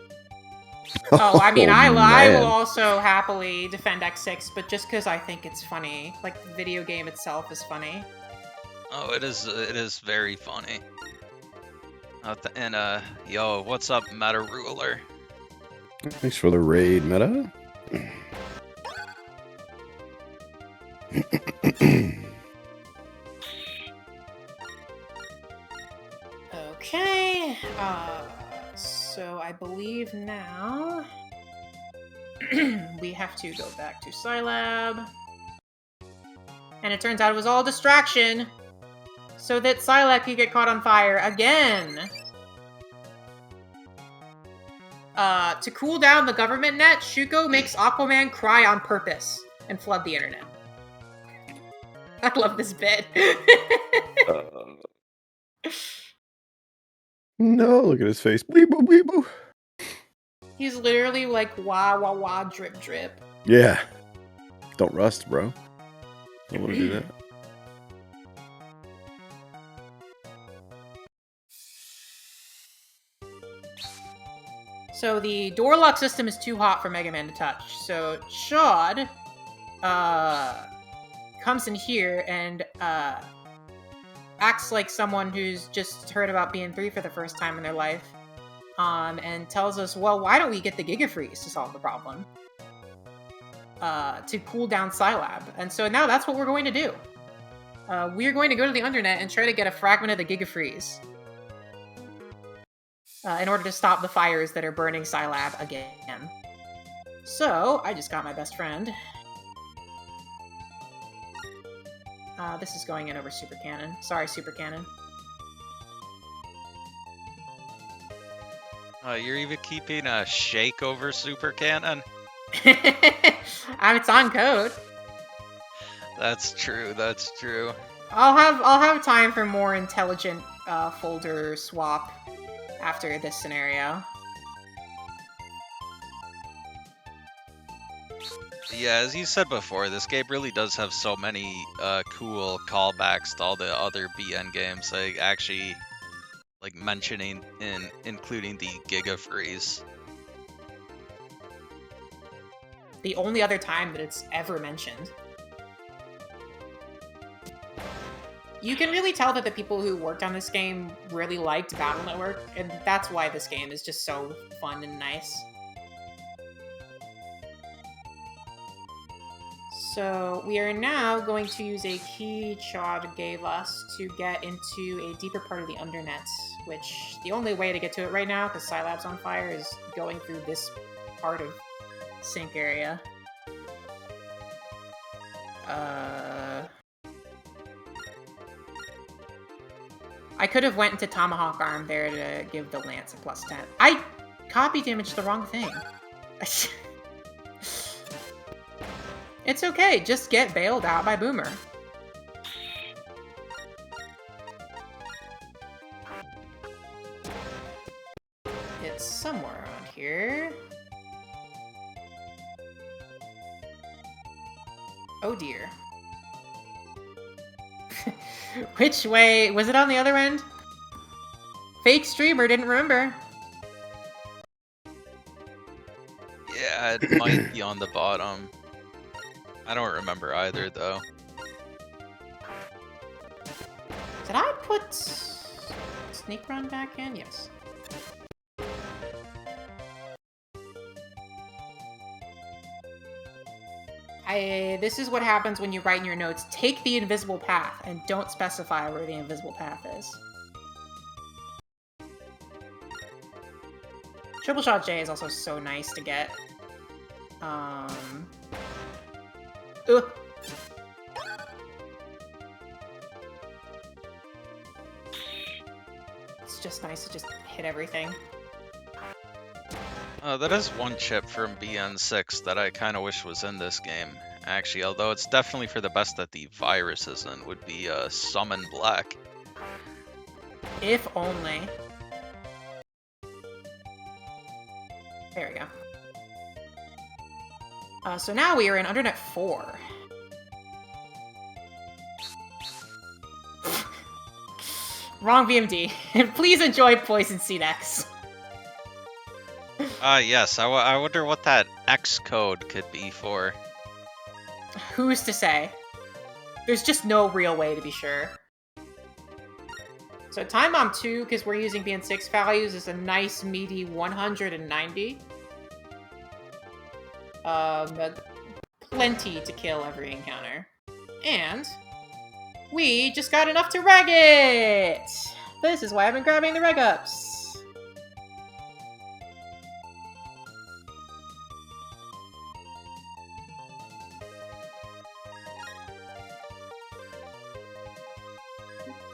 Oh, I mean, I man. will also happily defend X6, but just because I think it's funny. Like, the video game itself is funny. Oh, it is very funny. And yo, what's up, Meta Ruler? Thanks for the raid, Meta. Okay, so I believe now we have to go back to Scilab. And it turns out it was all a distraction so that Scilab could get caught on fire again. To cool down the government net, Shuko makes Aquaman cry on purpose and flood the internet. I love this bit. No, look at his face. Weebo, weebo. He's literally like, wah, wah, wah, drip, drip. Yeah. Don't rust, bro. Don't want to do that. So the door lock system is too hot for Mega Man to touch. So Chad comes in here and acts like someone who's just heard about BN3 for the first time in their life, and tells us, well, why don't we get the Giga Freeze to solve the problem? To cool down Scilab. And so now that's what we're going to do. We're going to go to the Undernet and try to get a fragment of the Giga Freeze. In order to stop the fires that are burning Scilab again. So, I just got my best friend. This is going in over Super Cannon. Sorry, Super Cannon. You're even keeping a shake over Super Cannon? It's on code. That's true, that's true. I'll have time for more intelligent folder swap after this scenario. Yeah, as you said before, this game really does have so many cool callbacks to all the other BN games, like actually like mentioning and including the Giga Freeze. The only other time that it's ever mentioned. You can really tell that the people who worked on this game really liked Battle Network, and that's why this game is just so fun and nice. So we are now going to use a key Chad gave us to get into a deeper part of the Undernet, which the only way to get to it right now, because Scilab's on fire, is going through this part of Sink area. I could have went into Tomahawk Arm there to give the Lance a +10. I copy damaged the wrong thing. It's okay, just get bailed out by Boomer. It's somewhere around here. Oh dear. Which way? Was it on the other end? Fake streamer didn't remember. Yeah, it might be on the bottom. I don't remember either, though. Did I put Sneak Run back in? Yes. This is what happens when you write in your notes, take the invisible path, and don't specify where the invisible path is. Triple Shot J is also so nice to get. It's just nice to just hit everything. That is one chip from BN6 that I kind of wish was in this game, actually, although it's definitely for the best that the virus isn't, would be Summon Black. If only. There we go. So now we are in Undernet 4. Wrong VMD. Please enjoy Poison Seed X. Yes, I wonder what that X code could be for. Who's to say? There's just no real way to be sure. So Time Bomb 2, because we're using BN6 values, is a nice meaty 190. Plenty to kill every encounter. And we just got enough to reg it! This is why I've been grabbing the reg ups.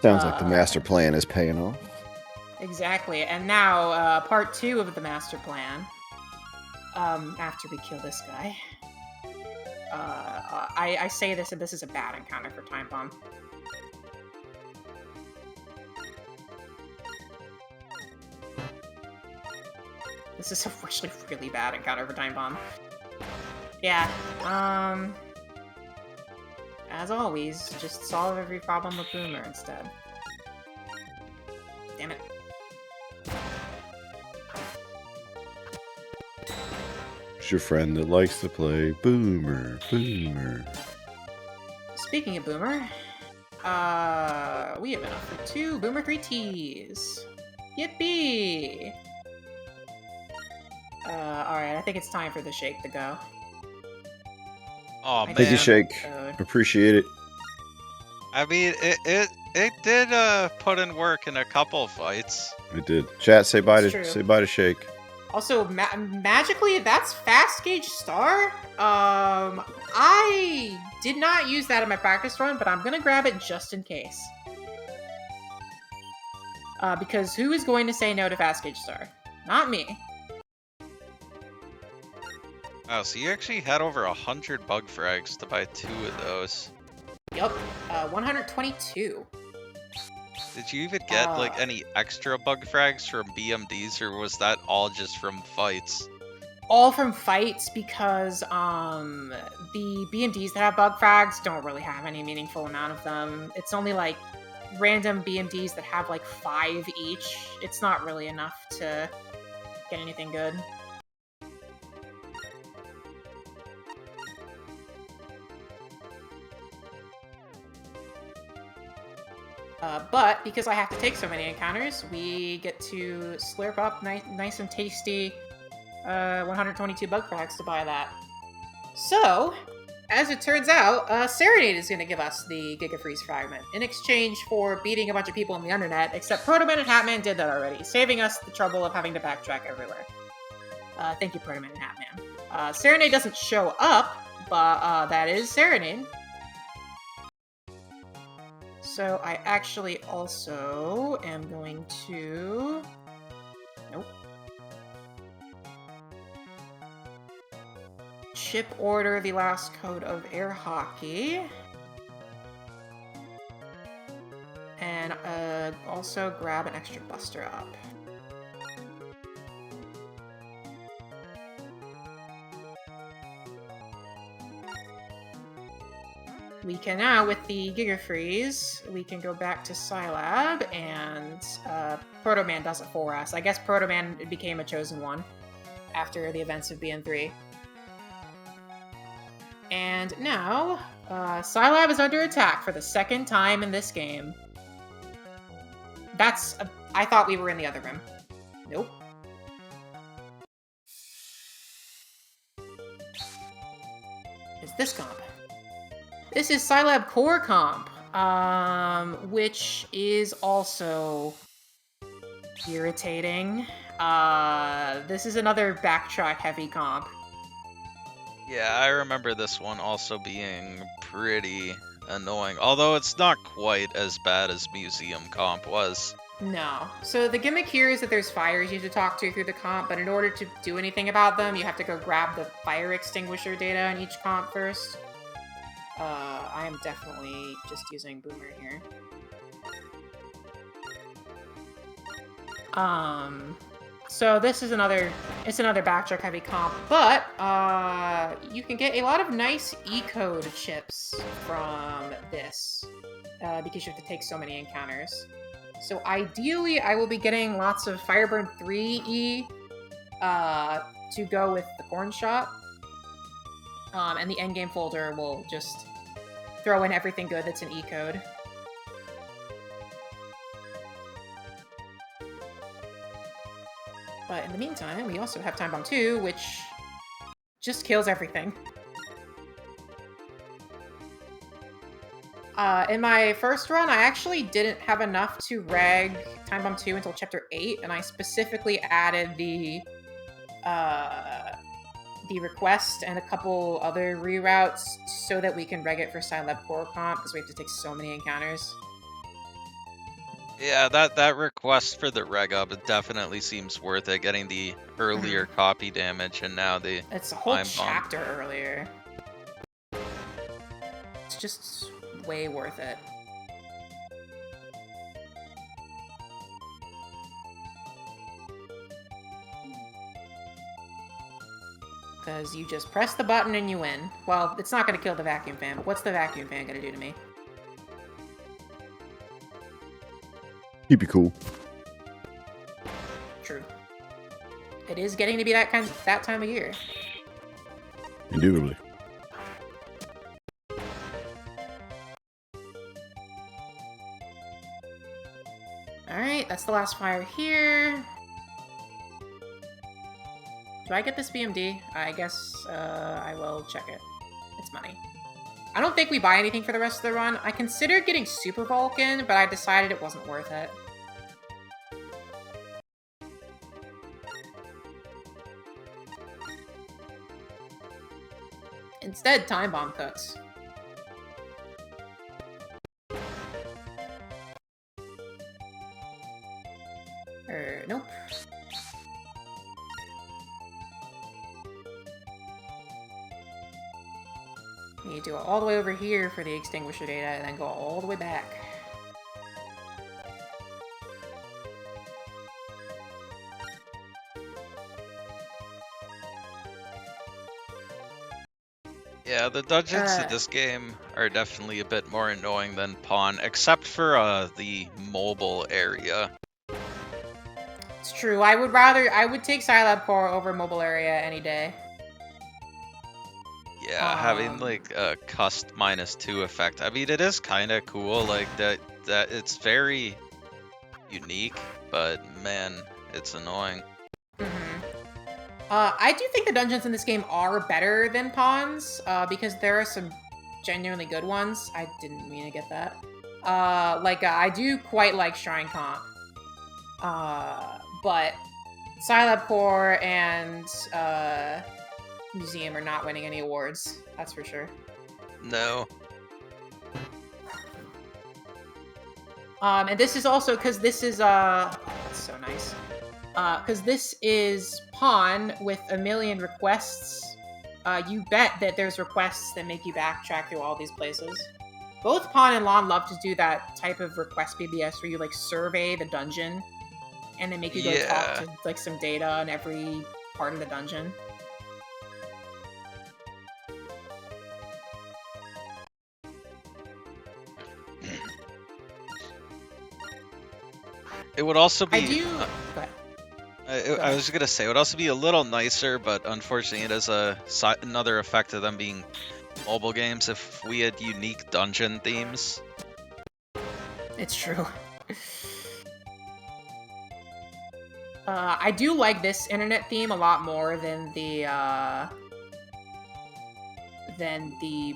Sounds like the master plan is paying off. Exactly, and now, part 2 of the master plan. After we kill this guy. I say this, and this is a bad encounter for Time Bomb. This is a really bad encounter for Time Bomb. Yeah, as always, just solve every problem with Boomer instead. Damn it. It's your friend that likes to play Boomer. Speaking of Boomer, we have enough for 2 Boomer 3Ts. Yippee! Alright, I think it's time for the shake to go. Oh man. Thank you, Shake. Appreciate it. I mean, it did put in work in a couple fights. It did. Chat, say bye It's to true. Shake. Also, magically, that's Fast Gauge Star? I did not use that in my practice run, but I'm gonna grab it just in case. Because who is going to say no to Fast Gauge Star? Not me. Wow, so you actually had over 100 bug frags to buy 2 of those. Yup, 122. Did you even get like any extra bug frags from BMDs, or was that all just from fights? All from fights, because the BMDs that have bug frags don't really have any meaningful amount of them. It's only like random BMDs that have like 5 each. It's not really enough to get anything good. But because I have to take so many encounters, we get to slurp up nice and tasty 122 bug frags to buy that. So, as it turns out, Serenade is going to give us the Giga Freeze fragment in exchange for beating a bunch of people on the internet, except Protoman and Hatman did that already, saving us the trouble of having to backtrack everywhere. Thank you, Protoman and Hatman. Serenade doesn't show up, but that is Serenade. So I actually also am going to... Nope. Chip order the last code of air hockey. And also grab an extra buster up. We can now, with the Giga Freeze, we can go back to Scilab, and Protoman does it for us. I guess Protoman became a chosen one after the events of BN3. And now, Scilab is under attack for the 2nd time in this game. I thought we were in the other room. Nope. It's this comp. This is Scilab Core Comp, which is also irritating. This is another backtrack heavy comp. Yeah, I remember this one also being pretty annoying, although it's not quite as bad as Museum Comp was. No. So the gimmick here is that there's fires you have to talk to through the comp, but in order to do anything about them, you have to go grab the fire extinguisher data in each comp first. I am definitely just using Boomer here. So this is another backtrack heavy comp, but you can get a lot of nice E-code chips from this, because you have to take so many encounters. So ideally, I will be getting lots of Fireburn 3E to go with the Corn Shot. And the endgame folder will just throw in everything good that's in E-code. But in the meantime, we also have Time Bomb 2, which just kills everything. In my first run, I actually didn't have enough to reg Time Bomb 2 until Chapter 8, and I specifically added the request and a couple other reroutes so that we can reg it for Scilab Core Comp, because we have to take so many encounters. Yeah, that request for the reg up, it definitely seems worth it, getting the earlier copy damage and now the It's a whole Time Bomb. chapter earlier. It's just way worth it. Because you just press the button and you win. Well, it's not going to kill the vacuum fan, but what's the vacuum fan going to do to me? Keep you cool. True. It is getting to be that time of year. Indubitably. Alright, that's the last fire here. Do I get this BMD? I guess I will check it. It's money. I don't think we buy anything for the rest of the run. I considered getting Super Vulcan, but I decided it wasn't worth it. Instead, Time Bomb cooks. Nope. You do it all the way over here for the extinguisher data, and then go all the way back. Yeah, the dungeons in this game are definitely a bit more annoying than Pawn, except for the mobile area. It's true. I would take Scilab Core over mobile area any day. Yeah, having like a cust -2 effect. I mean, it is kind of cool, like that it's very unique, but man, it's annoying. I do think the dungeons in this game are better than Pawns, because there are some genuinely good ones. I didn't mean to get that. I do quite like Shrine Comp. But Scilab Core and Museum are not winning any awards, that's for sure. No. And this is also because this is that's so nice. Because this is Pawn with 1 million requests. You bet that there's requests that make you backtrack through all these places. Both Pawn and Lon love to do that type of request BBS where you like survey the dungeon and then make you go talk to like some data on every part of the dungeon. It would also be. I was gonna say it would also be a little nicer, but unfortunately, it is another effect of them being mobile games. If we had unique dungeon themes, it's true. I do like this internet theme a lot more than the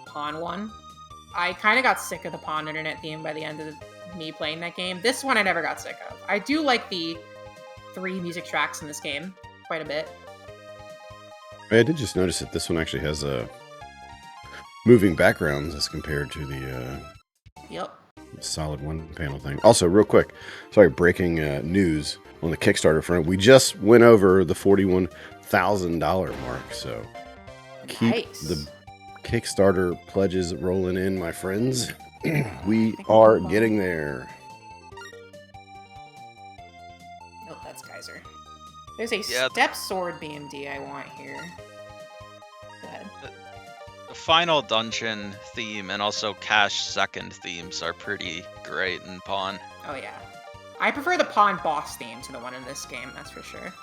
Pawn one. I kind of got sick of the Pawn internet theme by the end of me playing that game. This one I never got sick of. I do like the 3 music tracks in this game quite a bit. I did just notice that this one actually has moving backgrounds as compared to the solid one panel thing. Also, real quick, sorry, breaking news on the Kickstarter front. We just went over the $41,000 mark, so keep the Kickstarter pledges rolling in, my friends. We are getting there. Nope, that's Kaiser. There's a step sword BMD I want here. Go ahead. The final dungeon theme and also cash second themes are pretty great in Pawn. Oh yeah. I prefer the Pawn boss theme to the one in this game, that's for sure.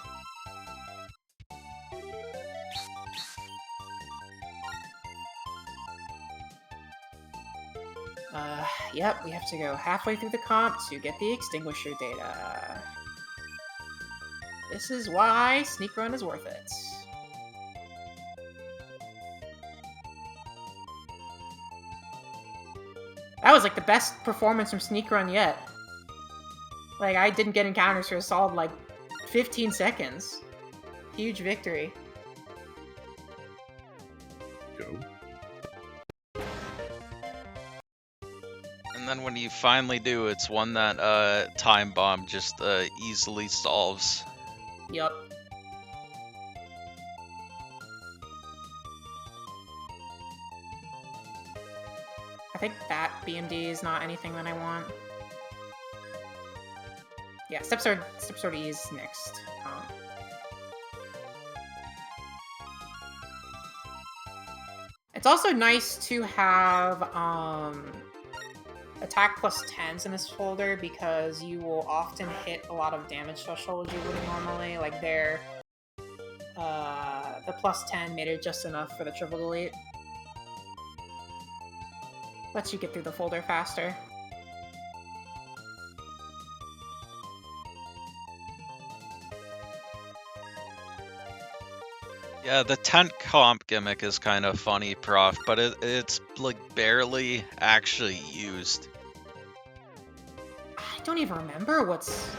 Yep, we have to go halfway through the comp to get the extinguisher data. This is why Sneak Run is worth it. That was like the best performance from Sneak Run yet. Like, I didn't get encounters for a solid, like, 15 seconds. Huge victory. Go. And then when you finally do, it's one that Time Bomb just easily solves. Yup. I think that BMD is not anything that I want. Yeah, Step Sword E is next. It's also nice to have attack plus 10s in this folder because you will often hit a lot of damage thresholds you wouldn't normally. Like the plus 10 made it just enough for the triple delete. Lets you get through the folder faster. Yeah, the tent comp gimmick is kind of funny, Prof, but it's like barely actually used. I don't even remember what's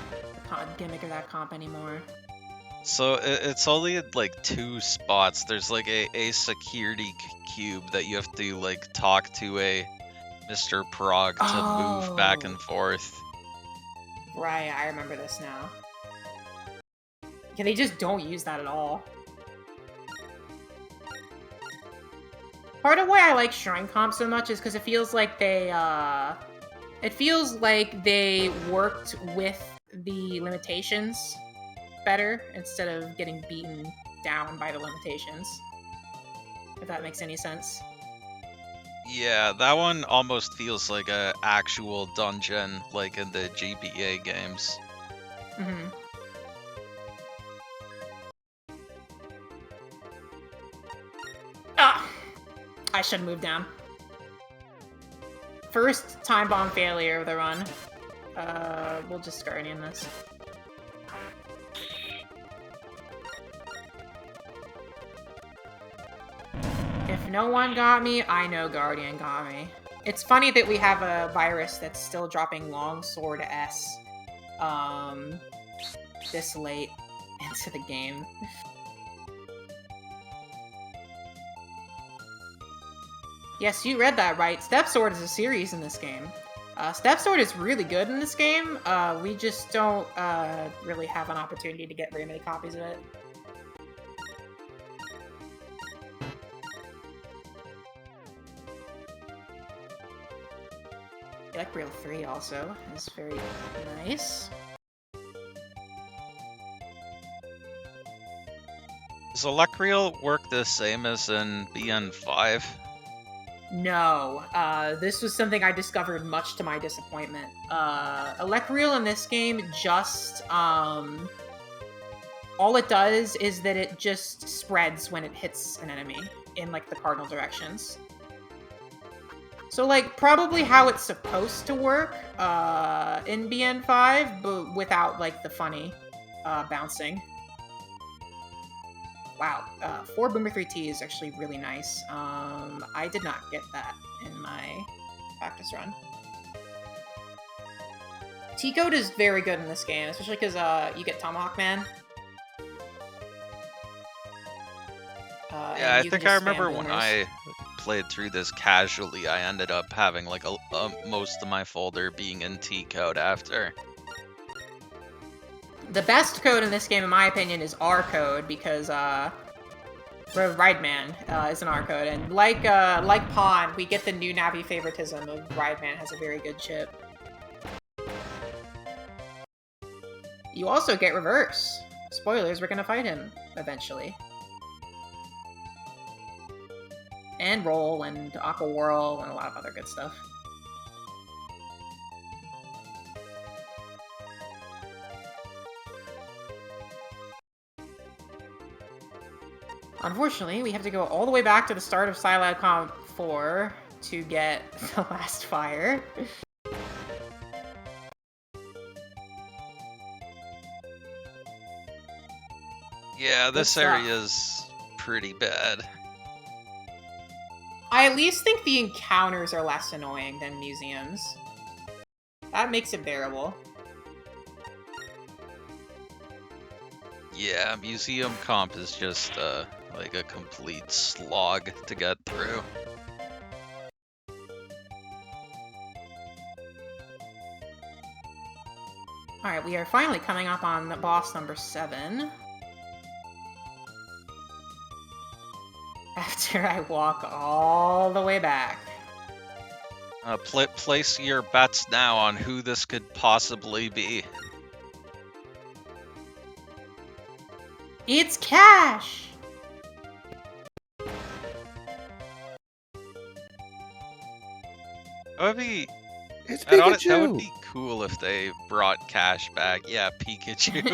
the gimmick of that comp anymore. So it's only in like 2 spots. There's like a security cube that you have to like talk to a Mr. Prog to move back and forth. Right, I remember this now. Yeah, they just don't use that at all. Part of why I like Shrine Comp so much is because it feels like they worked with the limitations better instead of getting beaten down by the limitations. If that makes any sense. Yeah, that one almost feels like a actual dungeon, like in the GBA games. Mm-hmm. Ah! I should move down. First time bomb failure of the run. We'll just Guardian this. If no one got me, I know Guardian got me. It's funny that we have a virus that's still dropping Longsword S this late into the game. Yes, you read that right. Step Sword is a series in this game. Step Sword is really good in this game. We just don't really have an opportunity to get very many copies of it. Electrial 3 also is very nice. Does Electrial work the same as in BN5? No, this was something I discovered much to my disappointment. Electrial in this game just, all it does is that it just spreads when it hits an enemy in, like, the cardinal directions. So, like, probably how it's supposed to work, in BN5, but without, like, the funny, bouncing. Wow, 4 Boomer 3T is actually really nice. I did not get that in my practice run. T-Code is very good in this game, especially because you get Tomahawk Man. Yeah, I think I remember when I played through this casually, I ended up having like most of my folder being in T-Code after. The best code in this game, in my opinion, is R code because Rideman is an R code, and like Pawn, we get the new Navi favoritism of Rideman has a very good chip. You also get Reverse. Spoilers, we're gonna fight him eventually. And Roll and Aqua Whirl and a lot of other good stuff. Unfortunately, we have to go all the way back to the start of Silad Comp 4 to get the last fire. Yeah, this stuff. area is pretty bad. I at least think the encounters are less annoying than museums. That makes it bearable. Yeah, museum comp is just like a complete slog to get through. Alright, we are finally coming up on boss number 7. After I walk all the way back. Place your bets now on who this could possibly be. It's Cash! That would be It's that Pikachu. would be cool if they brought Cash back. Yeah, Pikachu.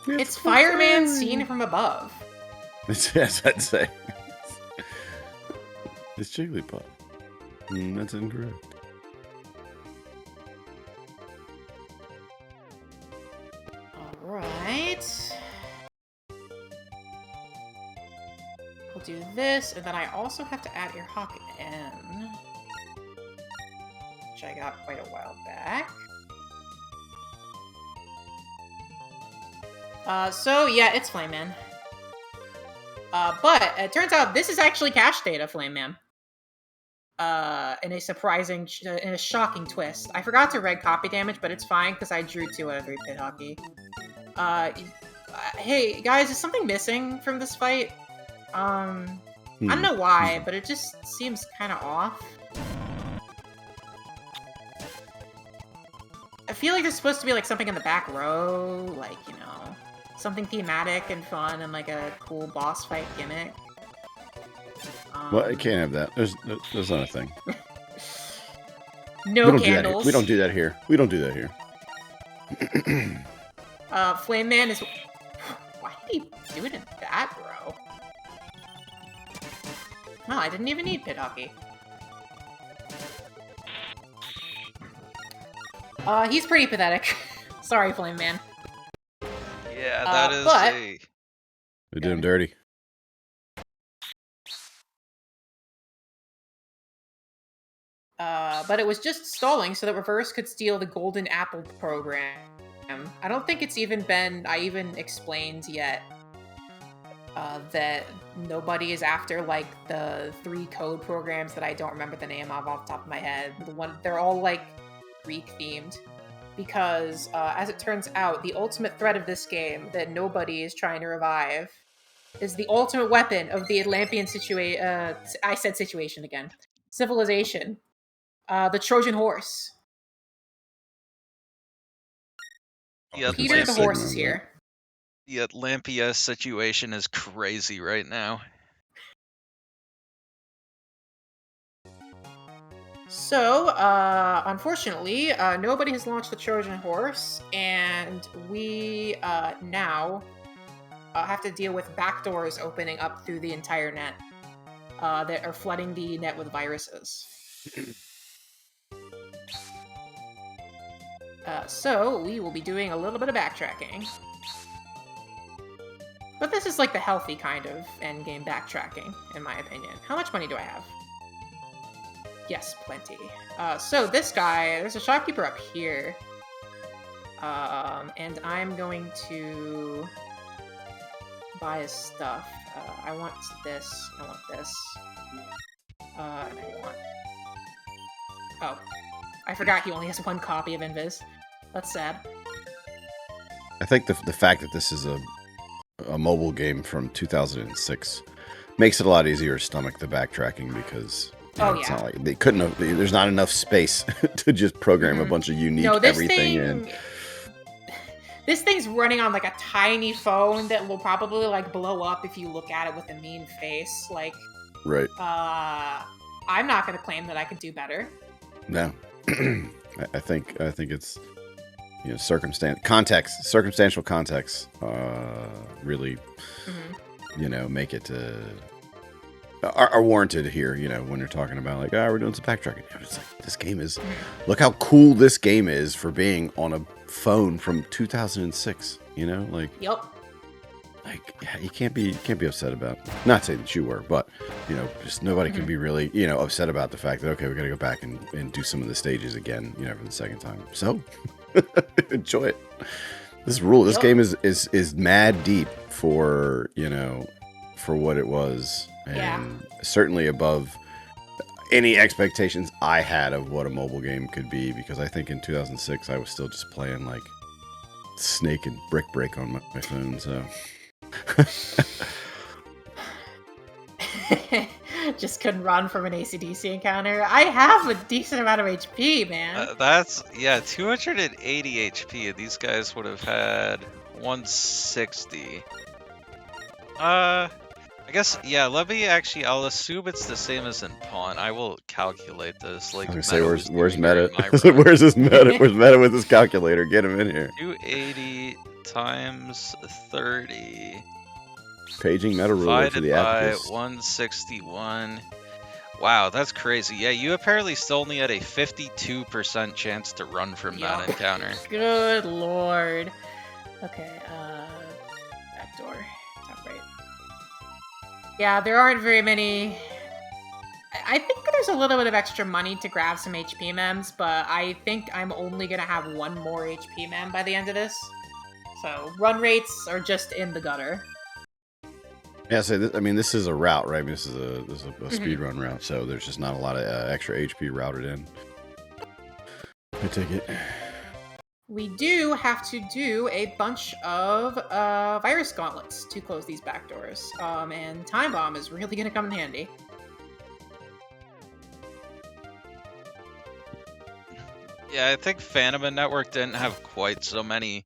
It's Fireman seen from above. Yes, I'd say. It's Jigglypuff. That's incorrect. Alright. We'll do this, and then I also have to add Earhawk N, which I got quite a while back. So yeah, it's Flame Man. But it turns out this is actually cache data, Flame Man. In a shocking twist. I forgot to reg copy damage, but it's fine because I drew 2 out of 3 pit hockey. Hey guys, is something missing from this fight? I don't know why, but it just seems kind of off. I feel like there's supposed to be like something in the back row, like, you know, something thematic and fun and like a cool boss fight gimmick. Well, I can't have that. There's not a thing. No candles. We don't do that here. We don't do that here. Flame Man is... Why did he do it in that row? No, I didn't even need pit hockey. He's pretty pathetic. Sorry, Flame Man. Yeah, that is but- a... We did him dirty. But it was just stalling so that Reverse could steal the Golden Apple program. I don't think it's even been... I even explained yet that nobody is after, like, the 3 code programs that I don't remember the name of off the top of my head. They're all, like, Greek-themed. Because, as it turns out, the ultimate threat of this game that nobody is trying to revive is the ultimate weapon of the Atlampian situation again. Civilization. The Trojan horse. The Peter the Atlampia- horse is here. The Atlampia situation is crazy right now. So, unfortunately, nobody has launched the Trojan horse, and we now have to deal with backdoors opening up through the entire net that are flooding the net with viruses. So, we will be doing a little bit of backtracking. But this is like the healthy kind of endgame backtracking, in my opinion. How much money do I have? Yes, plenty. So this guy, there's a shopkeeper up here. And I'm going to buy his stuff. I want this, I want this. And I want... Oh. I forgot he only has 1 copy of Invis. That's sad. I think the fact that this is a mobile game from 2006 makes it a lot easier to stomach the backtracking because it's not like they couldn't have. There's not enough space to just program a bunch of unique everything in. This thing's running on like a tiny phone that will probably like blow up if you look at it with a mean face. Like, Right. I'm not going to claim that I could do better. No. I think it's circumstantial context really make it are warranted here, when you're talking about like, we're doing some backtracking. It's like this game is look how cool this game is for being on a phone from 2006. You know, like Yep. yeah, you can't be upset about. Not saying that you were, but you know, just nobody can be really upset about the fact that okay, we got to go back and do some of the stages again, for the second time. So enjoy it. This Yep. game is mad deep for for what it was, and Yeah. certainly above any expectations I had of what a mobile game could be, because I think in 2006 I was still just playing like Snake and Brick Break on my phone. So Just couldn't run from an AC/DC encounter. I have a decent amount of HP, man. That's 280 HP. These guys would have had 160. I guess I'll assume it's the same as in Pawn. I will calculate this. Like, I was gonna say, Meta where's was doing Meta? during my run. Where's this Meta? Where's Meta with this calculator? Get him in here. 280 times 30 Paging Meta ruler for divided the by abacus. 161. Wow, that's crazy. Yeah, you apparently still only had a 52% chance to run from that Yup. encounter. Good lord. Okay, back door. Top right. Yeah, there aren't very many. I think there's a little bit of extra money to grab some HP mems, but I think I'm only gonna have one more HP mem by the end of this. So run rates are just in the gutter. Yeah, so this is a route, right? I mean, this is a speed run route, so there's just not a lot of extra HP routed in. I take it. We do have to do a bunch of virus gauntlets to close these back doors, and Time Bomb is really gonna come in handy. Yeah, I think Phantom and Network didn't have quite so many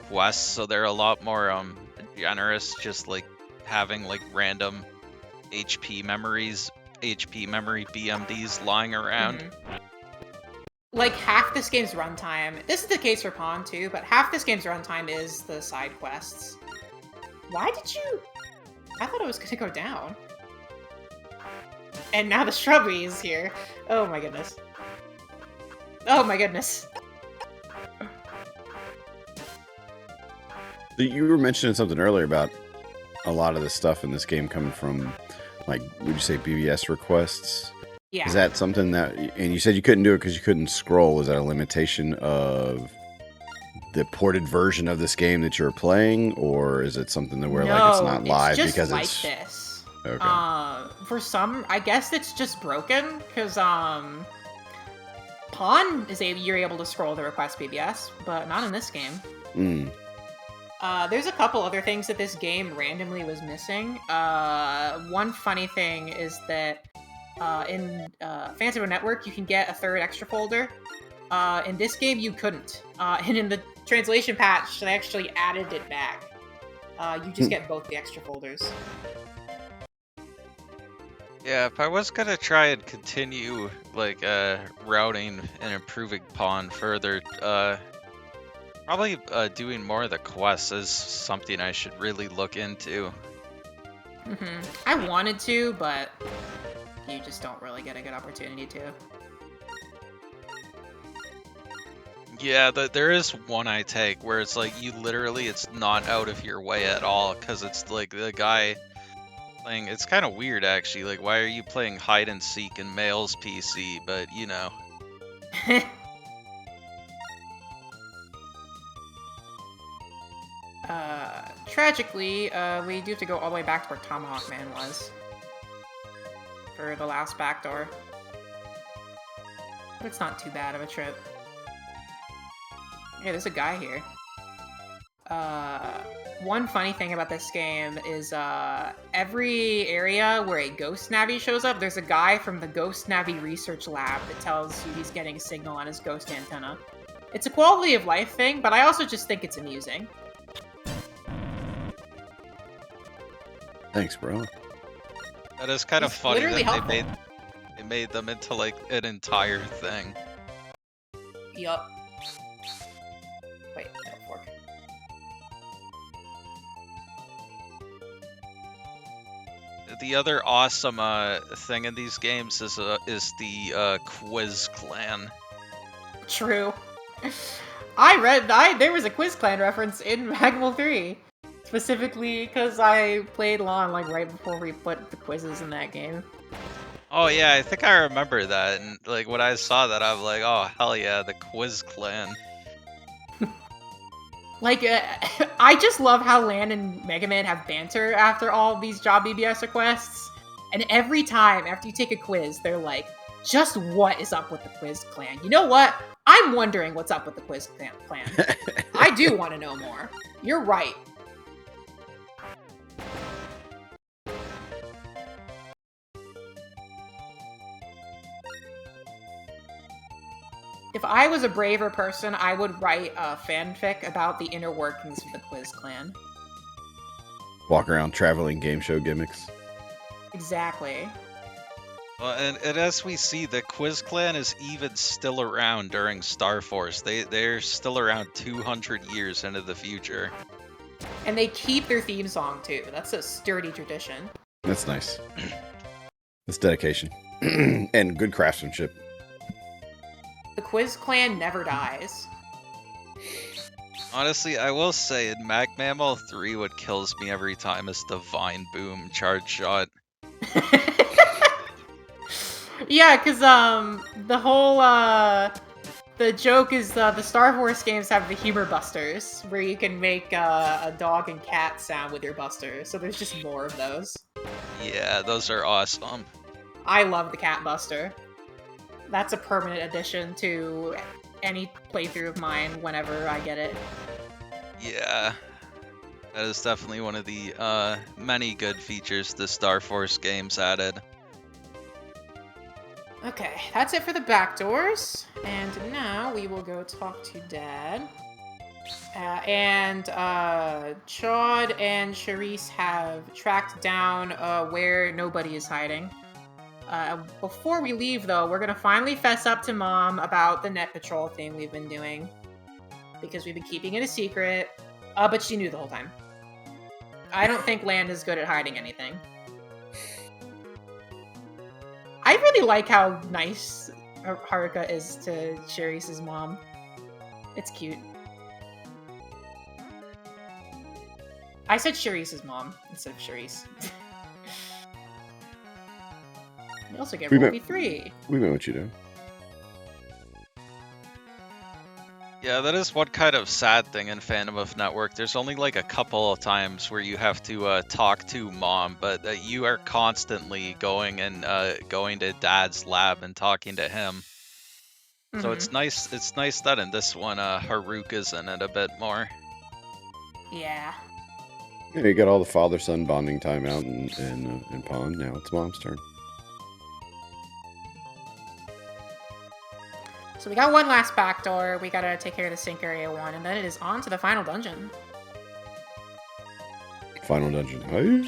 quests, so they're a lot more generous, just like having like random HP memory BMDs lying around. Like half this game's runtime, this is the case for Pawn too, but half this game's runtime is the side quests. Why did you? I thought it was gonna go down. And now the shrubbery is here. Oh my goodness. Oh my goodness. You were mentioning something earlier about a lot of the stuff in this game coming from, like, would you say BBS requests? Yeah. Is that something that, and you said you couldn't do it because you couldn't scroll. Is that a limitation of the ported version of this game that you're playing, or is it something that where like it's not live just because like it's this? Okay. For some, I guess it's just broken because Pawn you're able to scroll the request BBS, but not in this game. There's a couple other things that this game randomly was missing. One funny thing is that in Phantom Network, you can get a third extra folder. In this game, you couldn't. And in the translation patch, they actually added it back. You just get both the extra folders. Yeah, if I was gonna try and continue like routing and improving Pawn further, probably doing more of the quests is something I should really look into. I wanted to, but you just don't really get a good opportunity to. Yeah, there is one I take where it's like you literally, it's not out of your way at all, because it's like the guy playing, it's kind of weird actually, like why are you playing hide and seek in male's PC, but you know. Tragically, we do have to go all the way back to where Tomahawk Man was for the last backdoor. But it's not too bad of a trip. Hey, there's a guy here. One funny thing about this game is every area where a Ghost Navi shows up, there's a guy from the Ghost Navi Research Lab that tells you he's getting a signal on his ghost antenna. It's a quality of life thing, but I also just think it's amusing. Thanks, bro. That is kind of It's funny literally that helpful. they made them into like an entire thing. Yup. Wait, no, fork. The other awesome thing in these games is the Quiz Clan. True. there was a Quiz Clan reference in Magmal 3. Specifically because I played LON like right before we put the quizzes in that game. Oh yeah, I think I remember that, and like when I saw that, I was like, oh hell yeah, the Quiz Clan. Like, I just love how Lan and Mega Man have banter after all these job BBS requests. And every time after you take a quiz, they're like, just what is up with the Quiz Clan? You know what? I'm wondering what's up with the Quiz Clan. I do want to know more. You're right. If I was a braver person, I would write a fanfic about the inner workings of the Quiz Clan. Walk around traveling game show gimmicks. Exactly. Well, and as we see, the Quiz Clan is even still around during Star Force. They're still around 200 years into the future. And they keep their theme song, too. That's a sturdy tradition. That's nice. That's dedication. And good craftsmanship. The Quiz Clan never dies. Honestly, I will say, in Mammal 3, what kills me every time is the Vine Boom charge shot. Yeah, because, the whole, the joke is the Star Wars games have the humor busters, where you can make a dog and cat sound with your buster, so there's just more of those. Yeah, those are awesome. I love the cat buster. That's a permanent addition to any playthrough of mine whenever I get it. Yeah, that is definitely one of the many good features the Star Force games added. Okay, that's it for the back doors. And now we will go talk to Dad. Chad and Charisse have tracked down where nobody is hiding. Before we leave, though, we're gonna finally fess up to Mom about the net patrol thing we've been doing. Because we've been keeping it a secret, but she knew the whole time. I don't think Land is good at hiding anything. I really like how nice Haruka is to Charisse's mom. It's cute. I said Charisse's mom instead of Charisse. We also get Roll V3. We know what you do. Yeah, that is one kind of sad thing in Phantom of Network. There's only like a couple of times where you have to talk to Mom, but you are constantly going to Dad's lab and talking to him. Mm-hmm. So it's nice. It's nice that in this one, Haruka's in it a bit more. Yeah. Yeah, you got all the father-son bonding time out in Pond. Now it's Mom's turn. So we got one last back door. We gotta take care of the sink area one, and then it is on to the final dungeon. Final dungeon. Hey.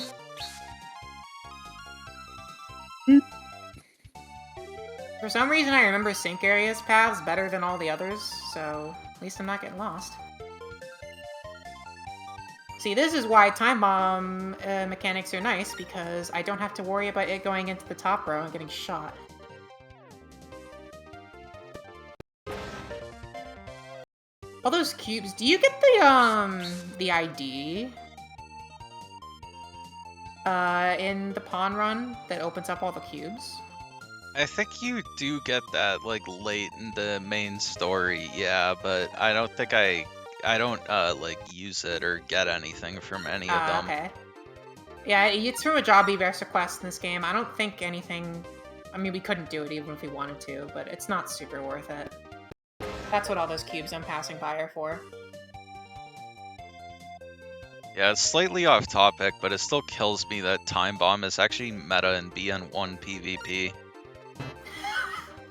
For some reason, I remember sink area's paths better than all the others, so at least I'm not getting lost. See, this is why time bomb mechanics are nice, because I don't have to worry about it going into the top row and getting shot. All those cubes, do you get the ID in the pawn run that opens up all the cubes? I think you do get that like late in the main story, yeah, but I don't think I don't like use it or get anything from any of them. Okay. Yeah, it's from a job reverse request in this game. I don't think anything. I mean, we couldn't do it even if we wanted to, but it's not super worth it. That's what all those cubes I'm passing by are for. Yeah, it's slightly off topic, but it still kills me that Time Bomb is actually meta in BN1 PvP.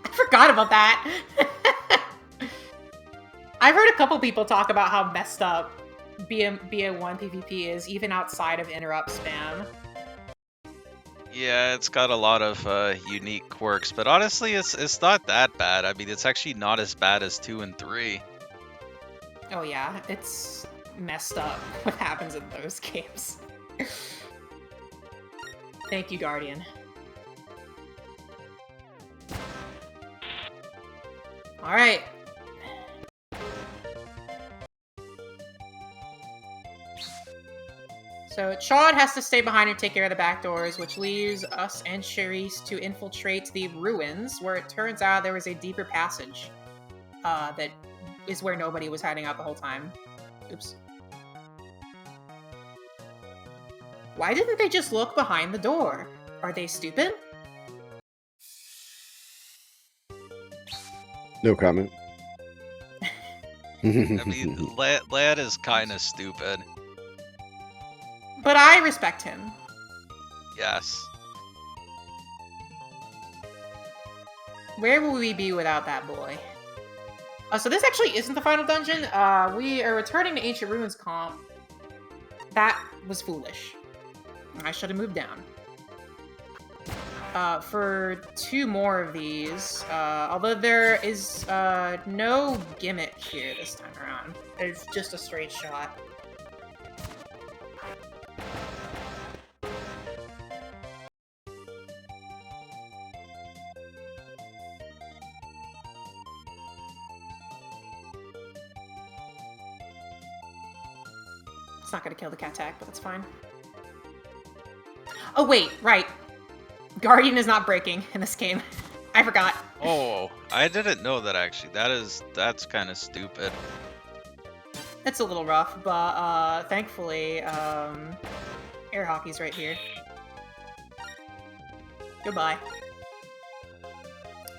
I forgot about that! I've heard a couple people talk about how messed up BN1 PvP is, even outside of interrupt spam. Yeah, it's got a lot of unique quirks, but honestly, it's not that bad. I mean, it's actually not as bad as 2 and 3. Oh yeah, it's messed up what happens in those games. Thank you, Guardian. Alright. So Chad has to stay behind and take care of the back doors, which leaves us and Charisse to infiltrate the ruins, where it turns out there was a deeper passage that is where nobody was hiding out the whole time. Oops. Why didn't they just look behind the door? Are they stupid? No comment. I mean, lad is kind of stupid. But I respect him. Yes. Where will we be without that boy? So this actually isn't the final dungeon. We are returning to Ancient Ruins comp. That was foolish. I should have moved down. For 2 more of these, although there is no gimmick here this time around. It's just a straight shot. It's not gonna kill the cat tack, but that's fine. Oh wait, right. Guardian is not breaking in this game. I forgot. Oh, I didn't know that actually. That's kind of stupid. It's a little rough, but thankfully, air hockey's right here. Goodbye.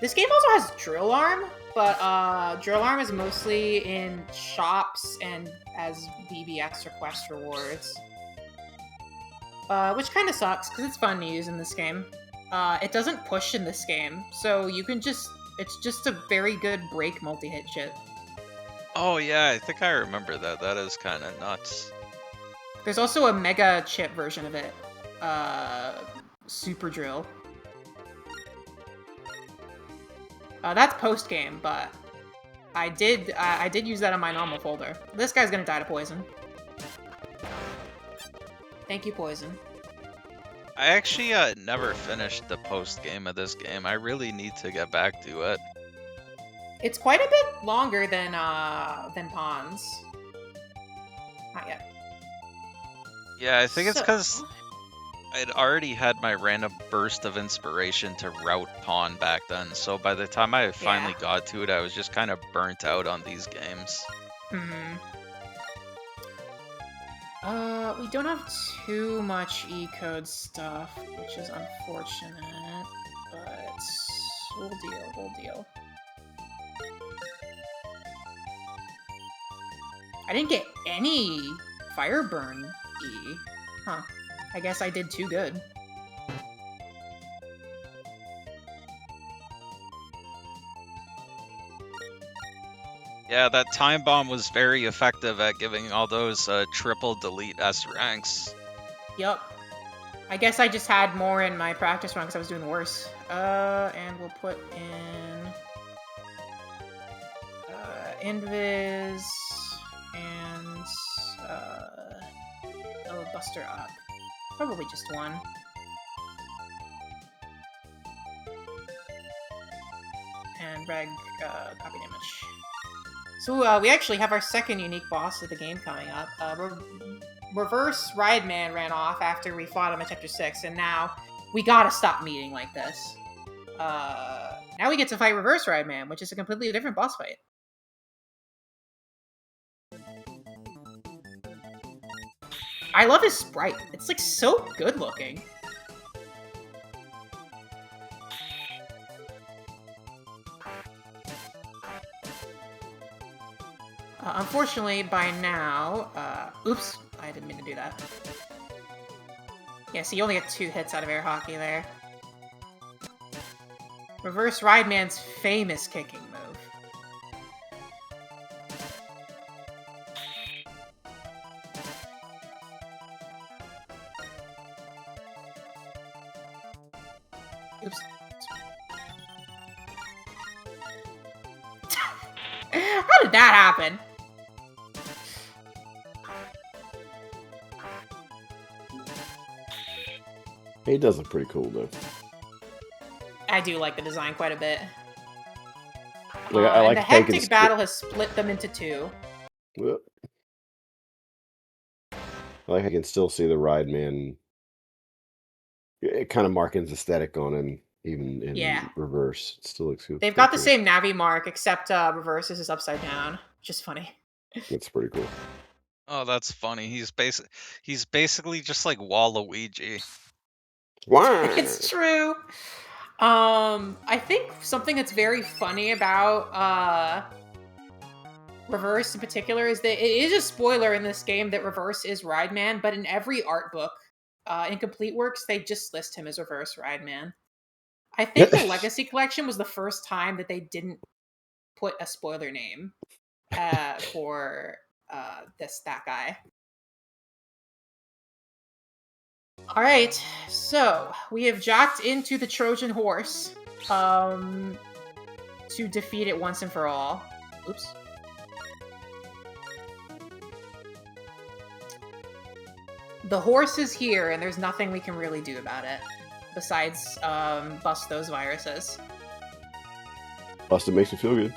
This game also has drill arm, but drill arm is mostly in shops and as BBX or quest rewards. Which kind of sucks, because it's fun to use in this game. It doesn't push in this game, so you can just... It's just a very good break multi-hit shit. Oh yeah, I think I remember that. That is kind of nuts. There's also a mega chip version of it. Super Drill. That's post-game, but I did use that on my normal folder. This guy's gonna die to poison. Thank you, poison. I actually never finished the post game of this game. I really need to get back to it. It's quite a bit longer than Pawns. Not yet. Yeah, I think it's because I'd already had my random burst of inspiration to route Pawn back then. So by the time I finally got to it, I was just kind of burnt out on these games. Hmm. We don't have too much E-code stuff, which is unfortunate, but we'll deal. I didn't get any Fireburn E. Huh. I guess I did too good. Yeah, that time bomb was very effective at giving all those triple delete S ranks. Yup. I guess I just had more in my practice run because I was doing worse. And we'll put in... Invis... and... oh, Buster Up. Probably just one. And Reg, copy damage. So, we actually have our second unique boss of the game coming up. Reverse Rideman ran off after we fought him in Chapter 6, and now we gotta stop meeting like this. Now we get to fight Reverse Rideman, which is a completely different boss fight. I love his sprite. It's, like, so good looking. Unfortunately, by now... oops, I didn't mean to do that. Yeah, so you only get 2 hits out of air hockey there. Reverse Rideman's famous kicking move. Oops. How did that happen? He does look pretty cool, though. I do like the design quite a bit. Like, I like the taking hectic battle has split them into 2. I Like I can still see the Ride Man. It kind of Markins aesthetic on him, even in Yeah. reverse. It still looks good. They've got the same Navi mark, except reverses is upside down, which is funny. It's pretty cool. Oh, that's funny. He's basically just like Waluigi. It's true. I think something that's very funny about Reverse in particular is that it is a spoiler in this game that Reverse is Ride Man, but in every art book, in Complete Works, they just list him as Reverse Ride Man. I think the Legacy Collection was the first time that they didn't put a spoiler name for that guy. All right, so we have jacked into the Trojan horse to defeat it once and for all. Oops. The horse is here, and there's nothing we can really do about it besides bust those viruses. Busted makes me feel good.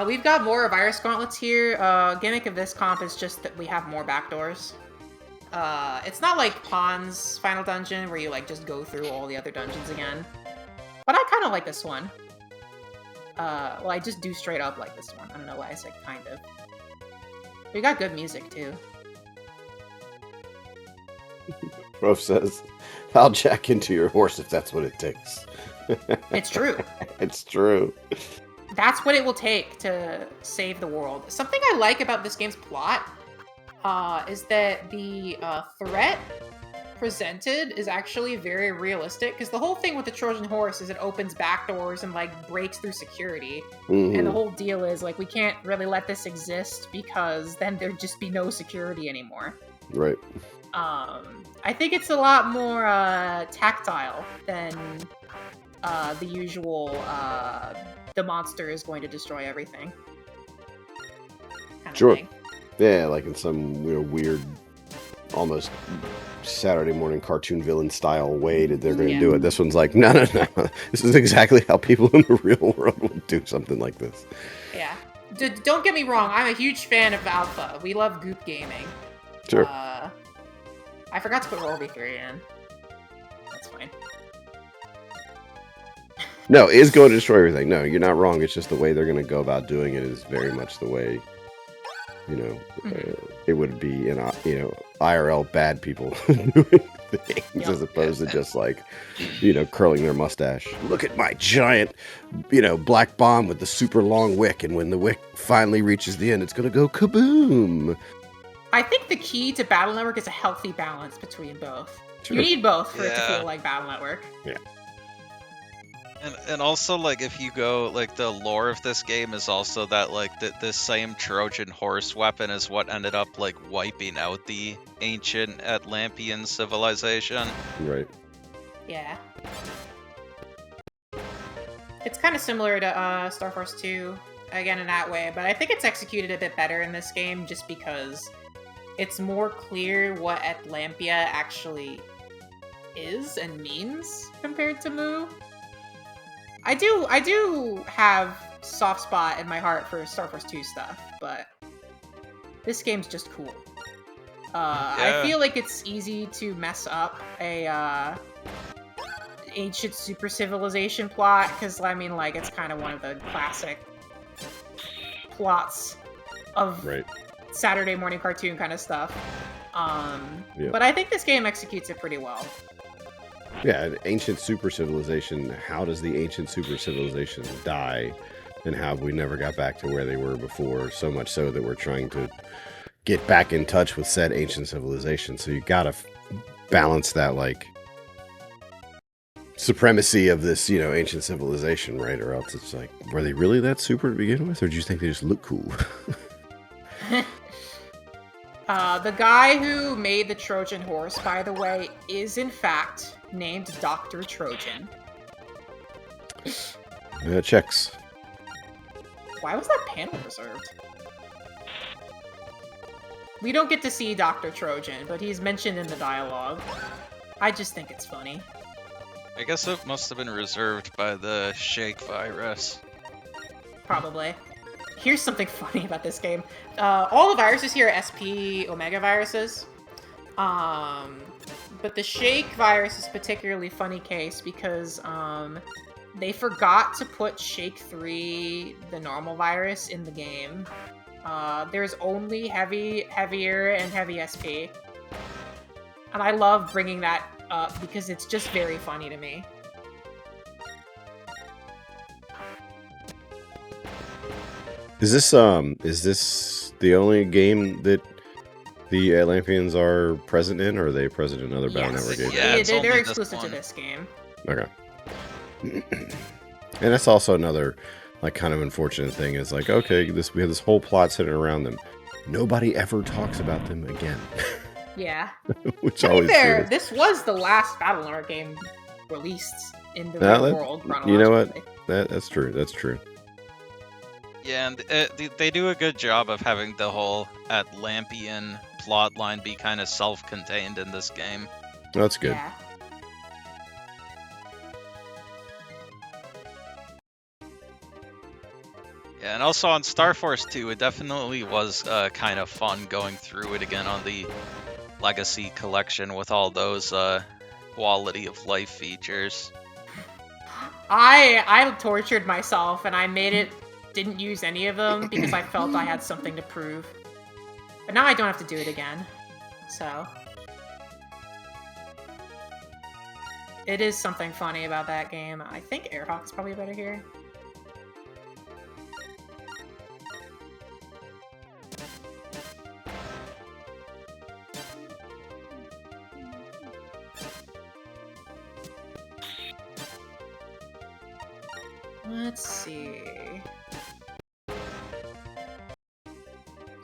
We've got more virus gauntlets here. Gimmick of this comp is just that we have more backdoors. It's not like Pon's final dungeon where you like just go through all the other dungeons again. But I kind of like this one. Well, I just do straight up like this one. I don't know why I said kind of. We got good music too. Prof says, "I'll jack into your horse if that's what it takes." It's true. It's true. That's what it will take to save the world. Something I like about this game's plot is that the threat presented is actually very realistic, because the whole thing with the Trojan horse is it opens back doors and like breaks through security. And the whole deal is like we can't really let this exist because then there'd just be no security anymore. Right. I think it's a lot more tactile than the usual the monster is going to destroy everything kind of Sure. thing. Yeah, like in some weird, almost Saturday morning cartoon villain style way that they're going to do it. This one's like, no. This is exactly how people in the real world would do something like this. Yeah. Don't get me wrong, I'm a huge fan of Alpha. We love Goop Gaming. Sure. I forgot to put Roll V3 in. That's fine. No, it's going to destroy everything. No, you're not wrong. It's just the way they're going to go about doing it is very much the way, it would be in, IRL bad people doing things as opposed to just like, curling their mustache. Look at my giant, black bomb with the super long wick. And when the wick finally reaches the end, it's going to go kaboom. I think the key to Battle Network is a healthy balance between both. Sure. You need both for it to feel like Battle Network. Yeah. And also, like, if you go, like, the lore of this game is also that, like, the same Trojan horse weapon is what ended up, like, wiping out the ancient Atlantean civilization. Right. Yeah. It's kind of similar to Star Force 2, again, in that way, but I think it's executed a bit better in this game just because it's more clear what Atlampia actually is and means compared to Mu. I do have soft spot in my heart for Star Force 2 stuff, but this game's just cool. I feel like it's easy to mess up a ancient super civilization plot, because I mean, like, it's kind of one of the classic plots of Saturday morning cartoon kind of stuff. But I think this game executes it pretty well. Yeah, an ancient super civilization. How does the ancient super civilization die? And how we never got back to where they were before? So much so that we're trying to get back in touch with said ancient civilization. So you gotta balance that, like, supremacy of this, ancient civilization, right? Or else it's like, were they really that super to begin with? Or do you think they just look cool? The guy who made the Trojan horse, by the way, is in fact named Dr. Trojan. Checks. Why was that panel reserved? We don't get to see Dr. Trojan, but he's mentioned in the dialogue. I just think it's funny. I guess it must have been reserved by the Shake virus. Probably. here's something funny about this game. All the viruses here are SP Omega viruses. But the Shake virus is a particularly funny case because they forgot to put Shake 3, the normal virus, in the game. There's only heavier, and heavy SP. And I love bringing that up because it's just very funny to me. Is this the only game that the Atlanteans are present in, or are they present in other Battle Network games? Yeah, it's they're only exclusive to this this game. Okay. And that's also another, like, kind of unfortunate thing is, like, okay, we have this whole plot centered around them. Nobody ever talks about them again. Yeah. Which To be always fair, is. this was the last Battle Network game released in the real world. You know what? chronologically. That's true. That's true. Yeah, and they do a good job of having the whole Atlantean plotline be kind of self-contained in this game. That's good. Yeah. Yeah, and also on Star Force 2, it definitely was kind of fun going through it again on the Legacy Collection with all those quality of life features. I tortured myself and I didn't use any of them because I felt I had something to prove. But now I don't have to do it again. So. It is something funny about that game. I think Airhawk is probably better here. Let's see. So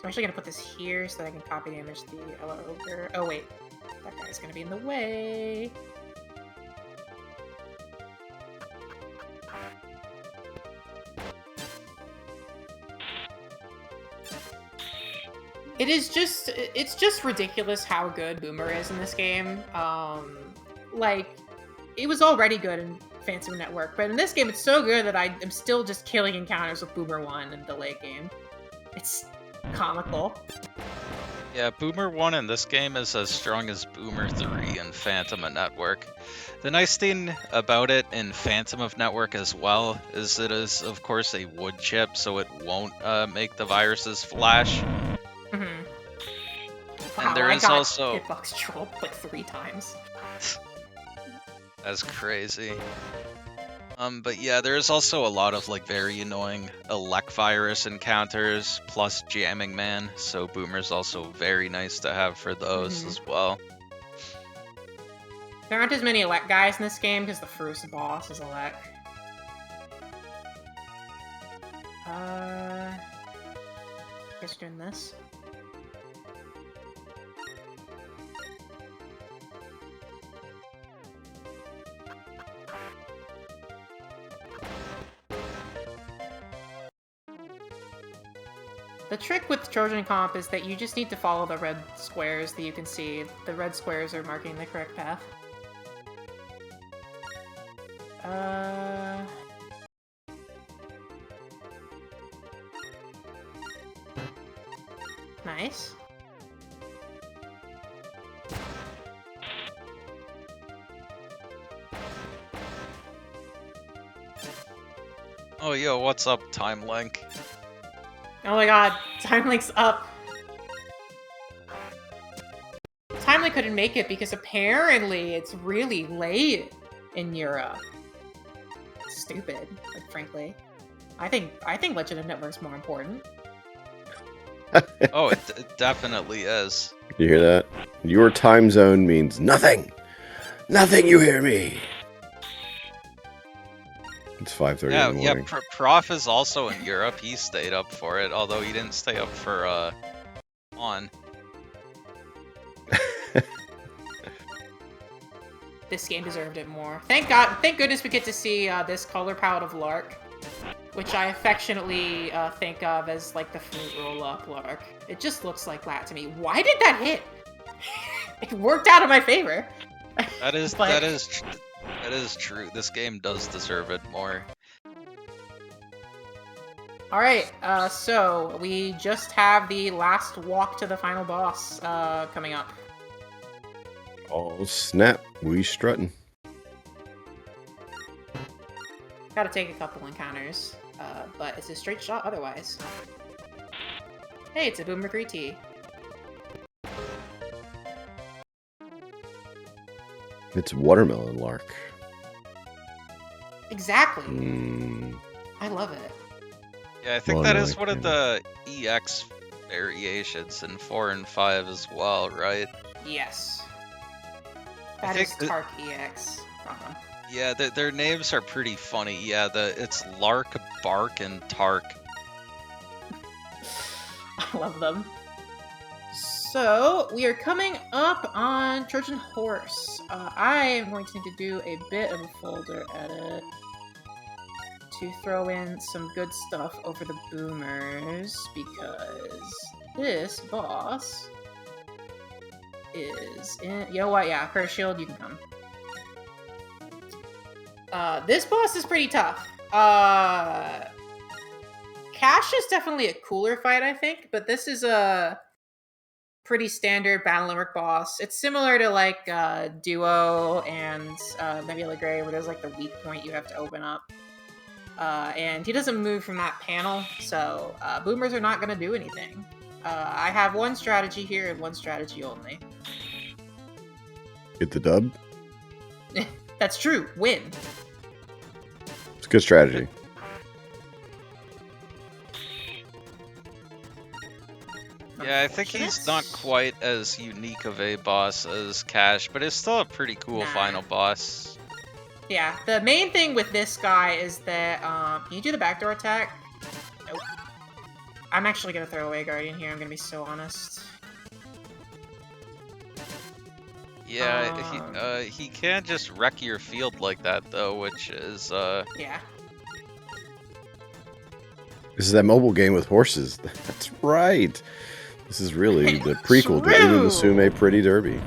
I'm actually gonna put this here so that I can copy and image the Ella Ogre. Oh wait, that guy's gonna be in the way. It's just ridiculous how good Boomer is in this game. Like, it was already good in Phantom Network, but in this game it's so good that I am still just killing encounters with Boomer 1 in the late game. It's comical. Yeah, Boomer 1 in this game is as strong as Boomer 3 in Phantom of Network. The nice thing about it in Phantom of Network as well is it is, of course, a wood chip, so it won't make the viruses flash. Mm-hmm. And Wow, there I is got also... hitbox troll like 3 times. That's crazy. But yeah, there's also a lot of like very annoying elect virus encounters plus jamming man, so Boomer's also very nice to have for those as well. There aren't as many elect guys in this game because the first boss is elect. Guess doing this. The trick with Trojan Comp is that you just need to follow the red squares that you can see. The red squares are marking the correct path. Nice. Oh yo, what's up, Time Link? Oh my god, Time Link's up. Time Link couldn't make it because apparently it's really late in Europe. It's stupid, like, frankly. I think Legend of Network's more important. Oh, it definitely is. You hear that? Your time zone means nothing. Nothing, you hear me? It's 5:30 in the morning. Yeah, Prof is also in Europe. He stayed up for it, although he didn't stay up for, on. This game deserved it more. Thank goodness we get to see this color palette of Lark, which I affectionately think of as like the fruit roll-up Lark. It just looks like that to me. Why did that hit? It worked out in my favor. That is But- that is true. This game does deserve it more. Alright, so we just have the last walk to the final boss coming up. Oh, snap. We strutting. Gotta take a couple encounters, but it's a straight shot otherwise. Hey, it's a Boomer 3T. It's Watermelon Lark. Exactly. Mm, I love it. Yeah, I think that is one of the EX variations in 4 and 5 as well, right? Yes. I That is think Tark EX. Wrong one. Yeah, their names are pretty funny. Yeah, it's Lark, Bark, and Tark. I love them. So, we are coming up on Trojan Horse. I am going to need to do a bit of a folder edit to throw in some good stuff over the boomers, because this boss is in... You know what? Yeah, Curse Shield, you can come. This boss is pretty tough. Cash is definitely a cooler fight, I think, but this is a pretty standard Battle Network boss. It's similar to like Duo and Nebula Grey, where there's like the weak point you have to open up. And he doesn't move from that panel, so boomers are not going to do anything. I have one strategy here and one strategy only. get the dub. That's true. Win. It's a good strategy. Yeah, I think he's not quite as unique of a boss as Cash, but it's still a pretty cool final boss. Yeah, the main thing with this guy is that, can you do the backdoor attack? Nope. I'm actually gonna throw away Guardian here, I'm gonna be so honest. Yeah, he can't just wreck your field like that, though, which is, Yeah. This is that mobile game with horses. That's right. This is really the prequel to Inu Musume Pretty Derby.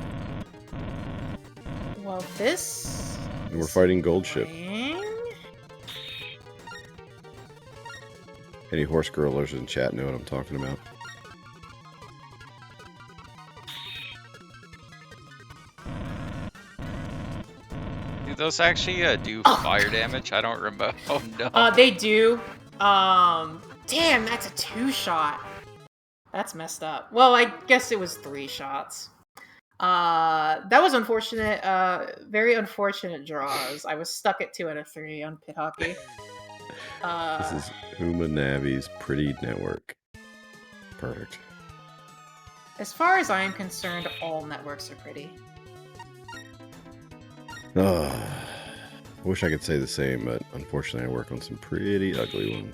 Well, this... And we're fighting Gold Ship. Any horse girlers in chat know what I'm talking about. do those actually do fire damage? I don't remember. Oh no. They do. Damn, that's a 2-shot. That's messed up. Well, I guess it was 3 shots. That was unfortunate. Very unfortunate draws. I was stuck at 2 out of 3 on Pit Hockey. This is Uma Navi's Pretty Network. Perfect. As far as I'm concerned, all networks are pretty. I wish I could say the same, but unfortunately I work on some pretty ugly ones.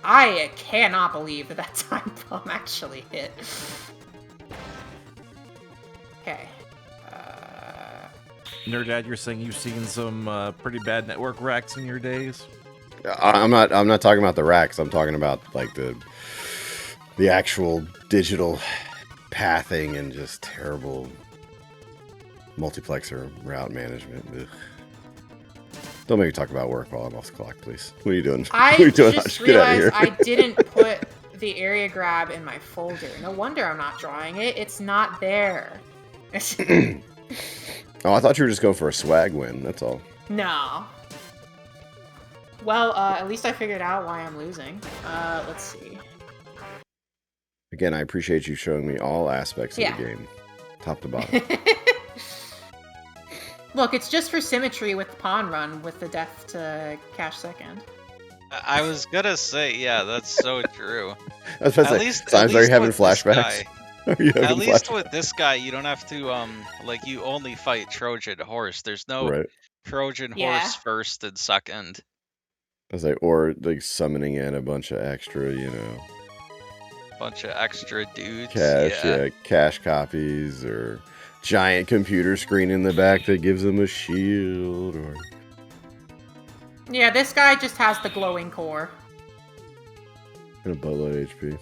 I cannot believe that that time bomb actually hit. Okay. Nerdad, you're saying you've seen some pretty bad network racks in your days? I'm not talking about the racks. I'm talking about like the actual digital pathing and just terrible multiplexer route management. Ugh. Don't make me talk about work while I'm off the clock, please. What are you doing? I what are you doing? just Get out of here. realized I didn't put the area grab in my folder. No wonder I'm not drawing it. It's not there. Oh, I thought you were just going for a swag win. That's all. No. Well, at least I figured out why I'm losing. Let's see. Again, I appreciate you showing me all aspects of the game, top to bottom. Look, it's just for symmetry with the pawn run with the death to Cash second. I was gonna say, yeah, that's so true. I was about to say, times are you having flashbacks? At least with this guy, you don't have to, like, you only fight Trojan Horse. There's no Trojan Horse first and second. I was like, or like summoning in a bunch of extra, bunch of extra dudes. Cash, cash copies, or giant computer screen in the back that gives them a shield, or... Yeah, this guy just has the glowing core. And a boatload of HP.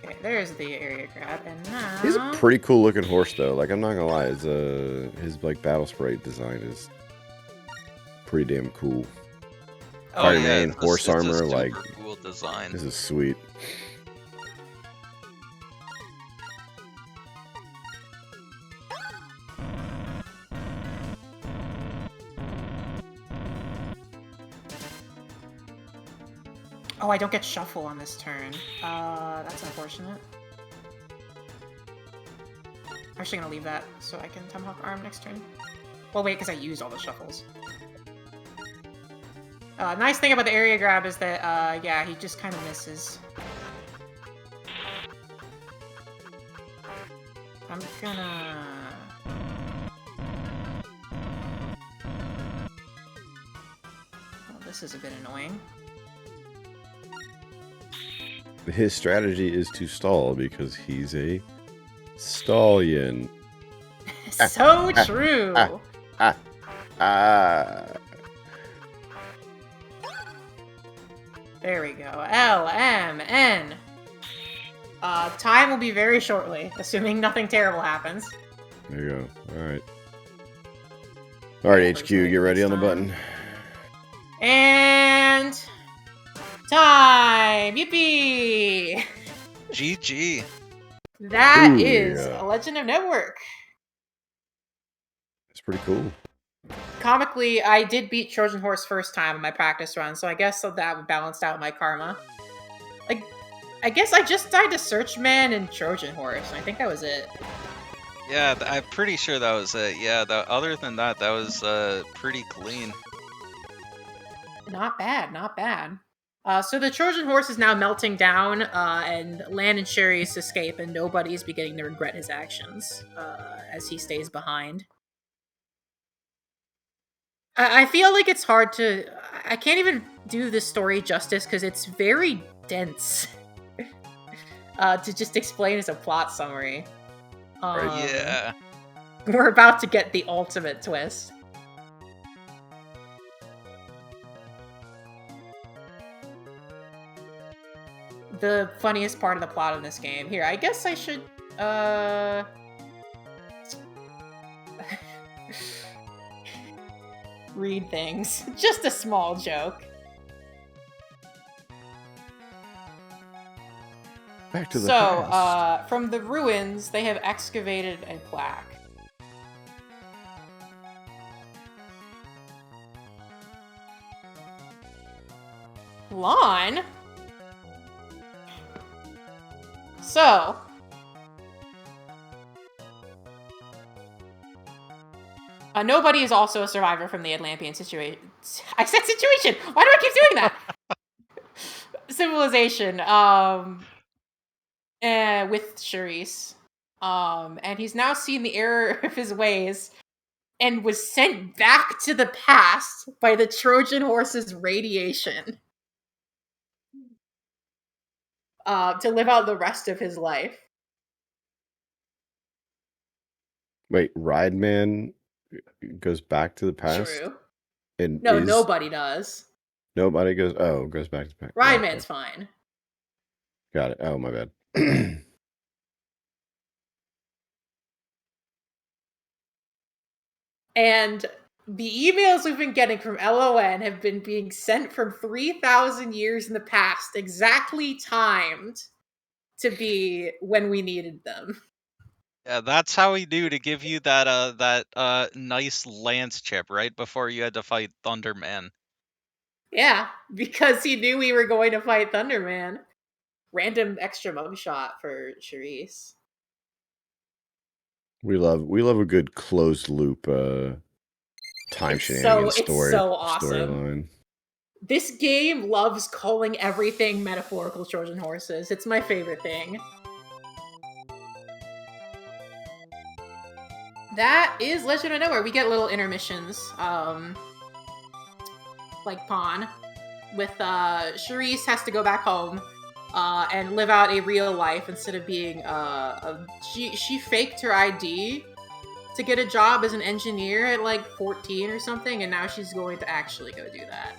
Okay, there's the area grab, and now... He's a pretty cool looking horse, though. Like, I'm not gonna lie, his like battle sprite design is pretty damn cool. Fire mane, horse armor, it's a like super cool design. this is sweet. Oh, I don't get shuffle on this turn. That's unfortunate. I'm actually gonna leave that so I can Tomahawk Arm next turn. Well, wait, because I used all the shuffles. Nice thing about the area grab is that, yeah, he just kind of misses. I'm gonna... Oh, this is a bit annoying. His strategy is to stall because he's a stallion. So true! There we go. L, M, N. Time will be very shortly, assuming nothing terrible happens. There you go. Alright. Alright, HQ, get ready on the button. And... time! Yippee! GG. That Ooh, is yeah. a Legend of Network. It's pretty cool. Comically, I did beat Trojan Horse first time in my practice run, so I guess that balanced out my karma. Like, I guess I just died to Searchman and Trojan Horse, and I think that was it. Yeah, I'm pretty sure that was it. Yeah, other than that, that was pretty clean. Not bad, not bad. So the Trojan Horse is now melting down, and Lan and Sherry's escape, and nobody's beginning to regret his actions as he stays behind. I feel like it's hard to... I can't even do this story justice because it's very dense to just explain as a plot summary. Yeah. We're about to get the ultimate twist. The funniest part of the plot in this game. Here, I guess I should, read things. Just a small joke. Back to the past. From the ruins, they have excavated a plaque. Lawn? So... nobody is also a survivor from the Atlantean situation. I said situation! Why do I keep doing that? Civilization. With Charisse. And he's now seen the error of his ways and was sent back to the past by the Trojan Horse's radiation. To live out the rest of his life. Wait, Rideman goes back to the past? True. And No, nobody does. Nobody goes... Oh, goes back to the past. Rideman's fine. Got it. Oh, my bad. And the emails we've been getting from LON have been being sent from 3,000 years in the past, exactly timed to be when we needed them. Yeah, that's how we do to give you that nice lance chip right before you had to fight Thunderman. Yeah, because he knew we were going to fight Thunderman. Random extra mugshot for Charisse. We love a good closed loop time shenanigans story. It's so awesome. Storyline. This game loves calling everything metaphorical Trojan horses. It's my favorite thing. That is Legend of Nowhere. We get little intermissions, like Pawn, with Charisse has to go back home and live out a real life instead of being she faked her ID to get a job as an engineer at like 14 or something, and now she's going to actually go do that.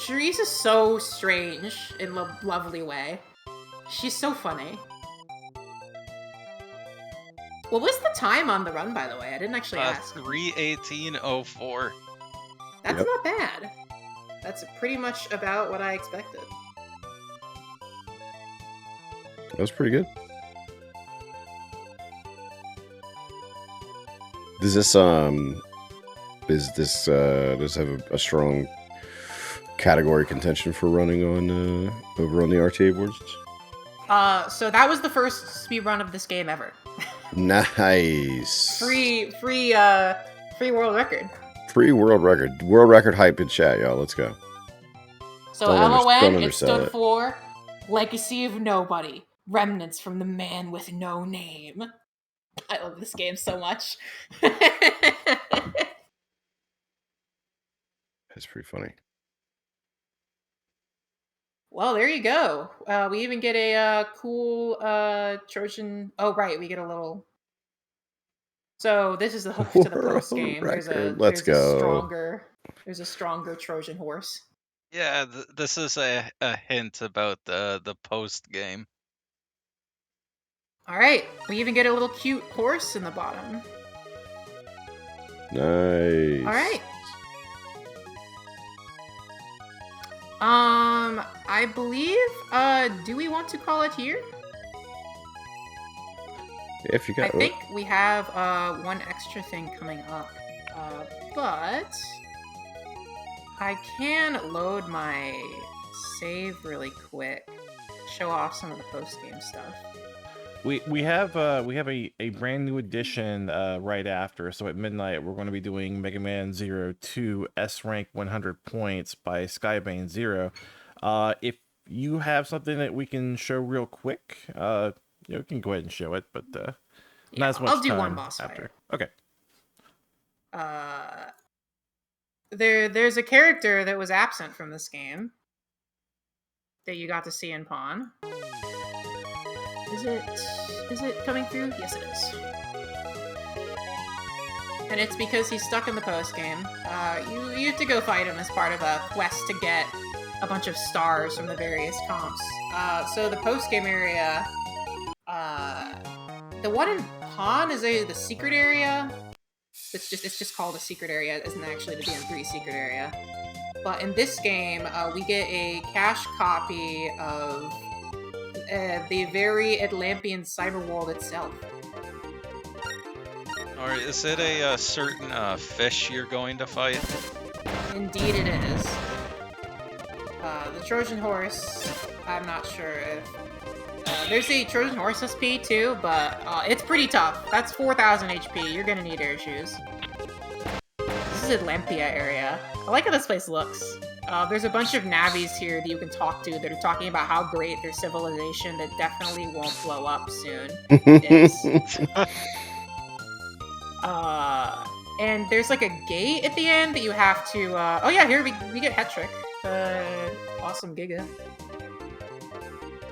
Charisse is so strange in a lovely way. She's so funny. What was the time on the run, by the way? I didn't actually ask. 3:18:04. That's Yep. not bad. That's pretty much about what I expected. That was pretty good. Does this does have a strong category contention for running on over on the RTA boards? So that was the first speedrun of this game ever. Nice. Free world record. Free world record. World record hype in chat, y'all. Let's go. So Don't LON, it undersell stood it. for Legacy of Nobody. Remnants from the Man with No Name. I love this game so much. That's pretty funny. Well, there you go. We even get a cool Trojan. Oh, right, we get a little. So this is the hook to the post game. Record. Let's go. There's a stronger Trojan horse. Yeah, this is a hint about the post game. All right, we even get a little cute horse in the bottom. Nice. All right. I believe. Do we want to call it here? If you I got, think we have one extra thing coming up, but I can load my save really quick. Show off some of the post game stuff. We have a brand new edition right after. So at midnight we're going to be doing Mega Man 02 S rank 100 points by Skybane Zero. If you have something that we can show real quick, you can go ahead and show it, but not as much I'll do time one boss after. fight. Okay. There's a character that was absent from this game that you got to see in Pawn. Is it coming through? Yes, it is. And it's because he's stuck in the post game. You have to go fight him as part of a quest to get a bunch of stars from the various comps. So the post game area, the one in Pawn is the secret area. It's just called a secret area. It isn't actually the DM3 secret area. But in this game, we get a cache copy of the very Atlampian cyber world itself. Or is it a certain fish you're going to fight? Indeed it is. The Trojan Horse, I'm not sure if... there's a Trojan Horse SP too, but it's pretty tough. That's 4,000 HP. You're gonna need air shoes. This is Atlampia area. I like how this place looks. There's a bunch of navies here that you can talk to that are talking about how great their civilization that definitely won't blow up soon is. And there's like a gate at the end that you have to... oh yeah, here we get Hetrick. Awesome Giga.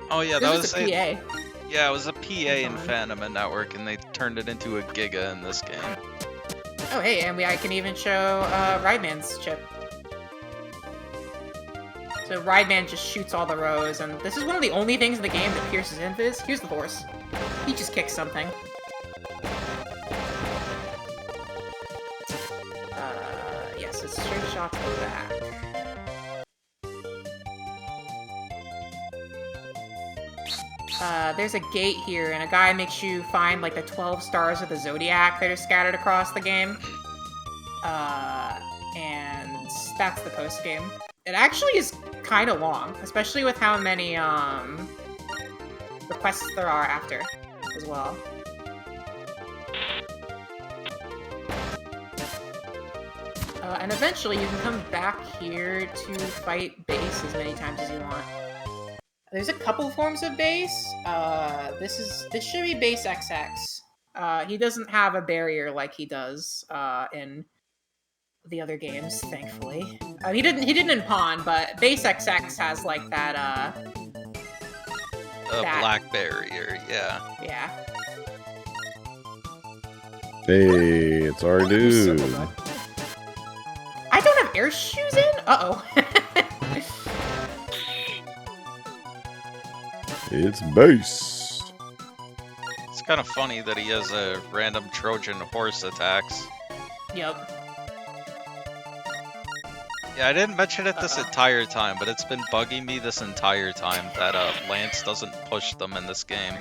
Oh yeah, This that was was a PA. Yeah, it was a PA in Fun. Phantom Network, and they turned it into a Giga in this game. Oh hey, and I can even show Rideman's chip. So Rideman just shoots all the rows, and this is one of the only things in the game that pierces invis. Here's the horse. He just kicks something. Yes, it's straight shot to the back. There's a gate here, and a guy makes you find like the 12 stars of the Zodiac that are scattered across the game. And that's the post game. It actually is kind of long, especially with how many requests there are after as well. And eventually you can come back here to fight base as many times as you want. There's a couple forms of base. This should be base XX. He doesn't have a barrier like he does in the other games, thankfully. He didn't in Pawn, but base XX has like that Black barrier, yeah. Yeah. Hey, it's our dude. I don't have air shoes in? Uh-oh. It's base. It's kind of funny that he has a random Trojan horse attacks. Yep. Yeah, I didn't mention it this entire time, but it's been bugging me this entire time that Lance doesn't push them in this game.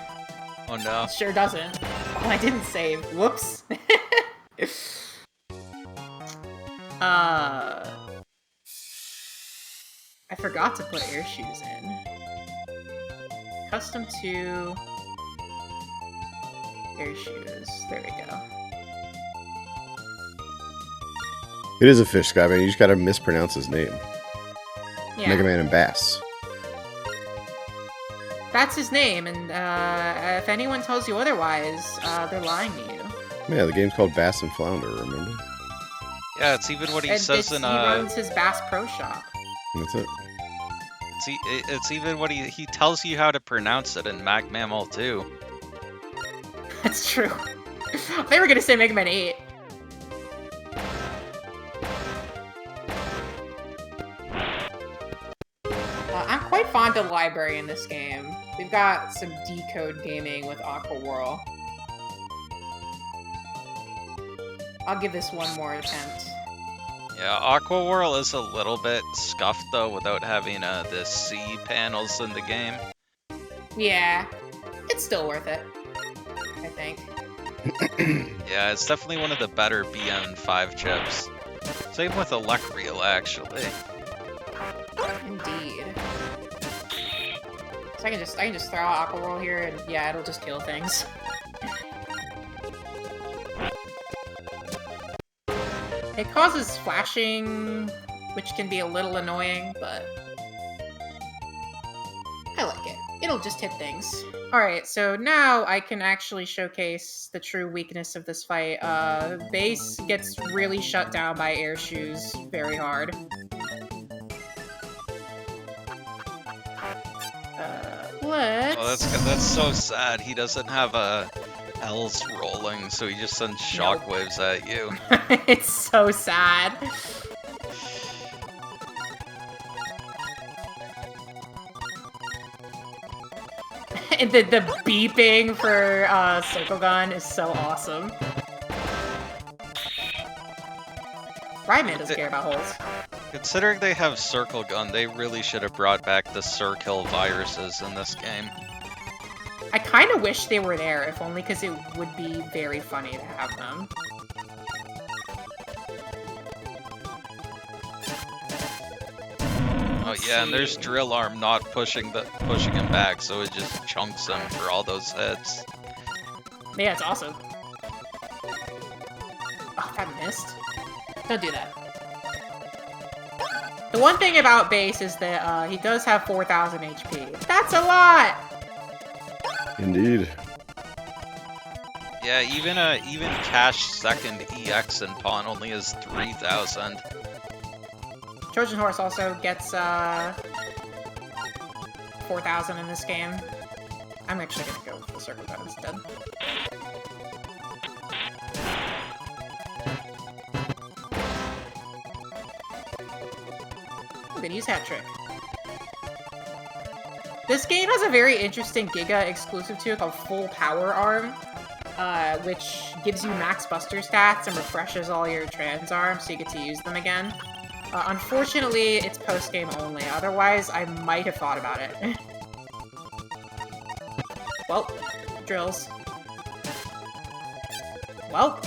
Oh no. It sure doesn't. Oh, I didn't save. Whoops. I forgot to put air shoes in. Custom to air shoes. There we go. It is a fish, Skyman. You just gotta mispronounce his name. Yeah. Mega Man and Bass. That's his name, and if anyone tells you otherwise, they're lying to you. Yeah, the game's called Bass and Flounder, remember? Yeah, it's even what he And says in he runs his Bass Pro Shop. That's it. It's even what he tells you how to pronounce it in Mag Mammal 2. That's true. They were gonna say Mega Man 8. I'm quite fond of the library in this game. We've got some decode gaming with Aqua Whirl. I'll give this one more attempt. Yeah, Aqua Whirl is a little bit scuffed though without having the C panels in the game. Yeah, it's still worth it, I think. Yeah, it's definitely one of the better BN5 chips. Same with Electrial, actually. Indeed. So I can just throw out Aqua Whirl here, and yeah, it'll just kill things. It causes flashing, which can be a little annoying, but I like it. It'll just hit things. Alright, so now I can actually showcase the true weakness of this fight. Base gets really shut down by air shoes very hard. Let's... Oh, that's so sad. He doesn't have L's rolling, so he just sends shockwaves at you. It's so sad. And the beeping for Circle Gun is so awesome. Ryman doesn't care about holes. Considering they have Circle Gun, they really should have brought back the Circle viruses in this game. I kind of wish they were there, if only because it would be very funny to have them. Oh yeah, and there's Drill Arm not pushing him back, so it just chunks him for all those hits. Yeah, it's awesome. Oh, that missed. Don't do that. The one thing about Base is that he does have 4,000 HP. That's a lot! Indeed. Yeah, even Cash second EX in Pawn only has 3,000. Trojan Horse also gets 4,000 in this game. I'm actually gonna go with the Circle Gun instead. I'm gonna use Hat Trick. This game has a very interesting Giga exclusive to it called Full Power Arm, which gives you max buster stats and refreshes all your trans arms so you get to use them again. Unfortunately, it's post-game only, otherwise I might have thought about it. Well, drills. Well,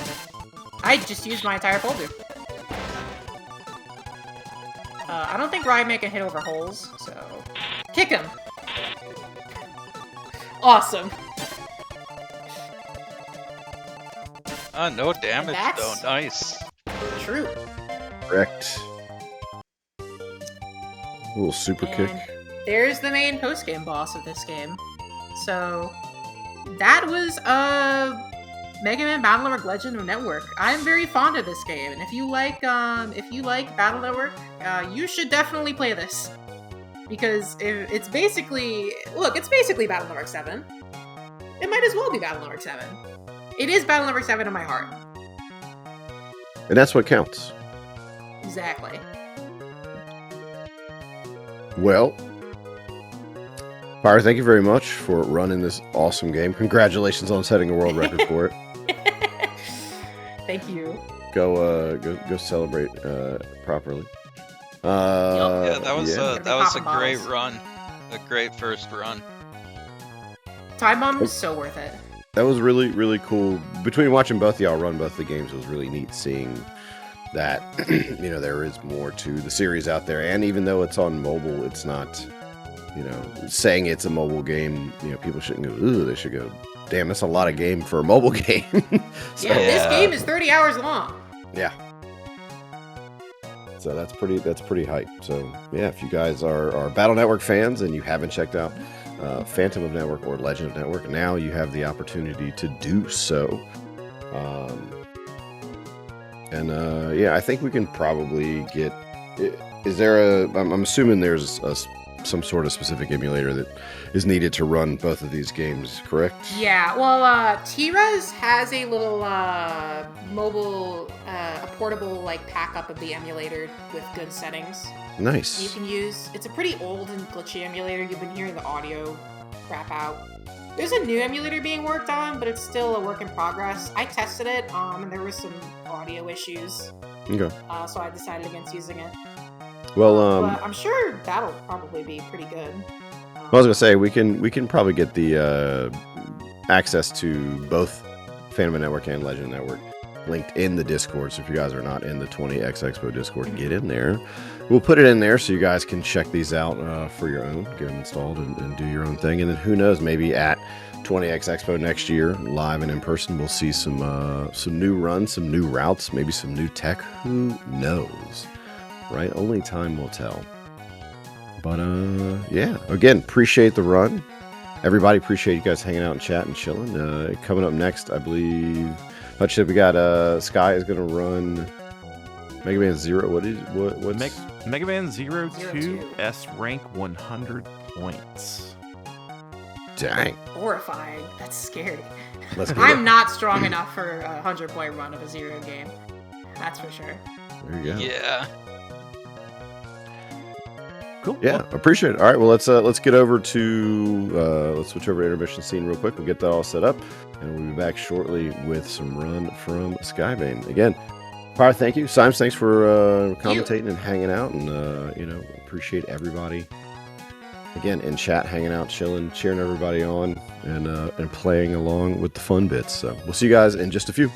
I just used my entire folder. I don't think Ryman can hit over holes, so... Kick him! Awesome. No damage though, nice. True. Correct. A little super kick. There's the main post-game boss of this game. So, that was Mega Man Battle Network Legend of Network. I'm very fond of this game, and if you like Battle Network, you should definitely play this. Because it's basically Battle Network 7. It might as well be Battle Network 7. It is Battle Network 7 in my heart. And that's what counts. Exactly. Well, Pyro, thank you very much for running this awesome game. Congratulations on setting a world record for it. Thank you. Go celebrate properly. Yeah, that was yeah. a great run, a great first run. Time Bomb is so worth it. That was really, really cool. Between watching both of y'all run both the games, it was really neat seeing that, you know, there is more to the series out there. And even though it's on mobile, it's not, you know, saying it's a mobile game, you know, people shouldn't go, ooh, they should go, damn, that's a lot of game for a mobile game. So, Yeah, this game is 30 hours long. yeah. So that's pretty hype. So yeah, if you guys are Battle Network fans and you haven't checked out Phantom of Network or Legend of Network, now you have the opportunity to do so. Yeah, I think we can probably get. Is there a? I'm assuming there's some sort of specific emulator that is needed to run both of these games, correct? Yeah, well, T-Res has a little mobile, a portable like backup of the emulator with good settings. Nice. You can use. It's a pretty old and glitchy emulator. You've been hearing the audio crap out. There's a new emulator being worked on, but it's still a work in progress. I tested it, and there were some audio issues. Okay. So I decided against using it. Well, but I'm sure that'll probably be pretty good. I was gonna say we can probably get the access to both Phantom Network and Legend Network linked in the Discord. So if you guys are not in the 20X Expo Discord, get in there. We'll put it in there so you guys can check these out for your own, get them installed, and do your own thing. And then who knows, maybe at 20X Expo next year, live and in person, we'll see some new runs, some new routes, maybe some new tech. Who knows, right? Only time will tell. But yeah, again, appreciate the run. Everybody, appreciate you guys hanging out and chatting, chilling. Coming up next, I believe, we got Sky is gonna run Mega Man Zero. What's Mega Man 02 S rank 100 points. Dang. Horrifying. That's scary. Let's get I'm it. not strong enough for a 100-point run of a Zero game. That's for sure. There you go. Yeah. Cool. Yeah, appreciate it. All right, well let's get over to let's switch over to intermission scene real quick. We'll get that all set up, and we'll be back shortly with some run from Skybane. Again, Pyro, thank you. Symes, thanks for commentating and hanging out, and appreciate everybody. Again, in chat, hanging out, chilling, cheering everybody on, and playing along with the fun bits. So we'll see you guys in just a few.